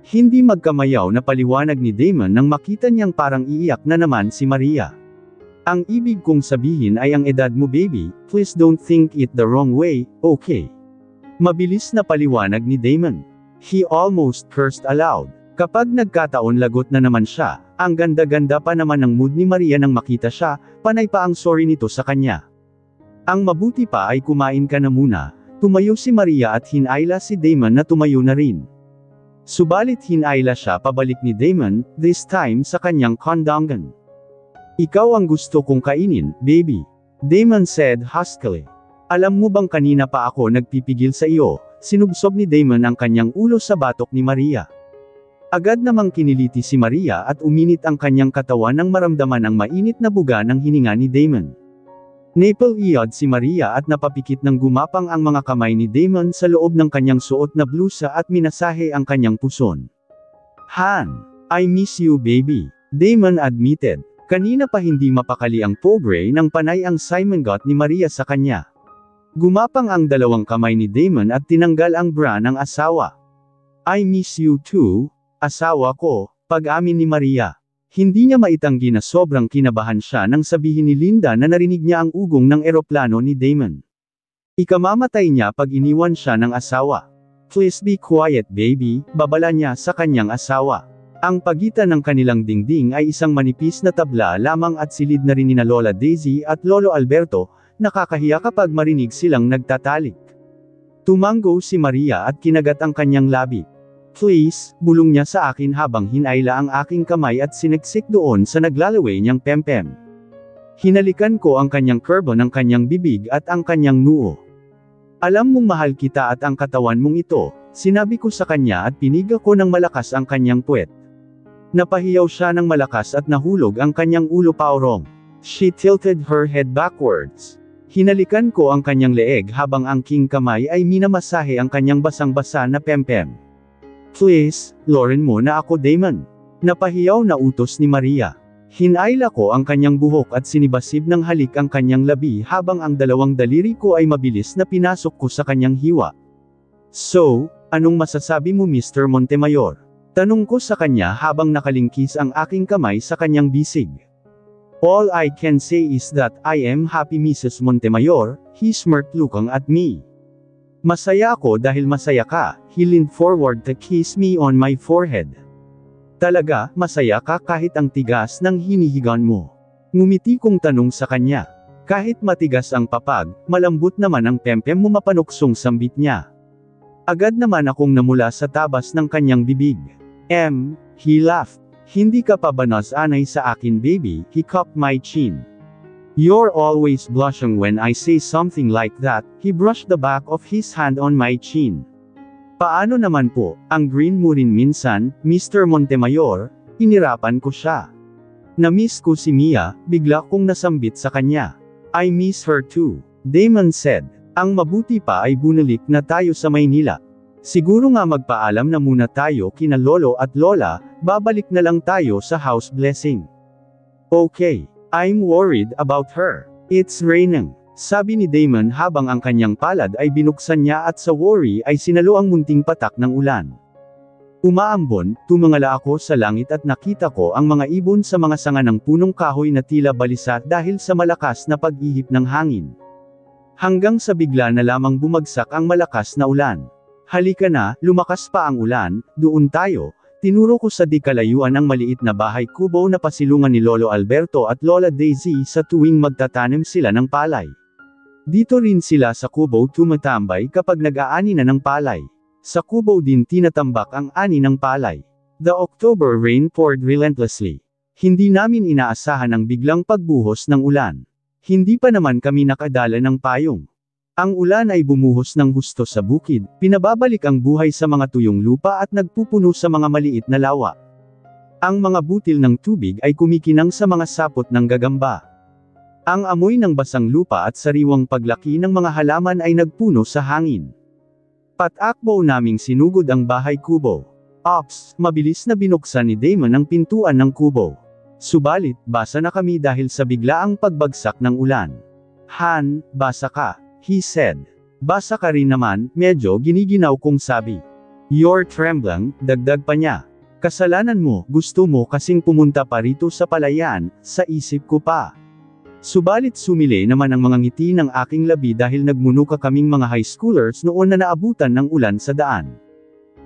Hindi magkamayaw na paliwanag ni Damon nang makita niyang parang iiyak na naman si Maria. Ang ibig kong sabihin ay ang edad mo baby, please don't think it the wrong way, okay? Mabilis na paliwanag ni Damon. He almost cursed aloud. Kapag nagkataon lagot na naman siya, ang ganda-ganda pa naman ng mood ni Maria nang makita siya, panay pa ang sorry nito sa kanya. Ang mabuti pa ay kumain ka na muna. Tumayo si Maria at hinayla si Damon na tumayo na rin. Subalit hinayla siya pabalik ni Damon, this time sa kanyang kondongan. Ikaw ang gusto kong kainin, baby. Damon said huskily. Alam mo bang kanina pa ako nagpipigil sa iyo? Sinubsob ni Damon ang kanyang ulo sa batok ni Maria. Agad namang kiniliti si Maria at uminit ang kanyang katawan nang maramdaman ang mainit na buga ng hininga ni Damon. Napel-iyod si Maria at napapikit ng gumapang ang mga kamay ni Damon sa loob ng kanyang suot na blusa at minasahe ang kanyang puson. Han, I miss you baby, Damon admitted. Kanina pa hindi mapakali ang pobre nang panay ang simangot ni Maria sa kanya. Gumapang ang dalawang kamay ni Damon at tinanggal ang bra ng asawa. I miss you too, asawa ko, pag-amin ni Maria. Hindi niya maitanggi na sobrang kinabahan siya nang sabihin ni Linda na narinig niya ang ugong ng eroplano ni Damon. Ikamamatay niya pag iniwan siya ng asawa. Please be quiet baby, babala niya sa kanyang asawa. Ang pagitan ng kanilang dingding ay isang manipis na tabla lamang at silid na rin nina Lola Daisy at Lolo Alberto, nakakahiya kapag marinig silang nagtatalik. Tumango si Maria at kinagat ang kanyang labi. Please, bulong niya sa akin habang hinayla ang aking kamay at siniksik doon sa naglalaway niyang pempem. Hinalikan ko ang kanyang kurbo ng kanyang bibig at ang kanyang noo. Alam mong mahal kita at ang katawan mong ito, sinabi ko sa kanya at piniga ko ng malakas ang kanyang puwet. Napahiyaw siya ng malakas at nahulog ang kanyang ulo paurong. She tilted her head backwards. Hinalikan ko ang kanyang leeg habang ang king kamay ay minamasahe ang kanyang basang-basa na pempem. Please, Lauren mo na ako Damon. Napahiyaw na utos ni Maria. Hinayla ko ang kanyang buhok at sinibasib ng halik ang kanyang labi habang ang dalawang daliri ko ay mabilis na pinasok ko sa kanyang hiwa. So, anong masasabi mo Mr. Montemayor? Tanong ko sa kanya habang nakalingkis ang aking kamay sa kanyang bisig. All I can say is that I am happy Mrs. Montemayor, he smirked looking at me. Masaya ako dahil masaya ka, he leaned forward to kiss me on my forehead. Talaga, masaya ka kahit ang tigas ng hinihigan mo. Ngumiti kong tanong sa kanya. Kahit matigas ang papag, malambot naman ang pempem mo mapanuksong sambit niya. Agad naman akong namula sa tabas ng kanyang bibig. He laughed. Hindi ka pa ba nasanay sa akin baby, he cupped my chin. You're always blushing when I say something like that, he brushed the back of his hand on my chin. Paano naman po, ang green mo rin minsan, Mr. Montemayor, inirapan ko siya. Na-miss ko si Mia, bigla kong nasambit sa kanya. I miss her too, Damon said. Ang mabuti pa ay bunalik na tayo sa Maynila. Siguro nga magpaalam na muna tayo kina Lolo at Lola, babalik na lang tayo sa house blessing. Okay. I'm worried about her. It's raining, sabi ni Damon habang ang kanyang palad ay binuksan niya at sa worry ay sinalo ang munting patak ng ulan. Umaambon, tumingala ako sa langit at nakita ko ang mga ibon sa mga sanga ng punong kahoy na tila balisa dahil sa malakas na pag-ihip ng hangin. Hanggang sa bigla na lamang bumagsak ang malakas na ulan. Halika na, lumakas pa ang ulan, doon tayo. Tinuro ko sa di kalayuan ang maliit na bahay kubo na pasilungan ni Lolo Alberto at Lola Daisy sa tuwing magtatanim sila ng palay. Dito rin sila sa kubo tumatambay kapag nag-aani na ng palay. Sa kubo din tinatambak ang ani ng palay. The October rain poured relentlessly. Hindi namin inaasahan ang biglang pagbuhos ng ulan. Hindi pa naman kami nakadala ng payong. Ang ulan ay bumuhos ng husto sa bukid, pinababalik ang buhay sa mga tuyong lupa at nagpupuno sa mga maliit na lawa. Ang mga butil ng tubig ay kumikinang sa mga sapot ng gagamba. Ang amoy ng basang lupa at sariwang paglaki ng mga halaman ay nagpuno sa hangin. Patakbo naming sinugod ang bahay kubo. Ops, mabilis na binuksan ni Damon ang pintuan ng kubo. Subalit, basa na kami dahil sa biglaang pagbagsak ng ulan. Han, basa ka, he said. Basa ka rin naman, medyo giniginaw kong sabi. You're trembling, dagdag pa niya. Kasalanan mo, gusto mo kasing pumunta pa rito sa palayan, sa isip ko pa. Subalit sumili naman ang mga ngiti ng aking labi dahil nagmunuka kaming mga high schoolers noon na naabutan ng ulan sa daan.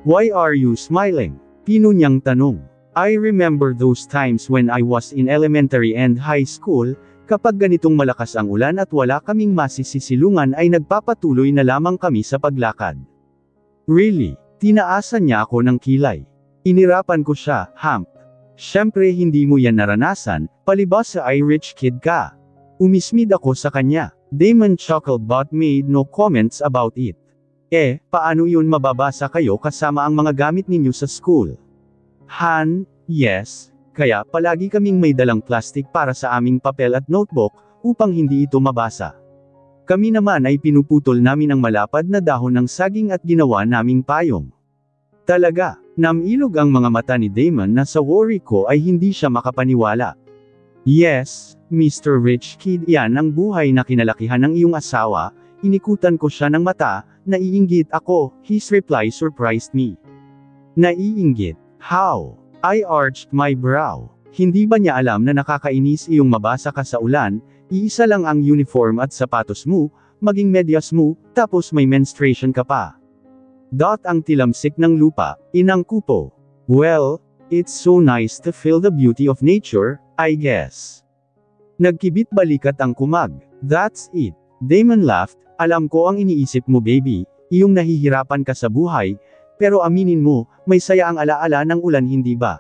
Why are you smiling? Pino niyang tanong. I remember those times when I was in elementary and high school, kapag ganitong malakas ang ulan at wala kaming masisisilungan ay nagpapatuloy na lamang kami sa paglakad. Really? Tinaasan niya ako ng kilay. Inirapan ko siya, Hamp. Siyempre hindi mo yan naranasan, palibas sa rich kid ka. Umismid ako sa kanya. Damon chuckled but made no comments about it. Paano yun mababasa kayo kasama ang mga gamit ninyo sa school? Han, yes, kaya palagi kaming may dalang plastic para sa aming papel at notebook, upang hindi ito mabasa. Kami naman ay pinuputol namin ang malapad na dahon ng saging at ginawa naming payong. Talaga, namilog ang mga mata ni Damon na sa worry ko ay hindi siya makapaniwala. Yes, Mr. Rich Kid, yan ang buhay na kinalakihan ng iyong asawa. Inikutan ko siya ng mata, naiinggit ako, his reply surprised me. Naiinggit? How? I arched my brow. Hindi ba niya alam na nakakainis iyong mabasa ka sa ulan, iisa lang ang uniform at sapatos mo, maging medyas mo, tapos may menstruation ka pa. Ang tilamsik ng lupa, inang kupo. Well, it's so nice to feel the beauty of nature, I guess. Nagkibit balikat ang kumag. That's it. Damon laughed. Alam ko ang iniisip mo baby, iyong nahihirapan ka sa buhay, pero aminin mo, may saya ang alaala ng ulan hindi ba?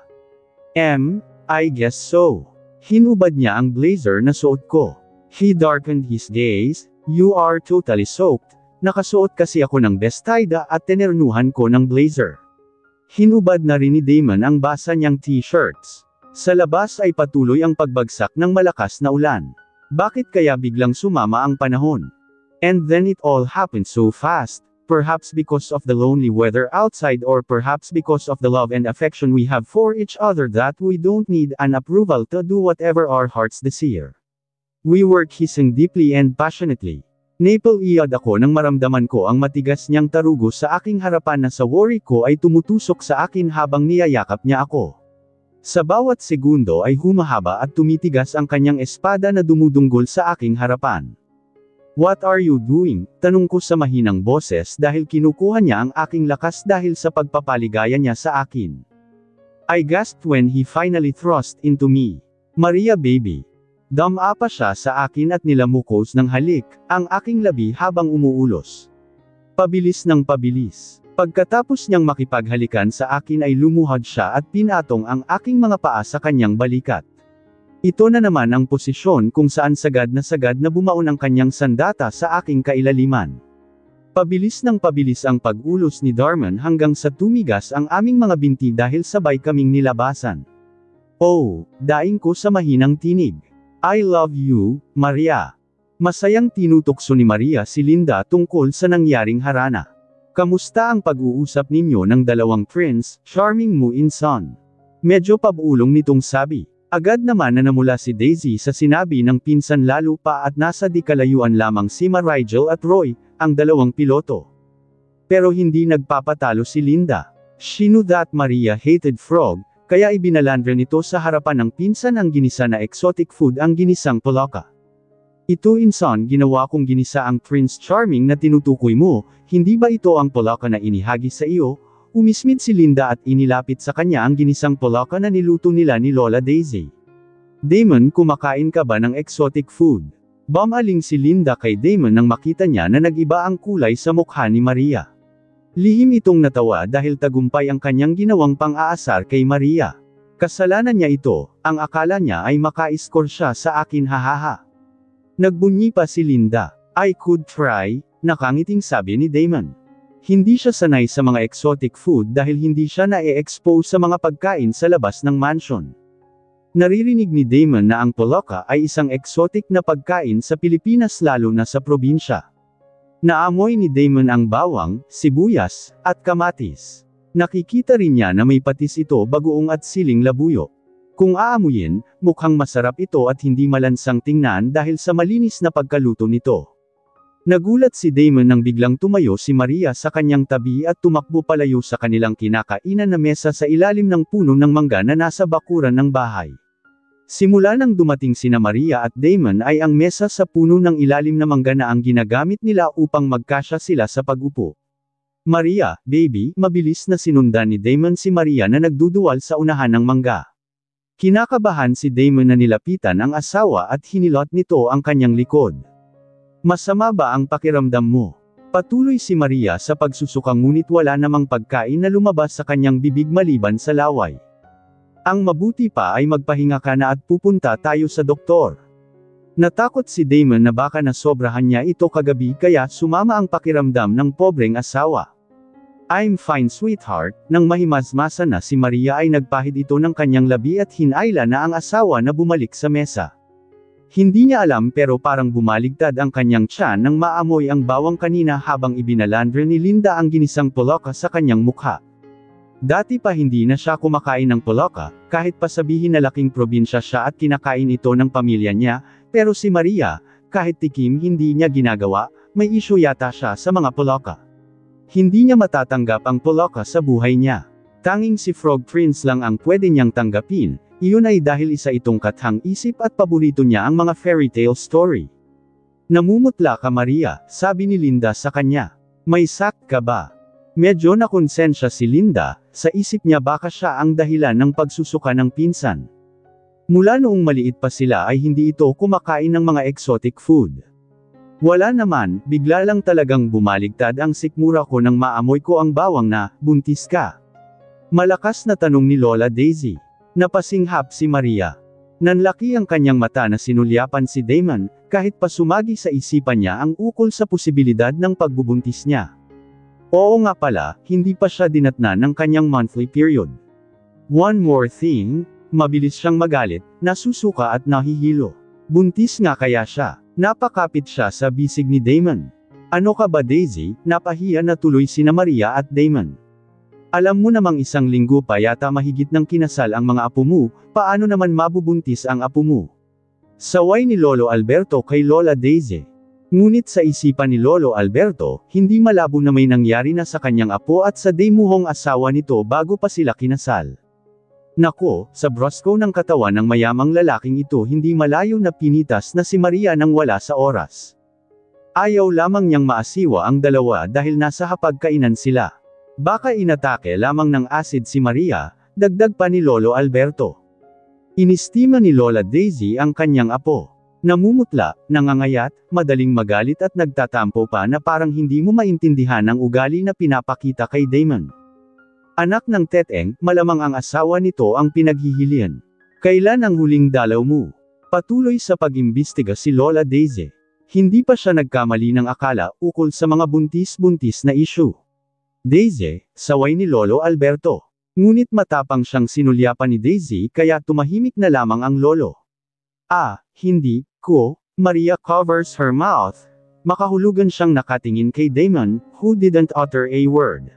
I guess so. Hinubad niya ang blazer na suot ko. He darkened his gaze. You are totally soaked. Nakasuot kasi ako ng bestida at tenernuhan ko ng blazer. Hinubad na rin ni Damon ang basa niyang t-shirts. Sa labas ay patuloy ang pagbagsak ng malakas na ulan. Bakit kaya biglang sumama ang panahon? And then it all happened so fast. Perhaps because of the lonely weather outside or perhaps because of the love and affection we have for each other that we don't need an approval to do whatever our hearts desire. We were kissing deeply and passionately. Napaliyad ako nang maramdaman ko ang matigas niyang tarugo sa aking harapan na sa worry ko ay tumutusok sa akin habang niyayakap niya ako. Sa bawat segundo ay humahaba at tumitigas ang kanyang espada na dumudunggol sa aking harapan. What are you doing? Tanong ko sa mahinang boses dahil kinukuha niya ang aking lakas dahil sa pagpapaligaya niya sa akin. I gasped when he finally thrust into me. Maria baby. Dama pa siya sa akin at nilamukos ng halik, ang aking labi habang umuulos. Pabilis ng pabilis. Pagkatapos niyang makipaghalikan sa akin ay lumuhad siya at pinatong ang aking mga paa sa kanyang balikat. Ito na naman ang posisyon kung saan sagad na bumaon ang kanyang sandata sa aking kailaliman. Pabilis ng pabilis ang pag-ulos ni Darman hanggang sa tumigas ang aming mga binti dahil sabay kaming nilabasan. Oh, daing ko sa mahinang tinig. I love you, Maria. Masayang tinutokso ni Maria si Linda tungkol sa nangyaring harana. Kamusta ang pag-uusap ninyo ng dalawang prince, charming mo inson? Medyo pabulong nitong sabi. Agad naman na namula si Daisy sa sinabi ng pinsan lalo pa at nasa di kalayuan lamang si Rigel at Roy, ang dalawang piloto. Pero hindi nagpapatalo si Linda. She knew that Maria hated frog, kaya ibinalandra nito sa harapan ng pinsan ang ginisa na exotic food ang ginisang poloka. Ito insan ginawa kong ginisa ang Prince Charming na tinutukoy mo, hindi ba ito ang polaka na inihagi sa iyo? Umismit si Linda at inilapit sa kanya ang ginisang polaka na niluto nila ni Lola Daisy. Damon, kumakain ka ba ng exotic food? Bumaling si Linda kay Damon nang makita niya na nag-iba ang kulay sa mukha ni Maria. Lihim itong natawa dahil tagumpay ang kanyang ginawang pang-aasar kay Maria. Kasalanan niya ito, ang akala niya ay maka-score siya sa akin, hahaha. Nagbunyi pa si Linda. I could try, nakangiting sabi ni Damon. Hindi siya sanay sa mga exotic food dahil hindi siya na-expose sa mga pagkain sa labas ng mansion. Naririnig ni Damon na ang polaka ay isang exotic na pagkain sa Pilipinas lalo na sa probinsya. Naamoy ni Damon ang bawang, sibuyas, at kamatis. Nakikita rin niya na may patis ito, bagoong at siling labuyo. Kung aamuyin, mukhang masarap ito at hindi malansang tingnan dahil sa malinis na pagkaluto nito. Nagulat si Damon nang biglang tumayo si Maria sa kanyang tabi at tumakbo palayo sa kanilang kinakainan na mesa sa ilalim ng puno ng mangga na nasa bakuran ng bahay. Simula nang dumating sina Maria at Damon ay ang mesa sa puno ng ilalim na mangga na ang ginagamit nila upang magkasya sila sa pag-upo. Maria, baby, mabilis na sinundan ni Damon si Maria na nagduduwal sa unahan ng mangga. Kinakabahan si Damon na nilapitan ang asawa at hinilot nito ang kanyang likod. Masama ba ang pakiramdam mo? Patuloy si Maria sa pagsusuka ngunit wala namang pagkain na lumabas sa kanyang bibig maliban sa laway. Ang mabuti pa ay magpahinga ka na at pupunta tayo sa doktor. Natakot si Damon na baka nasobrahan niya ito kagabi kaya sumama ang pakiramdam ng pobreng asawa. I'm fine sweetheart, nang mahimasmasa na si Maria ay nagpahid ito ng kanyang labi at hinayla na ang asawa na bumalik sa mesa. Hindi niya alam pero parang bumaligtad ang kanyang tiyan nang maamoy ang bawang kanina habang ibinalandre ni Linda ang ginisang polaka sa kanyang mukha. Dati pa hindi na siya kumakain ng polaka, kahit pa sabihin na laking probinsya siya at kinakain ito ng pamilya niya, pero si Maria, kahit tikim hindi niya ginagawa, may isyu yata siya sa mga polaka. Hindi niya matatanggap ang polaka sa buhay niya. Tanging si Frog Prince lang ang pwede niyang tanggapin, iyon ay dahil isa itong kathang isip at paborito niya ang mga fairy tale story. Namumutla ka Maria, sabi ni Linda sa kanya. May sak ka ba? Medyo nakonsensya si Linda, sa isip niya baka siya ang dahilan ng pagsusuka ng pinsan. Mula noong maliit pa sila ay hindi ito kumakain ng mga exotic food. Wala naman, bigla lang talagang bumaligtad ang sikmura ko nang maamoy ko ang bawang na, buntis ka. Malakas na tanong ni Lola Daisy. Napasinghap si Maria. Nanlaki ang kanyang mata na sinulyapan si Damon, kahit pa sumagi sa isipan niya ang ukol sa posibilidad ng pagbubuntis niya. Oo nga pala, hindi pa siya dinatnan ng kanyang monthly period. One more thing, mabilis siyang magalit, nasusuka at nahihilo. Buntis nga kaya siya. Napakapit siya sa bisig ni Damon. Ano ka ba Daisy, napahiya na tuloy sina Maria at Damon. Alam mo namang isang linggo pa yata mahigit ng kinasal ang mga apo mo, paano naman mabubuntis ang apo mo? Saway ni Lolo Alberto kay Lola Daisy. Ngunit sa isipan ni Lolo Alberto, hindi malabo na may nangyari na sa kanyang apo at sa demuhong asawa nito bago pa sila kinasal. Nako, sa brusko ng katawan ng mayamang lalaking ito hindi malayo na pinitas na si Maria nang wala sa oras. Ayaw lamang niyang maasiwa ang dalawa dahil nasa hapagkainan sila. Baka inatake lamang ng acid si Maria, dagdag pa ni Lolo Alberto. Inistima ni Lola Daisy ang kanyang apo. Namumutla, nangangayat, madaling magalit at nagtatampo pa na parang hindi mo maintindihan ang ugali na pinapakita kay Damon. Anak ng teteng, malamang ang asawa nito ang pinaghihilian. Kailan ang huling dalaw mo? Patuloy sa pag-imbestiga si Lola Daisy. Hindi pa siya nagkamali ng akala ukol sa mga buntis-buntis na issue. Daisy, saway ni Lolo Alberto. Ngunit matapang siyang sinulyapan ni Daisy kaya tumahimik na lamang ang lolo. Hindi ko, Maria covers her mouth. Makahulugan siyang nakatingin kay Damon, who didn't utter a word.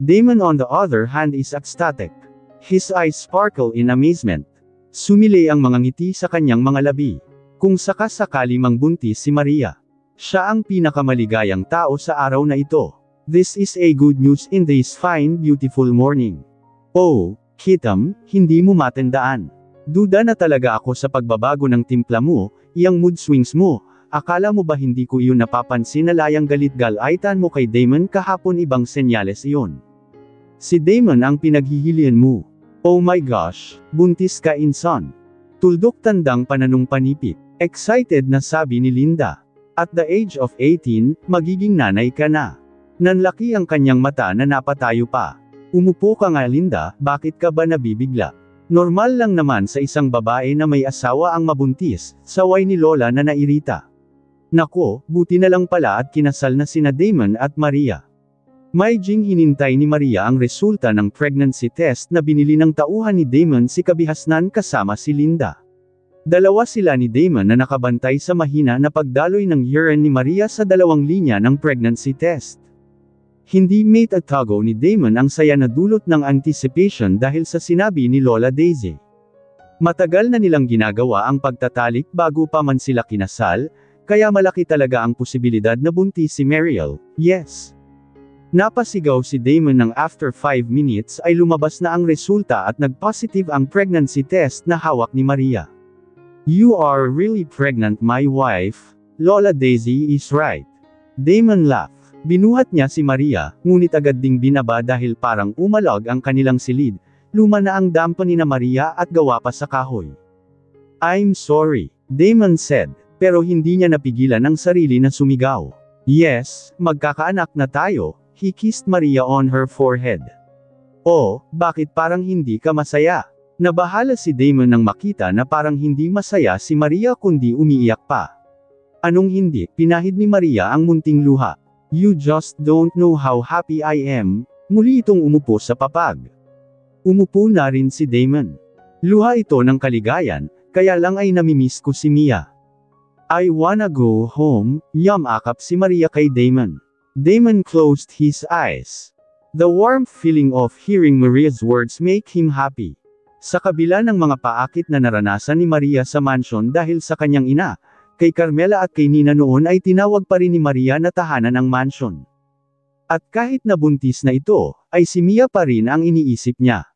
Damon on the other hand is ecstatic. His eyes sparkle in amazement. Sumilay ang mga ngiti sa kanyang mga labi. Kung sakasakali mang buntis si Maria. Siya ang pinakamaligayang tao sa araw na ito. This is a good news in this fine beautiful morning. Oh, Kitam, hindi mo matandaan. Duda na talaga ako sa pagbabago ng timpla mo, Yang mood swings mo, akala mo ba hindi ko iyon napapansin na layang galit-galaitan mo kay Damon kahapon, ibang senyales iyon. Si Damon ang pinaghihilian mo. Oh my gosh, buntis ka inson. Tuldok tandang pananong panipit. Excited na sabi ni Linda. At the age of 18, magiging nanay ka na. Nanlaki ang kanyang mata na napatayo pa. Umupo ka nga Linda, bakit ka ba nabibigla? Normal lang naman sa isang babae na may asawa ang mabuntis, saway ni Lola na nairita. Nako, buti na lang pala at kinasal na sina Damon at Maria. Maiging hinintay ni Maria ang resulta ng pregnancy test na binili ng tauhan ni Damon si kabihasnan kasama si Linda. Dalawa sila ni Damon na nakabantay sa mahina na pagdaloy ng urine ni Maria sa dalawang linya ng pregnancy test. Hindi mate at tago ni Damon ang saya na dulot ng anticipation dahil sa sinabi ni Lola Daisy. Matagal na nilang ginagawa ang pagtatalik bago pa man sila kinasal, kaya malaki talaga ang posibilidad na buntis si Mariel, yes. Napasigaw si Damon nang after 5 minutes ay lumabas na ang resulta at nag-positive ang pregnancy test na hawak ni Maria. You are really pregnant my wife, Lola Daisy is right. Damon laughed. Binuhat niya si Maria, ngunit agad ding binaba dahil parang umalag ang kanilang silid, luma na ang dampa ni na Maria at gawa pa sa kahoy. I'm sorry, Damon said, pero hindi niya napigilan ang sarili na sumigaw. Yes, magkakaanak na tayo, he kissed Maria on her forehead. Oh, bakit parang hindi ka masaya? Nabahala si Damon nang makita na parang hindi masaya si Maria kundi umiiyak pa. Anong hindi? Pinahid ni Maria ang munting luha. You just don't know how happy I am. Muli itong umupo sa papag. Umupo na rin si Damon. Luha ito ng kaligayan, kaya lang ay namimiss ko si Mia. I wanna go home, yamakap si Maria kay Damon. Damon closed his eyes. The warm feeling of hearing Maria's words make him happy. Sa kabila ng mga paakit na naranasan ni Maria sa mansion dahil sa kanyang ina, kay Carmela at kay Nina noon ay tinawag pa rin ni Maria na tahanan ang mansion. At kahit nabuntis na ito, ay si Mia pa rin ang iniisip niya.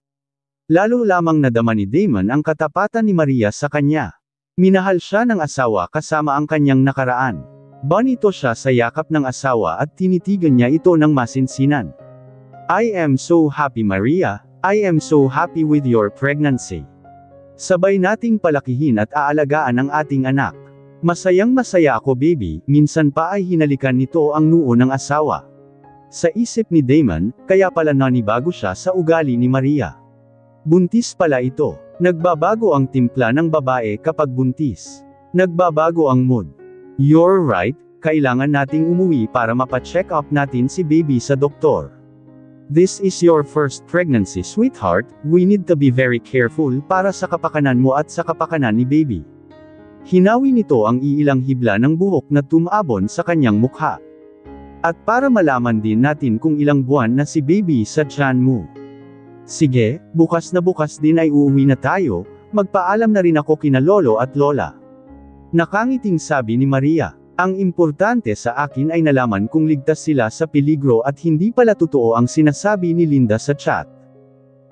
Lalo lamang nadama ni Damon ang katapatan ni Maria sa kanya. Minahal siya ng asawa kasama ang kanyang nakaraan. Bonito siya sa yakap ng asawa at tinitigan niya ito ng masinsinan. I am so happy Maria, I am so happy with your pregnancy. Sabay nating palakihin at aalagaan ang ating anak. Masayang masaya ako baby, minsan pa ay hinalikan nito ang noo ng asawa. Sa isip ni Damon, kaya pala nanibago siya sa ugali ni Maria. Buntis pala ito. Nagbabago ang timpla ng babae kapag buntis. Nagbabago ang mood. You're right, kailangan nating umuwi para mapacheck up natin si baby sa doktor. This is your first pregnancy sweetheart, we need to be very careful para sa kapakanan mo at sa kapakanan ni baby. Hinawi nito ang iilang hibla ng buhok na tumabon sa kanyang mukha. At para malaman din natin kung ilang buwan na si baby sa tiyan mo. Sige, bukas din ay uuwi na tayo, magpaalam na rin ako kina lolo at lola. Nakangiting sabi ni Maria, ang importante sa akin ay nalaman kung ligtas sila sa peligro at hindi pala totoo ang sinasabi ni Linda sa chat.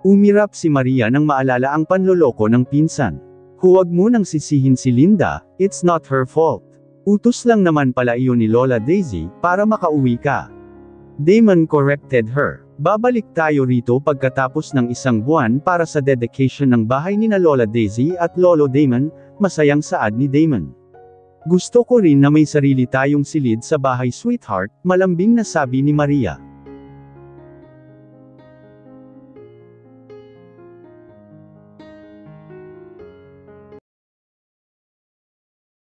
Umirap si Maria nang maalala ang panloloko ng pinsan. Huwag mo nang sisihin si Linda, it's not her fault. Utos lang naman pala iyon ni Lola Daisy, para makauwi ka. Damon corrected her. Babalik tayo rito pagkatapos ng 1 buwan para sa dedication ng bahay ni na Lola Daisy at Lolo Damon, masayang saad ni Damon. Gusto ko rin na may sarili tayong silid sa bahay sweetheart, malambing na sabi ni Maria.